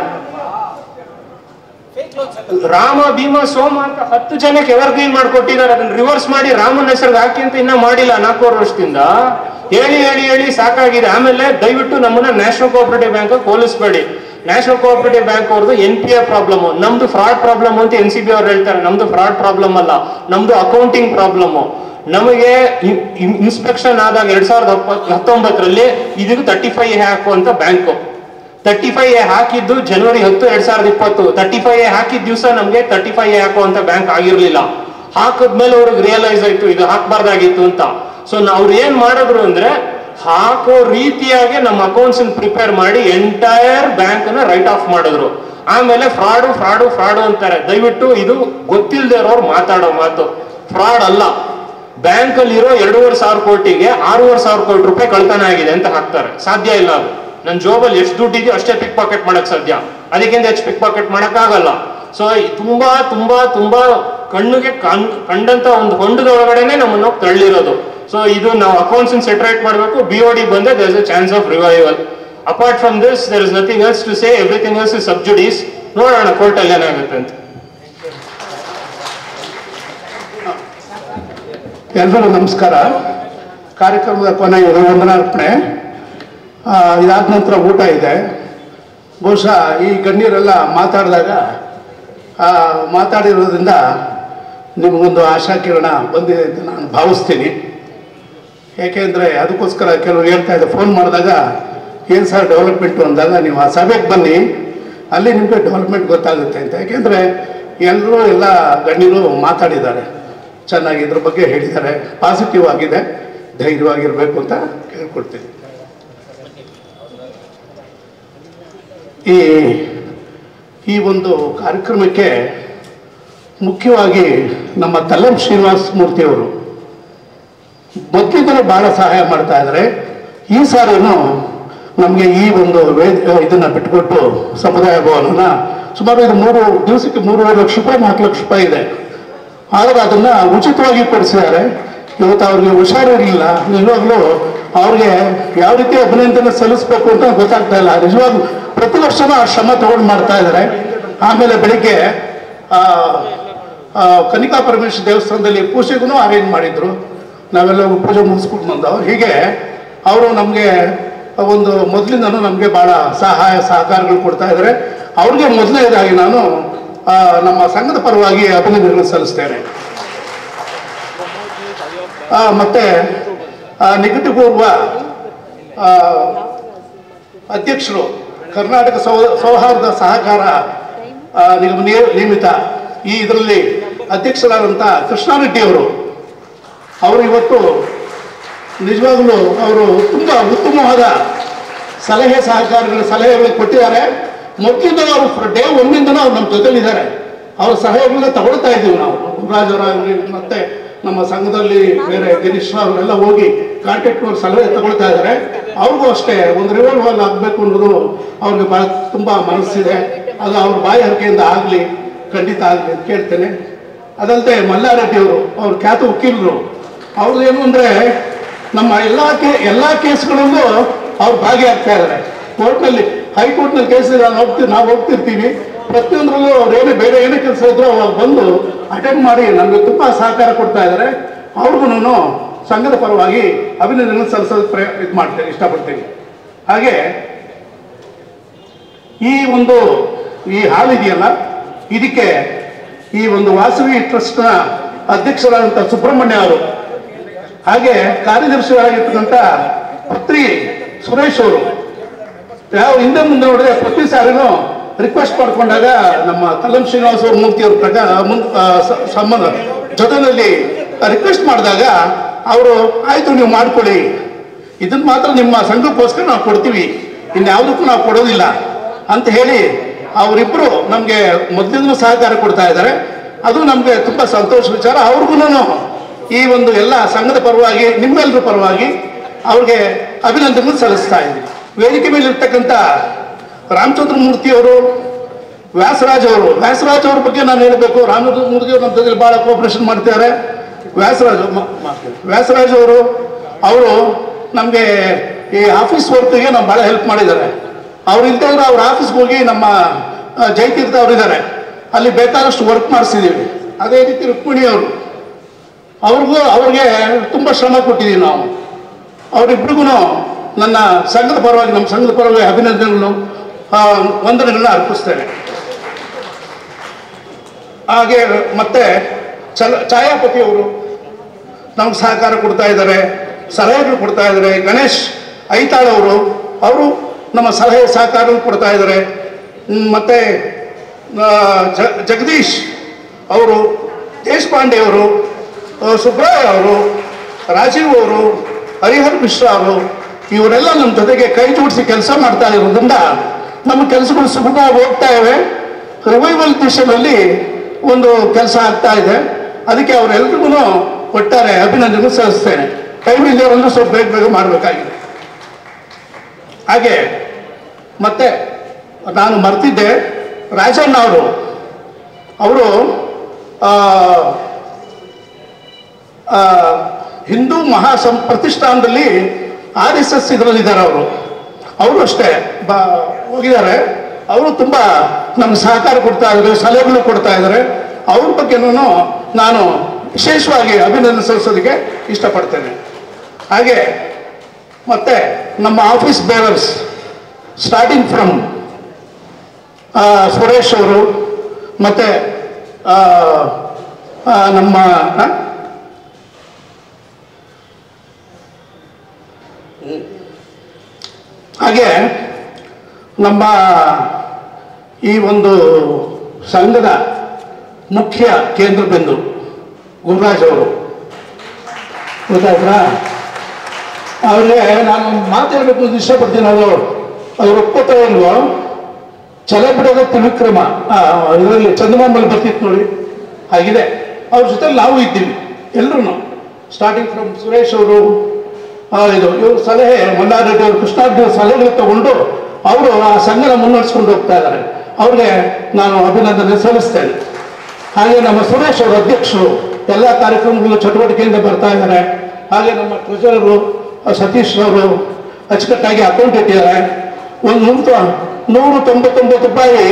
Rama Bhima ಸೋಮ ಅಂತ 10 ಜನಕ್ಕೆ evergreen ಮಾಡ್ಕೊಟ್ಟಿದ್ದಾರೆ, ಅದನ್ನ reverse ಮಾಡಿ ರಾಮನ ಹೆಸರಿಗೆ ಹಾಕಿ ಅಂತ ಇನ್ನ ಮಾಡಿಲ್ಲ 4 ವರ್ಷದಿಂದ. ಹೇಳಿ ಹೇಳಿ ಹೇಳಿ ಸಾಕಾಗಿದೆ. ಆಮೇಲೆ ದಯವಿಟ್ಟು ನಮ್ಮನ್ನ ನ್ಯಾಷನಲ್ ಕೋಆಪರೇಟಿವ್ ಬ್ಯಾಂಕ್ ಹೋಲಿಸಬೇಡಿ. ನ್ಯಾಷನಲ್ ಕೋಆಪರೇಟಿವ್ ಬ್ಯಾಂಕ್ ಅವ್ರದ್ದು NPA ಪ್ರಾಬ್ಲಮ್, ನಮ್ದು ಫ್ರಾಡ್ ಪ್ರಾಬ್ಲಮ್ ಅಂತ NCB ಅವ್ರು ಹೇಳ್ತಾರೆ. ನಮ್ದು ಫ್ರಾಡ್ ಪ್ರಾಬ್ಲಮ್ ಅಲ್ಲ, ನಮ್ದು ಅಕೌಂಟಿಂಗ್ ಪ್ರಾಬ್ಲಮ್. ನಮಗೆ ಇನ್ಸ್ಪೆಕ್ಷನ್ ಆದಾಗ 2019ರಲ್ಲಿ ಇದಕ್ಕೆ 35A ಹಾಕುವಂತ ಬ್ಯಾಂಕು. 35A ಹಾಕಿದ್ದು ಜನವರಿ 10, 2020. 35A ಹಾಕಿದ ದಿವಸ ನಮ್ಗೆ 35A ಹಾಕುವಂತ ಬ್ಯಾಂಕ್ ಆಗಿರ್ಲಿಲ್ಲ. ಹಾಕಿದ್ಮೇಲೆ ಅವ್ರಿಗೆ ರಿಯಲೈಸ್ ಆಯ್ತು ಇದು ಹಾಕ್ಬಾರ್ದಾಗಿತ್ತು ಅಂತ. ಸೊ ಅವ್ರು ಏನ್ ಮಾಡಿದ್ರು ಅಂದ್ರೆ ಹಾಕೋ ರೀತಿಯಾಗಿ ನಮ್ಮ ಅಕೌಂಟ್ಸ್ ಪ್ರಿಪೇರ್ ಮಾಡಿ ಎಂಟೈರ್ ಬ್ಯಾಂಕ್ ನ ರೈಟ್ ಆಫ್ ಮಾಡಿದ್ರು. ಆಮೇಲೆ ಫ್ರಾಡು ಫ್ರಾಡು ಫ್ರಾಡು ಅಂತಾರೆ. ದಯವಿಟ್ಟು ಇದು ಗೊತ್ತಿಲ್ಲದೆ ಇರೋರು ಮಾತಾಡೋ ಮಾತು, ಫ್ರಾಡ್ ಅಲ್ಲ. ಬ್ಯಾಂಕ್ ಅಲ್ಲಿ ಇರೋ 2,500 ಕೋಟಿಗೆ 6,500 ಕೋಟಿ ರೂಪಾಯಿ ಕಳ್ತನ ಆಗಿದೆ ಅಂತ ಹಾಕ್ತಾರೆ. ಸಾಧ್ಯ ಇಲ್ಲ ಅದು. ನನ್ನ ಜೋಬಲ್ಲಿ ಎಷ್ಟು ದುಡ್ಡು ಇದೆಯೋ ಅಷ್ಟೇ ಪಿಕ್ ಪಾಕೆಟ್ ಮಾಡಕ್ ಸಾಧ್ಯ, ಅದಕ್ಕಿಂತ ಹೆಚ್ಚು ಪಿಕ್ ಪಾಕೆಟ್ ಮಾಡಕ್ ಆಗಲ್ಲ. ಸೊ ತುಂಬಾ ತುಂಬಾ ತುಂಬಾ ಕಣ್ಣಿಗೆ ಕಂಡಂತ ಒಂದು ಹೊಂಡದೊಳಗಡೆನೆ ನಮ್ಮನ್ನು ತಳ್ಳಿರೋದು. ಸೊ ಇದು ನಾವು ಅಕೌಂಟ್ಸ್ ಸೆಟರೇಟ್ ಮಾಡಬೇಕು. BOD ಬಂದ್ರೆ there is a chance of revival. Apart from this there is nothing else to say. Everything else is sub judice. ನೋಡೋಣ ಕೋರ್ಟಲ್ಲಿ ಏನಾಗುತ್ತೆ ಅಂತ. ಎಲ್ಲರೂ ನಮಸ್ಕಾರ. ಕಾರ್ಯಕ್ರಮದ ಕೊನೆಗೆ ವಂದನಾರ್ಪಣೆ. ಇದಾದ ನಂತರ ಊಟ ಇದೆ. ಬಹುಶಃ ಈ ಗಣ್ಯರೆಲ್ಲ ಮಾತಾಡಿರೋದ್ರಿಂದ ನಿಮಗೊಂದು ಆಶಾಕಿರಣ ಬಂದಿದೆ ಅಂತ ನಾನು ಭಾವಿಸ್ತೀನಿ. ಏಕೆಂದರೆ ಅದಕ್ಕೋಸ್ಕರ ಕೆಲವರು ಹೇಳ್ತಾ ಇದ್ದೆ, ಫೋನ್ ಮಾಡಿದಾಗ ಏನು ಸರ್ ಡೆವಲಪ್ಮೆಂಟು ಅಂದಾಗ ನೀವು ಆ ಸಭೆಗೆ ಬನ್ನಿ, ಅಲ್ಲಿ ನಿಮಗೆ ಡೆವಲಪ್ಮೆಂಟ್ ಗೊತ್ತಾಗುತ್ತೆ ಅಂತ. ಯಾಕೆಂದರೆ ಎಲ್ಲರೂ ಎಲ್ಲ ಗಣ್ಯರು ಮಾತಾಡಿದ್ದಾರೆ, ಚೆನ್ನಾಗಿ ಇದ್ರ ಬಗ್ಗೆ ಹೇಳಿದ್ದಾರೆ, ಪಾಸಿಟಿವ್ ಆಗಿದೆ, ಧೈರ್ಯವಾಗಿರಬೇಕು ಅಂತ ಕೇಳ್ಕೊಡ್ತೀನಿ. ಈ ಒಂದು ಕಾರ್ಯಕ್ರಮಕ್ಕೆ ಮುಖ್ಯವಾಗಿ ನಮ್ಮ ತಲ್ಲಂ ಶ್ರೀನಿವಾಸ ಮೂರ್ತಿಯವರು ಮೊದಲಿಂದಲೂ ಭಾಳ ಸಹಾಯ ಮಾಡ್ತಾ ಇದ್ದಾರೆ. ಈ ಸಾರಿನೂ ನಮಗೆ ಈ ಒಂದು ಇದನ್ನು ಬಿಟ್ಟುಕೊಟ್ಟು ಸಮುದಾಯ ಭವನನ ಸುಮಾರು ಇದು 3 ದಿವಸಕ್ಕೆ 3.5 ಲಕ್ಷ ರೂಪಾಯಿ 4 ಲಕ್ಷ ರೂಪಾಯಿ ಇದೆ. ಆದರೆ ಅದನ್ನು ಉಚಿತವಾಗಿ ಕೊಡಿಸಿದ್ದಾರೆ. ಇವತ್ತು ಅವ್ರಿಗೆ ಹುಷಾರಿರಲಿಲ್ಲ. ನಿಜವಾಗ್ಲೂ ಅವ್ರಿಗೆ ಯಾವ ರೀತಿ ಅಭಿನಂದನೆ ಸಲ್ಲಿಸಬೇಕು ಅಂತ ಗೊತ್ತಾಗ್ತಾ ಇಲ್ಲ. ನಿಜವಾಗ್ಲೂ ಪ್ರತಿ ವರ್ಷನೂ ಆ ಶ್ರಮ ತಗೊಂಡು ಮಾಡ್ತಾ ಇದ್ದಾರೆ. ಆಮೇಲೆ ಬೆಳಿಗ್ಗೆ ಕನಿಕಾ ಪರಮೇಶ್ವರ ದೇವಸ್ಥಾನದಲ್ಲಿ ಪೂಜೆಗೂ ಅರೇಂಜ್ ಮಾಡಿದ್ರು. ನಾವೆಲ್ಲ ಪೂಜೆ ಮುಗಿಸ್ಕೊಂಡು ಬಂದವು. ಹೀಗೆ ಅವರು ನಮಗೆ ಒಂದು ಮೊದಲಿಂದನೂ ನಮಗೆ ಭಾಳ ಸಹಕಾರಗಳು ಕೊಡ್ತಾ ಇದ್ದಾರೆ. ಅವ್ರಿಗೆ ಮೊದಲನೇದಾಗಿ ನಾನು ನಮ್ಮ ಸಂಘದ ಪರವಾಗಿ ಅಭಿನಂದನೆಗಳನ್ನು ಸಲ್ಲಿಸ್ತೇನೆ. ಮತ್ತೆ ನಿಕಟಪೂರ್ವ ಅಧ್ಯಕ್ಷರು ಕರ್ನಾಟಕ ಸೌಹಾರ್ದ ಸಹಕಾರ ನಿಗಮ ನೇಮಿತ ಈ ಇದರಲ್ಲಿ ಅಧ್ಯಕ್ಷರಾದಂಥ ಕೃಷ್ಣಾರೆಡ್ಡಿ ಅವರು ಇವತ್ತು ನಿಜವಾಗ್ಲೂ ಅವರು ತುಂಬ ಉತ್ತಮವಾದ ಸಲಹೆಗಳು ಕೊಟ್ಟಿದ್ದಾರೆ. ಮೊದಲಿಂದ ಅವರು ಡೇ 1 ಅವ್ರು ನಮ್ಮ ಜೊತೆಲಿದ್ದಾರೆ. ಅವ್ರ ಸಲಹೆಗಳನ್ನ ತಗೊಳ್ತಾ ಇದ್ದೀವಿ ನಾವು. ರಾಜರಾಗಲಿ ಮತ್ತೆ ನಮ್ಮ ಸಂಘದಲ್ಲಿ ಬೇರೆ ಗಿರೀಶ್ ಅವರೆಲ್ಲ ಹೋಗಿ ಕಾಂಟ್ಯಾಕ್ಟ್ ಮಾಡಿ ಸಲಹೆ ತಗೊಳ್ತಾ ಇದ್ದಾರೆ. ಅವ್ರಿಗೂ ಅಷ್ಟೇ ಒಂದು ರಿವೈವಲ್ ಆಗಬೇಕು ಅನ್ನೋದು ಅವ್ರಿಗೆ ಭಾಳ ತುಂಬ ಮನಸ್ಸಿದೆ. ಅದು ಅವ್ರ ಬಾಯಿ ಹರಕೆಯಿಂದ ಆಗಲಿ, ಖಂಡಿತ ಆಗಲಿ ಅಂತ ಕೇಳ್ತೇನೆ. ಅದಲ್ಲದೆ ಮಲ್ಲಾರೆಡ್ಡಿ ಅವ್ರ ಖ್ಯಾತ ವಕೀಲರು, ಅವ್ರದ್ದು ಏನು ಅಂದರೆ ನಮ್ಮ ಎಲ್ಲ ಕೇಸ್ಗಳಲ್ಲೂ ಅವ್ರು ಭಾಗಿಯಾಗ್ತಾ ಇದ್ದಾರೆ. ಕೋರ್ಟ್ನಲ್ಲಿ ಹೈಕೋರ್ಟ್ನಲ್ಲಿ ಕೇಸ್ ನಾವು ಹೋಗ್ತಿರ್ತೀವಿ. ಪ್ರತಿಯೊಂದರಲ್ಲೂ ಅವ್ರು ಬೇರೆ ಏನೇ ಕೆಲಸ ಇದ್ರು ಅವಾಗ ಬಂದು ಅಟೆಂಡ್ ಮಾಡಿ ನಮಗೆ ತುಂಬ ಸಹಕಾರ ಕೊಡ್ತಾ ಇದ್ದಾರೆ. ಅವ್ರಿಗೂ ಸಂಘದ ಪರವಾಗಿ ಅಭಿನಂದನೆ ಸಲ್ಲಿಸೋದಕ್ಕೆ ಇದು ಮಾಡ್ತೇನೆ, ಇಷ್ಟಪಡ್ತೀನಿ. ಹಾಗೆ ಈ ಹಾಲ್ ಇದೆಯಲ್ಲ, ಇದಕ್ಕೆ ಈ ಒಂದು ವಾಸವಿ ಟ್ರಸ್ಟ್ನ ಅಧ್ಯಕ್ಷರಾದಂಥ ಸುಬ್ರಹ್ಮಣ್ಯ ಅವರು, ಹಾಗೆ ಕಾರ್ಯದರ್ಶಿಯಾಗಿರ್ತಕ್ಕಂಥ ಪತ್ರಿ ಸುರೇಶ್ ಅವರು, ಯಾವ ಹಿಂದೆ ಮುಂದೆ ನೋಡಿದ್ರೆ ಪ್ರತಿ ಸಾರಿನೂ ರಿಕ್ವೆಸ್ಟ್ ಮಾಡ್ಕೊಂಡಾಗ ನಮ್ಮ ತಲ್ಲಂ ಶ್ರೀನಿವಾಸ ಮೂರ್ತಿಯವ್ರ ಸಂಬಂಧ ಜೊತೆಯಲ್ಲಿ ರಿಕ್ವೆಸ್ಟ್ ಮಾಡಿದಾಗ ಅವರು ಆಯಿತು ನೀವು ಮಾಡ್ಕೊಳ್ಳಿ, ಇದನ್ನು ಮಾತ್ರ ನಿಮ್ಮ ಸಂಘಕ್ಕೋಸ್ಕರ ನಾವು ಕೊಡ್ತೀವಿ, ಇನ್ಯಾವುದಕ್ಕೂ ನಾವು ಕೊಡೋದಿಲ್ಲ ಅಂತ ಹೇಳಿ ಅವರಿಬ್ಬರು ನಮಗೆ ಮೊದಲಿಂದಲೂ ಸಹಕಾರ ಕೊಡ್ತಾ ಇದ್ದಾರೆ. ಅದು ನಮಗೆ ತುಂಬ ಸಂತೋಷ ವಿಚಾರ. ಅವ್ರಿಗೂ ಈ ಒಂದು ಎಲ್ಲ ಸಂಘದ ಪರವಾಗಿ ನಿಮ್ಮೆಲ್ಲರ ಪರವಾಗಿ ಅವ್ರಿಗೆ ಅಭಿನಂದನೆ ಸಲ್ಲಿಸ್ತಾ ಇದ್ದೀವಿ. ವೇದಿಕೆ ಮೇಲೆ ಇರ್ತಕ್ಕಂಥ ರಾಮಚಂದ್ರ ಮೂರ್ತಿಯವರು, ವ್ಯಾಸರಾಜ್ ಅವ್ರ ಬಗ್ಗೆ ನಾನು ಹೇಳಬೇಕು. ರಾಮಚಂದ್ರ ಮೂರ್ತಿಯವರು ನಮ್ಮ ಜೊತೆ ಭಾಳ ಕೋಆಪರೇಷನ್ ಮಾಡ್ತಿದ್ದಾರೆ. ವ್ಯಾಸರಾಜ್ ಅವರು ಅವರು ನಮಗೆ ಈ ಆಫೀಸ್ ವರ್ಕ್ಗೆ ನಾವು ಭಾಳ ಹೆಲ್ಪ್ ಮಾಡಿದ್ದಾರೆ. ಅವ್ರು ಇಲ್ದಿದ್ರೆ ಅವ್ರ ಆಫೀಸ್ಗೆ ಹೋಗಿ ನಮ್ಮ ಜಯತೀರ್ಥ ಅವರಿದ್ದಾರೆ, ಅಲ್ಲಿ ಬೇಕಾದಷ್ಟು ವರ್ಕ್ ಮಾಡಿಸಿದ್ದೀವಿ. ಅದೇ ರೀತಿ ರುಕ್ಮಿಣಿ ಅವ್ರಿಗೆ ತುಂಬ ಶ್ರಮ ಕೊಟ್ಟಿದ್ದೀವಿ ನಾವು. ಅವರಿಬ್ಬರಿಗೂ ನನ್ನ ಸಂಘದ ಪರವಾಗಿ, ನಮ್ಮ ಸಂಘದ ಪರವಾಗಿ ಅಭಿನಂದನೆಗಳನ್ನು ವಂದನೆಗಳನ್ನ ಅರ್ಪಿಸ್ತೇನೆ. ಹಾಗೆ ಮತ್ತೆ ಛಾಯಾಪತಿ ಅವರು ನಮ್ಗೆ ಸಹಕಾರ ಕೊಡ್ತಾ ಇದ್ದಾರೆ, ಸಲಹೆಗಳು ಕೊಡ್ತಾ ಇದ್ದಾರೆ. ಗಣೇಶ್ ಐತಾಳ್ ಅವರು ನಮ್ಮ ಸಲಹೆ ಸಹಕಾರ ಕೊಡ್ತಾ ಇದ್ದಾರೆ. ಮತ್ತು ಜಗದೀಶ್ ಅವರು, ದೇಶಪಾಂಡೆ ಅವರು, ಸುಬ್ರಾಯ ಅವರು, ರಾಜೀವ್ ಅವರು, ಹರಿಹರ್ ಮಿಶ್ರಾ ಅವರು, ಇವರೆಲ್ಲ ನಮ್ಮ ಜೊತೆಗೆ ಕೈ ಜೋಡಿಸಿ ಕೆಲಸ ಮಾಡ್ತಾ ಇರೋದ್ರಿಂದ ನಮ್ಮ ಕೆಲಸಗಳು ಸುಗಮವಾಗಿ ಹೋಗ್ತಾ ಇವೆ. ರಿವೈವಲ್ ದಿಶೆಯಲ್ಲಿ ಒಂದು ಕೆಲಸ ಆಗ್ತಾ ಇದೆ. ಅದಕ್ಕೆ ಅವರೆಲ್ಲರಿಗೂ ಒಟ್ಟಾರೆ ಅಭಿನಂದನೆ ಸಲ್ಲಿಸ್ತೇನೆ. ಟೈಮ್ ಇಲ್ಲವರೆಲ್ಲರೂ ಸ್ವಲ್ಪ ಬೇಗ ಮಾಡಬೇಕಾಗಿದೆ. ಹಾಗೆ ಮತ್ತೆ ನಾನು ಮರ್ತಿದ್ದೆ, ರಾಜಣ್ಣ ಅವರು ಹಿಂದೂ ಪ್ರತಿಷ್ಠಾನದಲ್ಲಿ RSS ಇದರಲ್ಲಿದ್ದಾರೆ. ಅವರು ಅಷ್ಟೇ ಹೋಗಿದ್ದಾರೆ. ಅವರು ತುಂಬ ನಮ್ಗೆ ಸಹಕಾರ ಕೊಡ್ತಾ ಇದ್ದಾರೆ, ಸಲಹೆಗಳು ಕೊಡ್ತಾ ಇದ್ದಾರೆ. ಅವ್ರ ಬಗ್ಗೆನೂ ನಾನು ವಿಶೇಷವಾಗಿ ಅಭಿನಂದನೆ ಸಲ್ಲಿಸೋದಕ್ಕೆ ಇಷ್ಟಪಡ್ತೇನೆ. ಹಾಗೆ ಮತ್ತೆ ನಮ್ಮ office bearers starting from Suresh ಅವರು, ಮತ್ತು ನಮ್ಮ ಹಾಗೆ ನಮ್ಮ ಈ ಒಂದು ಸಂಘದ ಮುಖ್ಯ ಕೇಂದ್ರ ಬಿಂದು ಗುರುರಾಜ್ ಅವರು, ಗೊತ್ತಾಯ್ತಾ? ಅವ್ರಿಗೆ ನಾನು ಮಾತಾಡಬೇಕು ಅಂತ ಇಷ್ಟಪಡ್ತೀನಿ. ಅವ್ರು ಒಪ್ಕೋತಾ ಇಲ್ವೋ, ಛಲ ಬಿಡೋದ ತ್ರಿವಿಕ್ರಮ ಇದರಲ್ಲಿ ಚಂದಮಾಂಬಲ್ಲಿ ಬರ್ತಿತ್ತು ನೋಡಿ, ಹಾಗಿದೆ. ಅವ್ರ ಜೊತೆ ನಾವು ಇದ್ದೀವಿ ಎಲ್ಲರೂ, ಸ್ಟಾರ್ಟಿಂಗ್ ಫ್ರಮ್ ಸುರೇಶ್ ಅವರು, ಇವರು ಸಲಹೆ, ಮಲ್ಲಾರೆಡ್ಡಿ ಅವರು, ಕೃಷ್ಣಾರೆಡ್ಡಿ ಅವರು ಸಲಹೆಗಳು ತಗೊಂಡು ಅವರು ಆ ಸಂಘನ ಮುನ್ನಡೆಸ್ಕೊಂಡು ಹೋಗ್ತಾ ಇದ್ದಾರೆ. ಅವ್ರಿಗೆ ನಾನು ಅಭಿನಂದನೆ ಸಲ್ಲಿಸ್ತೇನೆ. ಹಾಗೆ ನಮ್ಮ ಸುರೇಶ್ ಅವರು ಅಧ್ಯಕ್ಷರು, ಎಲ್ಲ ಕಾರ್ಯಕ್ರಮಗಳು ಚಟುವಟಿಕೆಯಿಂದ ಬರ್ತಾ ಇದ್ದಾರೆ. ಹಾಗೆ ನಮ್ಮ ಟ್ರೆಜರರು ಸತೀಶ್ ಅವರು ಅಚ್ಚುಕಟ್ಟಾಗಿ ಅಕೌಂಟ್ ಇಟ್ಟಿದ್ದಾರೆ. ಒಂದು 199 ರೂಪಾಯಿ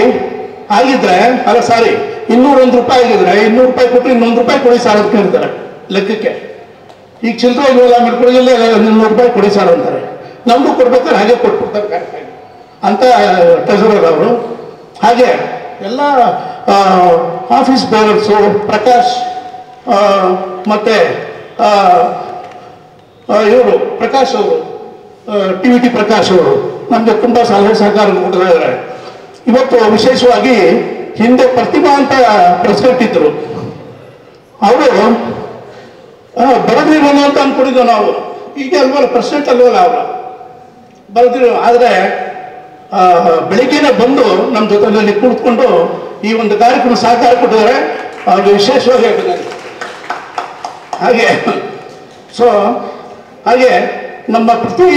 ಆಗಿದ್ರೆ, ಅಲ್ಲ ಸಾರಿ 201 ರೂಪಾಯಿ ಆಗಿದ್ರೆ 200 ರೂಪಾಯಿ ಕೊಟ್ಟರೆ ಇನ್ನೊಂದು ರೂಪಾಯಿ ಕೊಡಿ ಸಾರ್ ಅಂತ ಕೇಳ್ತಾರೆ ಲೆಕ್ಕಕ್ಕೆ. ಈಗ ಚಿಲ್ಲರೆ ಇಲ್ವಲ್ಲ ಮೆಡ್ಕೊಳಿಲ್ಲ, 200 ರೂಪಾಯಿ ಕೊಡಿ ಸಾರ್ ಅಂತಾರೆ. ನಮಗೂ ಕೊಡ್ಬೇಕಾದ್ರೆ ಹಾಗೆ ಕೊಟ್ಬಿಡ್ತಾರೆ ಅಂತ ಟ್ರೆಜರರ್ ಅವರು. ಹಾಗೆ ಎಲ್ಲ ಆಫೀಸ್ ಬೇರರ್ಸು, ಪ್ರಕಾಶ್ ಮತ್ತು ಇವರು ಪ್ರಕಾಶ್ ಅವರು, TVT ಪ್ರಕಾಶ್ ಅವರು ನಮಗೆ ತುಂಬ ಸಲಹೆ ಸಹಕಾರ ಕೊಡ್ತಾ ಇದ್ದಾರೆ. ಇವತ್ತು ವಿಶೇಷವಾಗಿ ಹಿಂದೆ ಪ್ರತಿಭಾ ಅಂತ ಪ್ರೆಸಿಡೆಂಟ್ ಇದ್ದರು, ಅವರು ಬರೆದಿರೋನು ಅಂತ ಅಂದ್ಕೊಂಡಿದ್ದೆವು ನಾವು. ಈಗ ಅಲ್ವಲ್ಲ ಪ್ರೆಸಿಡೆಂಟ್ ಅಲ್ವಲ್ಲ ಅವರು ಬರೆದಿರೋ. ಆದರೆ ಬೆಳಿಗ್ಗೆನೆ ಬಂದು ನಮ್ಮ ಜೊತೆಯಲ್ಲಿ ಕುಳಿತುಕೊಂಡು ಈ ಒಂದು ಕಾರ್ಯಕ್ರಮ ಸಹಕಾರ ಕೊಟ್ಟಿದ್ದಾರೆ. ಅವ್ರಿಗೆ ವಿಶೇಷವಾಗಿ ಅಭಿನಂದನೆ. ಹಾಗೆ ಹಾಗೆ ನಮ್ಮ ಪ್ರತಿ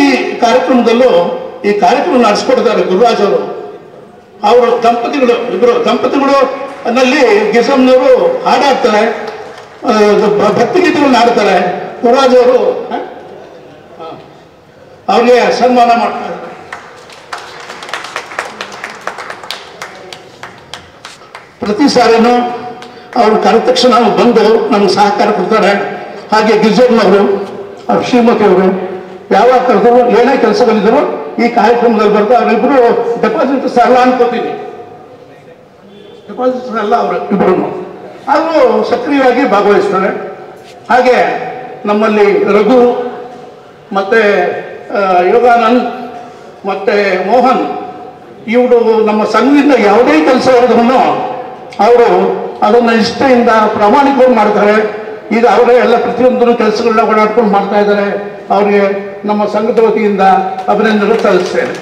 ಕಾರ್ಯಕ್ರಮದಲ್ಲೂ ಈ ಕಾರ್ಯಕ್ರಮ ನಡೆಸ್ಕೊಡ್ತಾರೆ ಗುರುರಾಜ್ ಅವರು ಇಬ್ಬರು ದಂಪತಿಗಳು ನಲ್ಲಿ ಗಿಸಮ್ನವರು ಹಾಡಾಡ್ತಾರೆ, ಭಕ್ತಿಗೀತೆಗಳನ್ನ ಆಡ್ತಾರೆ. ಗುರುರಾಜ್ ಅವರು ಅವ್ರಿಗೆ ಸನ್ಮಾನ ಮಾಡ್ತಾರೆ. ಪ್ರತಿ ಸಾರಿನೂ ಅವರು ಕರೆದ ತಕ್ಷಣ ಬಂದು ನಮ್ಗೆ ಸಹಕಾರ ಕೊಡ್ತಾರೆ. ಹಾಗೆ ಗಿರಿಜಮ್ಮನವರು, ಶ್ರೀಮತಿ ಅವರು ಯಾವಾಗ ಕರೆದ್ರು, ಏನೇ ಕೆಲಸಗಳಿದ್ರು ಈ ಕಾರ್ಯಕ್ರಮದಲ್ಲಿ ಬರ್ತಾ ಅವರಿಬ್ಬರು ಡೆಪಾಸಿಟರ್ಸ್ ಎಲ್ಲ ಅನ್ಕೋತೀನಿ, ಡೆಪಾಸಿಟರ್ಸ್ ಎಲ್ಲ ಅವರು ಇಬ್ಬರು ಅವರು ಸಕ್ರಿಯವಾಗಿ ಭಾಗವಹಿಸ್ತಾರೆ. ಹಾಗೆ ನಮ್ಮಲ್ಲಿ ರಘು ಮತ್ತು ಯೋಗಾನಂದ್ ಮತ್ತು ಮೋಹನ್ ಇವರು ನಮ್ಮ ಸಂಘದಿಂದ ಯಾವುದೇ ಕೆಲಸ ಹೇಳಿದ್ರು ಅವರು ಅದನ್ನು ನಿಷ್ಠೆಯಿಂದ ಪ್ರಾಮಾಣಿಕವಾಗಿ ಮಾಡ್ತಾರೆ. ಈಗ ಅವರೇ ಎಲ್ಲ ಪ್ರತಿಯೊಂದು ಕೆಲಸಗಳನ್ನ ಓಡಾಡ್ಕೊಂಡು ಮಾಡ್ತಾ ಇದ್ದಾರೆ. ಅವರಿಗೆ ನಮ್ಮ ಸಂಘದ ವತಿಯಿಂದ ಅಭಿನಂದನೆ ಸಲ್ಲಿಸ್ತೇನೆ.